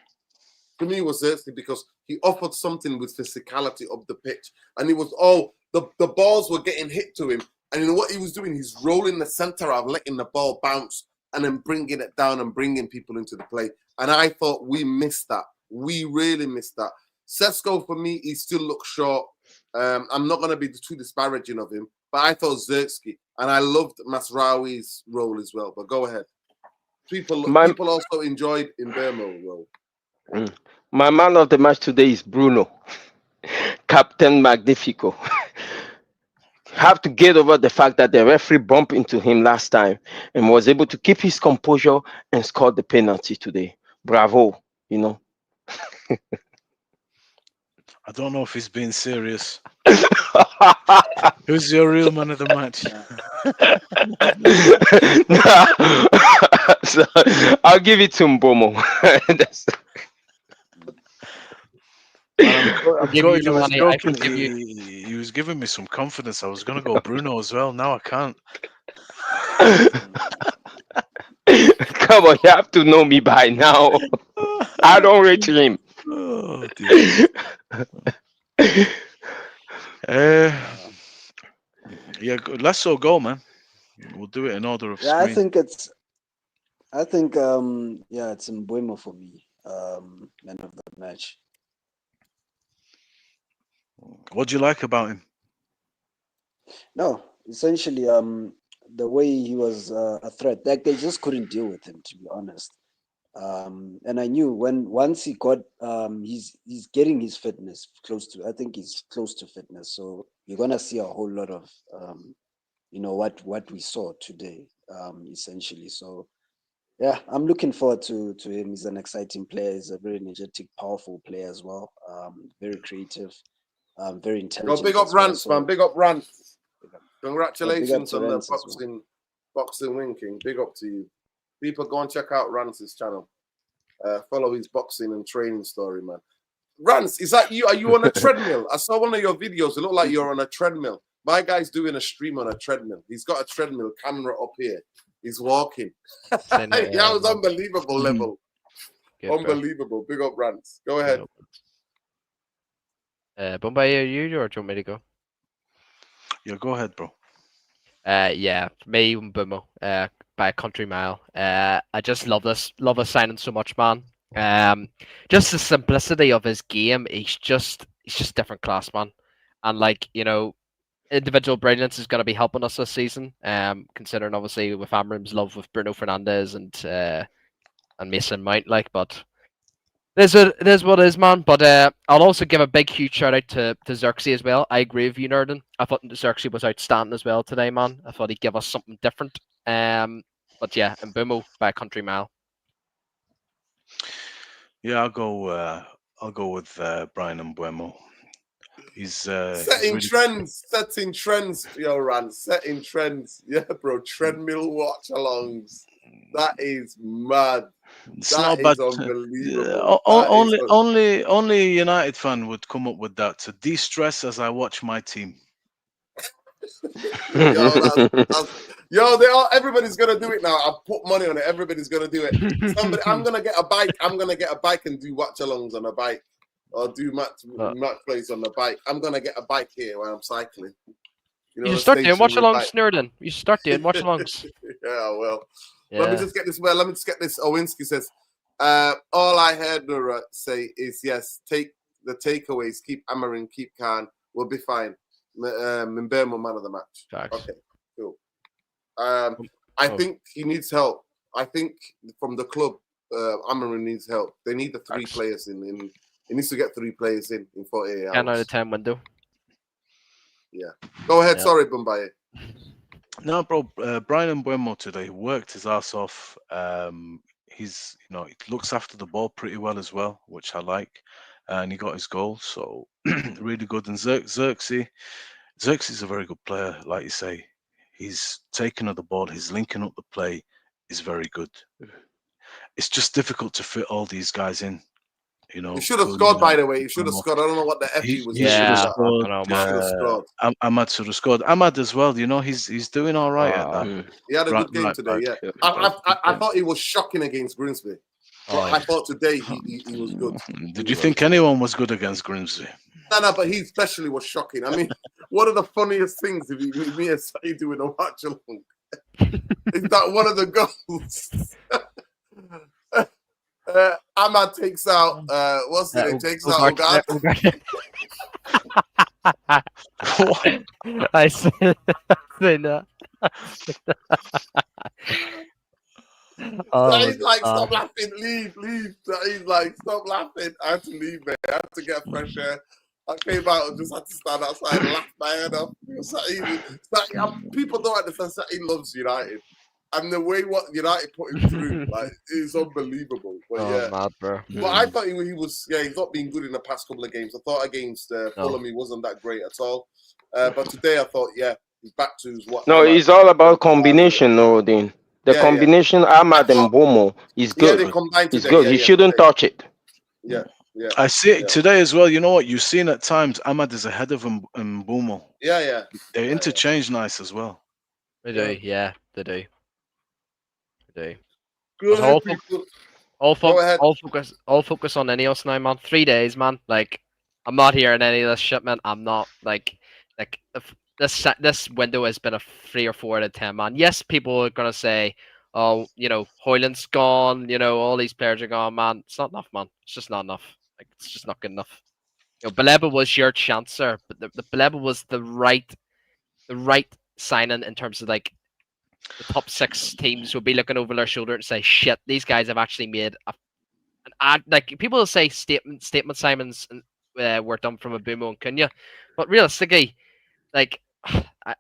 To me, it was Zirkzee because he offered something with physicality of the pitch. And it was the balls were getting hit to him. And you know what he was doing? He's rolling the centre out, letting the ball bounce and then bringing it down and bringing people into the play. And I thought we missed that. We really missed that. Sesko, for me, he still looks short. I'm not going to be too disparaging of him, but I thought Zirkzee. And I loved Masraouy's role as well. But go ahead. People also enjoyed Mbeumo's role. My man of the match today is Bruno, Captain Magnifico. Have to get over the fact that the referee bumped into him last time and was able to keep his composure and score the penalty today. Bravo, you know. I don't know if he's being serious. Who's your real man of the match? So, I'll give it to Mbomo. He was giving me some confidence. I was going to go Bruno as well. Now I can't. Come on, you have to know me by now. I don't rate him. Oh, dear. Let's all go, man. We'll do it in order of screen. I think it's Mbeumo for me, man of the match. What do you like about him? No, essentially, the way he was a threat, like they just couldn't deal with him, to be honest. And I knew once he got, he's getting his fitness close to. I think he's close to fitness, so you're gonna see a whole lot of, what we saw today, essentially. So, yeah, I'm looking forward to him. He's an exciting player. He's a very energetic, powerful player as well. Very creative, very intelligent. Big up Rance, so, man. Big up Rance. Congratulations on the boxing winking. Big up to you. People, go and check out Rance's channel. Follow his boxing and training story, man. Rance, is that you? Are you on a treadmill? I saw one of your videos. It looked like you're on a treadmill. My guy's doing a stream on a treadmill. He's got a treadmill camera up here. He's walking. That was unbelievable level. Good, unbelievable. Big up Rance. Go ahead. Bombay, are you or do you want me to go? Yeah, go ahead, bro. Yeah, me and Bumo, by a country mile. I just love this signing so much, man. Just the simplicity of his game. He's just different class, man. And like, individual brilliance is going to be helping us this season. Considering obviously with Amorim's love with Bruno Fernandes and Mason Mount, like, but it is what it is, man. But I'll also give a big, huge shout out to Xerxes as well. I agree with you, Nerden. I thought Xerxes was outstanding as well today, man. I thought he'd give us something different. But yeah, and Bumo by a country mile. Yeah, I'll go with Brian Mbuemo. He's setting trends, yo, Ran. Setting trends. Yeah, bro. Treadmill watch alongs. That is mad. It's That not is bad. unbelievable. Only a United fan would come up with that to de-stress as I watch my team. Yo, everybody's gonna do it now. I put money on it. Everybody's gonna do it. I'm gonna get a bike. I'm gonna get a bike and do watch alongs on a bike, or do match plays on the bike. I'm gonna get a bike here while I'm cycling. You should start doing watch alongs, Nerden. You should start doing watch alongs. Yeah, well. Yeah. Let me just get this. Well, let me just get this. Owinski says, all I heard Nura say is yes. Take the takeaways. Keep Amorim. Keep Khan. We'll be fine. Mbeumo man of the match. Facts. Okay, cool. I think he needs help. I think from the club, Amorim needs help. They need the three players in. He needs to get 3 players in 48 hours. 10 out of 10 window. Yeah. Go ahead. Sorry, Bumbaye. No, bro. Brian Mbuemo today worked his ass off. He's, he looks after the ball pretty well as well, which I like. And he got his goal, so really good. And Xerxes is a very good player, like you say. He's taking up the ball, he's linking up the play, is very good. It's just difficult to fit all these guys in. He should have scored, by the way. He should have scored. I don't know what the F he was. Yeah, Ahmad should have scored. Ahmad as well. He's doing all right at that. He had a good game today. Yeah, I thought he was shocking against Grimsby. I thought today he was good. Did you think anyone was good against Grimsby? No, but he especially was shocking. I mean, one of the funniest things if me and Saeed doing a watch along is that one of the goals. Ahmad takes out what's the name? Takes out Ogad. I say that. He's like, stop laughing, leave. He's like, stop laughing. I had to leave, man. I had to get fresh air. I came out and just had to stand outside and laugh my head off. People don't understand that he loves United. And the way what United put him through, like, is unbelievable. But mad, bro. But I thought he was, he's not been good in the past couple of games. I thought against Fulham he wasn't that great at all. But today I thought, he's back to what. No, it's all about combination, Dean. The combination Ahmad and Mbuemo is good. They combined today. It's good. He shouldn't touch it. Yeah. I see it today as well. You know what? You've seen at times Ahmad is ahead of Mbuemo. Yeah. They interchange nice as well. They do. Yeah, they do. Good. All focus on Ineos now, man. 3 days, man. Like, I'm not hearing any of this shit, man. I'm not like if this window has been a 3 or 4 out of 10, man. Yes, people are gonna say, oh, Hoyland's gone, all these players are gone, man. It's not enough, man. It's just not enough. Like, it's just not good enough. Baleba was your chance, sir, but the Baleba was the right signing in terms of like the top 6 teams would be looking over their shoulder and say, shit, these guys have actually made an ad. Like, people will say statement Simons were done from Mbuemo and Cunha, but realistically, like,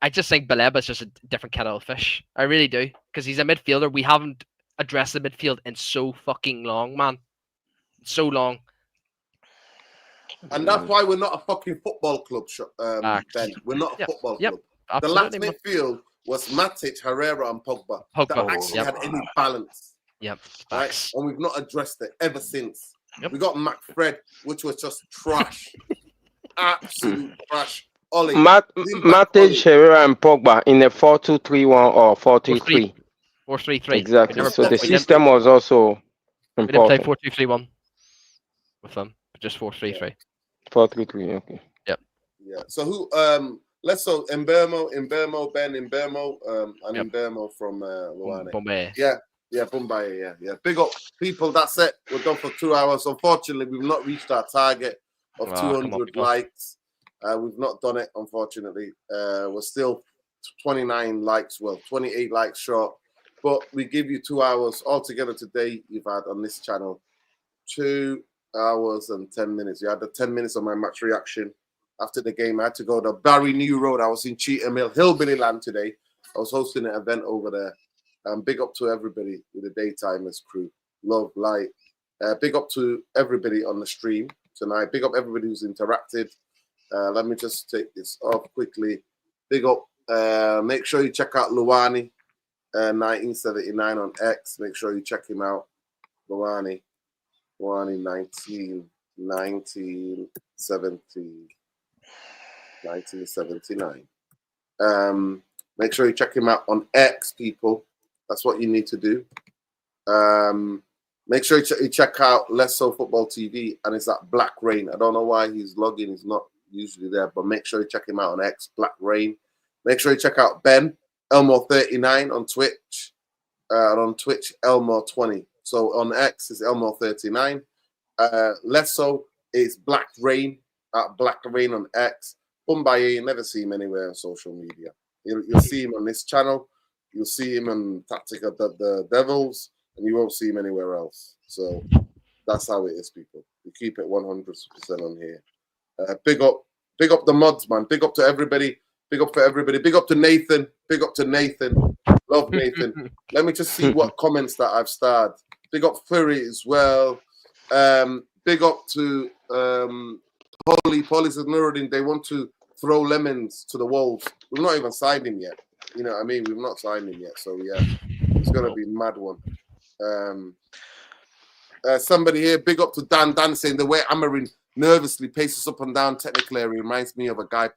I just think Baleba is just a different kettle of fish. I really do, because he's a midfielder. We haven't addressed the midfield in so fucking long, man. So long. And that's why we're not a fucking football club, Ben. We're not a football club. The last midfield was Matic, Herrera, and Pogba. That actually had any balance. Yep. Right? And we've not addressed it ever since. Yep. We got McFred, which was just trash. Absolute trash. Matic, Herrera, and Pogba in a 4-2-3-1 or 4-3-3. 4-3-3. Exactly. So the system was also important. We didn't play 4-2-3-1 with them, but just 4-3-3. 4-3-3. Okay. Yeah. So who? Let's so Mbermo, Ben, and Yep. Mbermo from Luane. Bombay. Yeah, Bombay. Yeah. Big up, people. That's it. We're done for 2 hours. Unfortunately, we've not reached our target of Come on, 200 people. likes. We've not done it, unfortunately. We're still 29 likes, 28 likes short. But we give you 2 hours altogether today. You've had on this channel 2 hours and 10 minutes. You had the 10 minutes of my match reaction. After the game, I had to go to Barry New Road. I was in Cheetham Hill, Hillbilly Land today. I was hosting an event over there. Big up to everybody with the Daytimers crew. Love, light. Big up to everybody on the stream tonight. Big up everybody who's interacted. Let me just take this off quickly. Big up. Make sure you check out Luani 1979 on X. Make sure you check him out. Luani 1979. Make sure you check him out on X, people. That's what you need to do. Make sure you check out Let's So Football TV, and it's at Black Rain. I don't know why he's logging. He's not usually there, but make sure you check him out on X, Black Rain. Make sure you check out Ben, Elmo39 on Twitch. And on Twitch, Elmo20. So on X, it's Elmo39. Let's So is Black Rain, at Black Rain on X. Bumbaye, you never see him anywhere on social media. You'll see him on this channel. You'll see him on Tactic of the Devils, and you won't see him anywhere else. So that's how it is, people. We keep it 100% on here. Big up the mods, man. Big up to everybody. Big up for everybody. Big up to Nathan. Big up to Nathan. Love Nathan. Let me just see what comments that I've starred. Big up Fury as well. Big up to Polly. Polly says, Nuruddin, they want to throw lemons to the wolves. We've not even signed him yet. You know what I mean? We've not signed him yet. So, yeah, it's going to be a mad one. Somebody here, big up to Dan. Dan saying the way Amorim nervously paces up and down technical area reminds me of a guy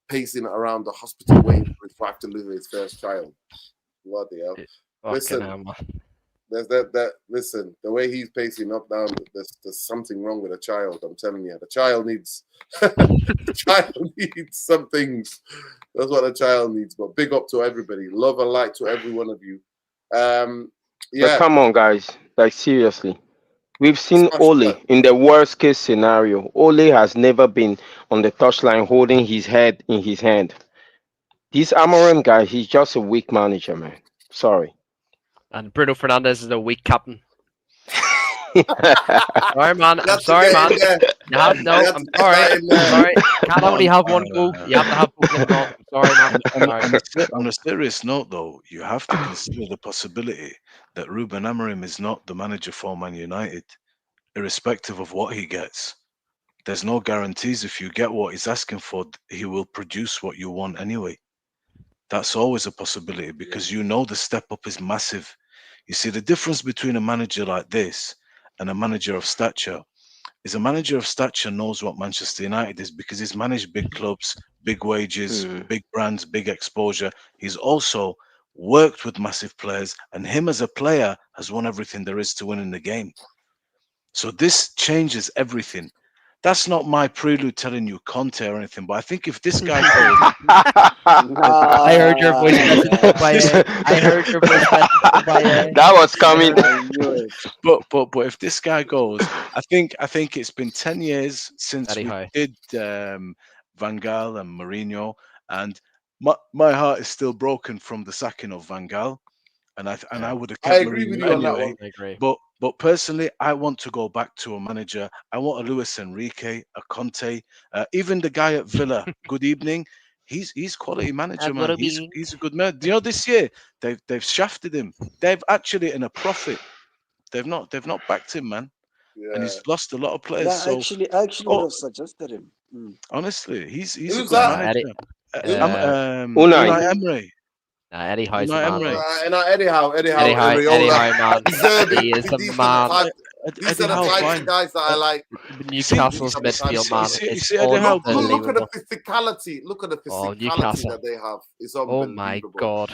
pacing around the hospital waiting for his wife to deliver his first child. Bloody hell. Listen, listen, the way he's pacing up down, there's something wrong with a child. I'm telling you, the child needs some things. That's what a child needs. But big up to everybody. Love and light to every one of you. But come on, guys. Like, seriously. We've seen Ole in the worst case scenario. Ole has never been on the touchline holding his head in his hand. This Amorim guy, he's just a weak manager, man. Sorry. And Bruno Fernandes is a weak captain. Sorry, man. I'm sorry, man. I'm sorry. Sorry. Can't only have one goal. You have to have both of them. I'm sorry, man. On a serious note, though, you have to consider the possibility that Ruben Amorim is not the manager for Man United, irrespective of what he gets. There's no guarantees. If you get what he's asking for, he will produce what you want anyway. That's always a possibility because you know the step up is massive. You see, the difference between a manager like this and a manager of stature is a manager of stature knows what Manchester United is because he's managed big clubs, big wages, big brands, big exposure. He's also worked with massive players, and him as a player has won everything there is to win in the game. So this changes everything. That's not my prelude telling you Conte or anything, but I think if this guy goes... I heard your voice. I heard your voice. That was coming. But if this guy goes, I think it's been 10 years since we did Van Gaal and Mourinho, and my heart is still broken from the sacking of Van Gaal, and I would have kept I agree with you on that one. I agree. But personally, I want to go back to a manager. I want a Luis Enrique, a Conte, even the guy at Villa. Good evening. He's quality manager, man. He's a good man. Do you know this year they've shafted him. They've actually in a profit. They've not backed him, man. Yeah. And he's lost a lot of players. Yeah, I actually would have suggested him. Honestly, he's a good that? manager. Unai Emery. Eddie Howe's the man. Eddie Howe, man. He is the man. These are the types of guys that I like. Newcastle's midfield, man. You see Eddie Howe. Look at the physicality. Look at the physicality that they have. It's unbelievable. Oh my God.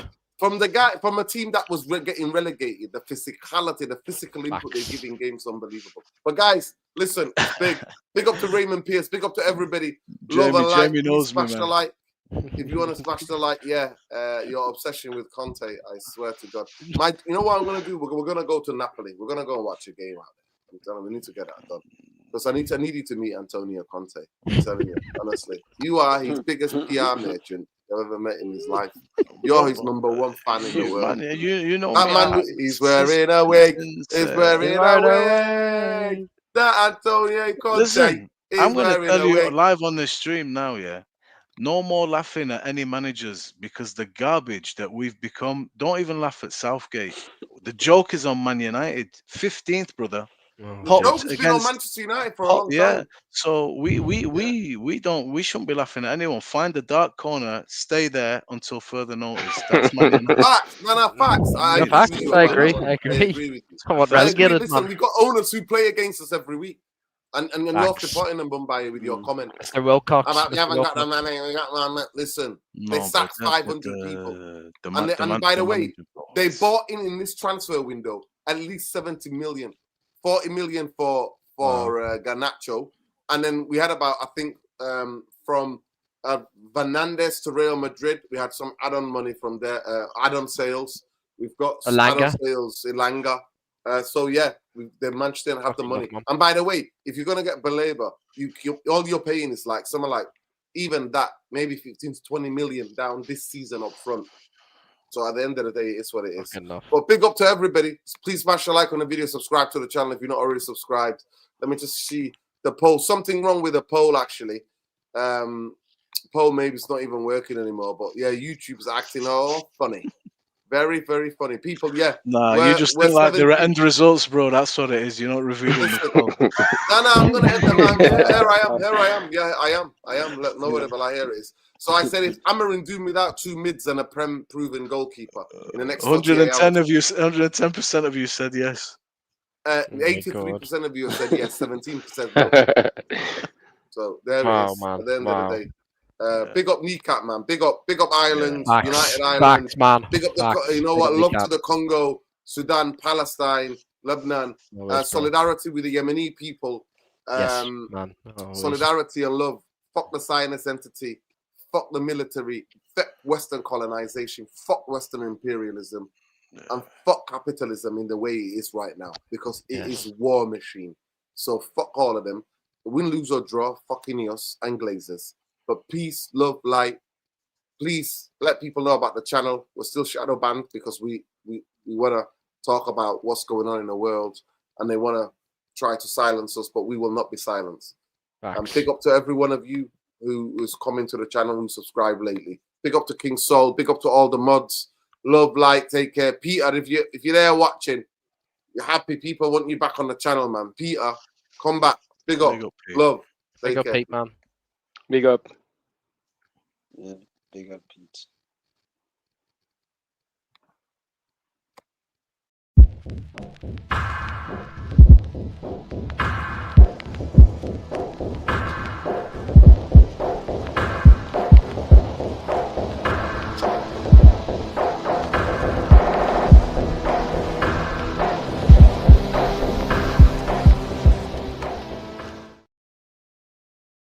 from a team that was getting relegated, the physicality, the physical input they give in games, unbelievable. But guys, listen, it's big. Big up to Raymond Pierce. Big up to everybody. Love and like. Jamie knows me, Smash the man. like. If you want to smash the like, your obsession with Conte, I swear to God. You know what I'm going to do? We're going to go to Napoli. We're going to go and watch a game out there. I'm telling you, we need to get that done. Because I need you to meet Antonio Conte. I'm telling you, honestly. You are his biggest PR merchant you've ever met in his life. You're his number one fan in the world. Man, you know That me. man, he's wearing a wig. He's wearing a wig. That Antonio Conte. Listen, I'm going to wearing tell a you wig. live on the stream now, yeah. No more laughing at any managers because the garbage that we've become. Don't even laugh at Southgate. The joke is on Man United. 15th, brother. The joke has been on Manchester United for a long time. So we shouldn't be laughing at anyone. Find the dark corner, stay there until further notice. That's Man United. Facts, facts. I agree with you. Somewhat I agree. relegated, Listen, man. we've got owners who play against us every week. And you're off the potting them, Mumbai, with your comment. Mr. Wilcox. You haven't got the money. We got money. Listen, they sacked 500 people. And by the way, they bought in this transfer window at least 70 million. 40 million for Garnacho. And then we had about, I think, from Fernandes to Real Madrid, we had some add-on money from there, add-on sales. We've got add-on sales, Ilanga. The Manchester have the money. And by the way, if you're going to get Baleba, all you're paying is like something like, even that, maybe 15 to 20 million down this season up front. So at the end of the day, it's what it is. But big up to everybody. Please smash a like on the video. Subscribe to the channel if you're not already subscribed. Let me just see the poll. Something wrong with the poll, actually. Poll maybe it's not even working anymore. But yeah, YouTube's acting all funny. Very, very funny. People, Nah, you just think like the end results, bro. That's what it is. You're not revealing the poll. No, I'm going to end them. Here I am. Yeah, I am. Look, no whatever. Here it is. So I said, if Amorim doing without 2 mids and a Prem proven goalkeeper in the next 110% of you said yes. 83% of you said yes. 17% no. So there it is. Man, at the end of the day. Big up Kneecap, man. Big up Ireland, United Ireland. Facts, man. Big up love to the Congo, Sudan, Palestine, Lebanon. Solidarity with the Yemeni people. Yes, man. Solidarity and love. Fuck the Zionist entity. Fuck the military. Fuck Western colonization. Fuck Western imperialism. And fuck capitalism in the way it is right now. Because it is war machine. So fuck all of them. Win, lose or draw, fucking us and Glazers. But peace, love, light. Please let people know about the channel. We're still shadow banned because we want to talk about what's going on in the world, and they want to try to silence us, but we will not be silenced. And big up to every one of you who's coming to the channel, who subscribed lately. Big up to King Sol. Big up to all the mods. Love, light, take care. Peter, if you're there watching, you're happy. People want you back on the channel, man. Peter, come back. Big up. Love. Big up, Pete, man. Big up. Yeah, big up, Pete.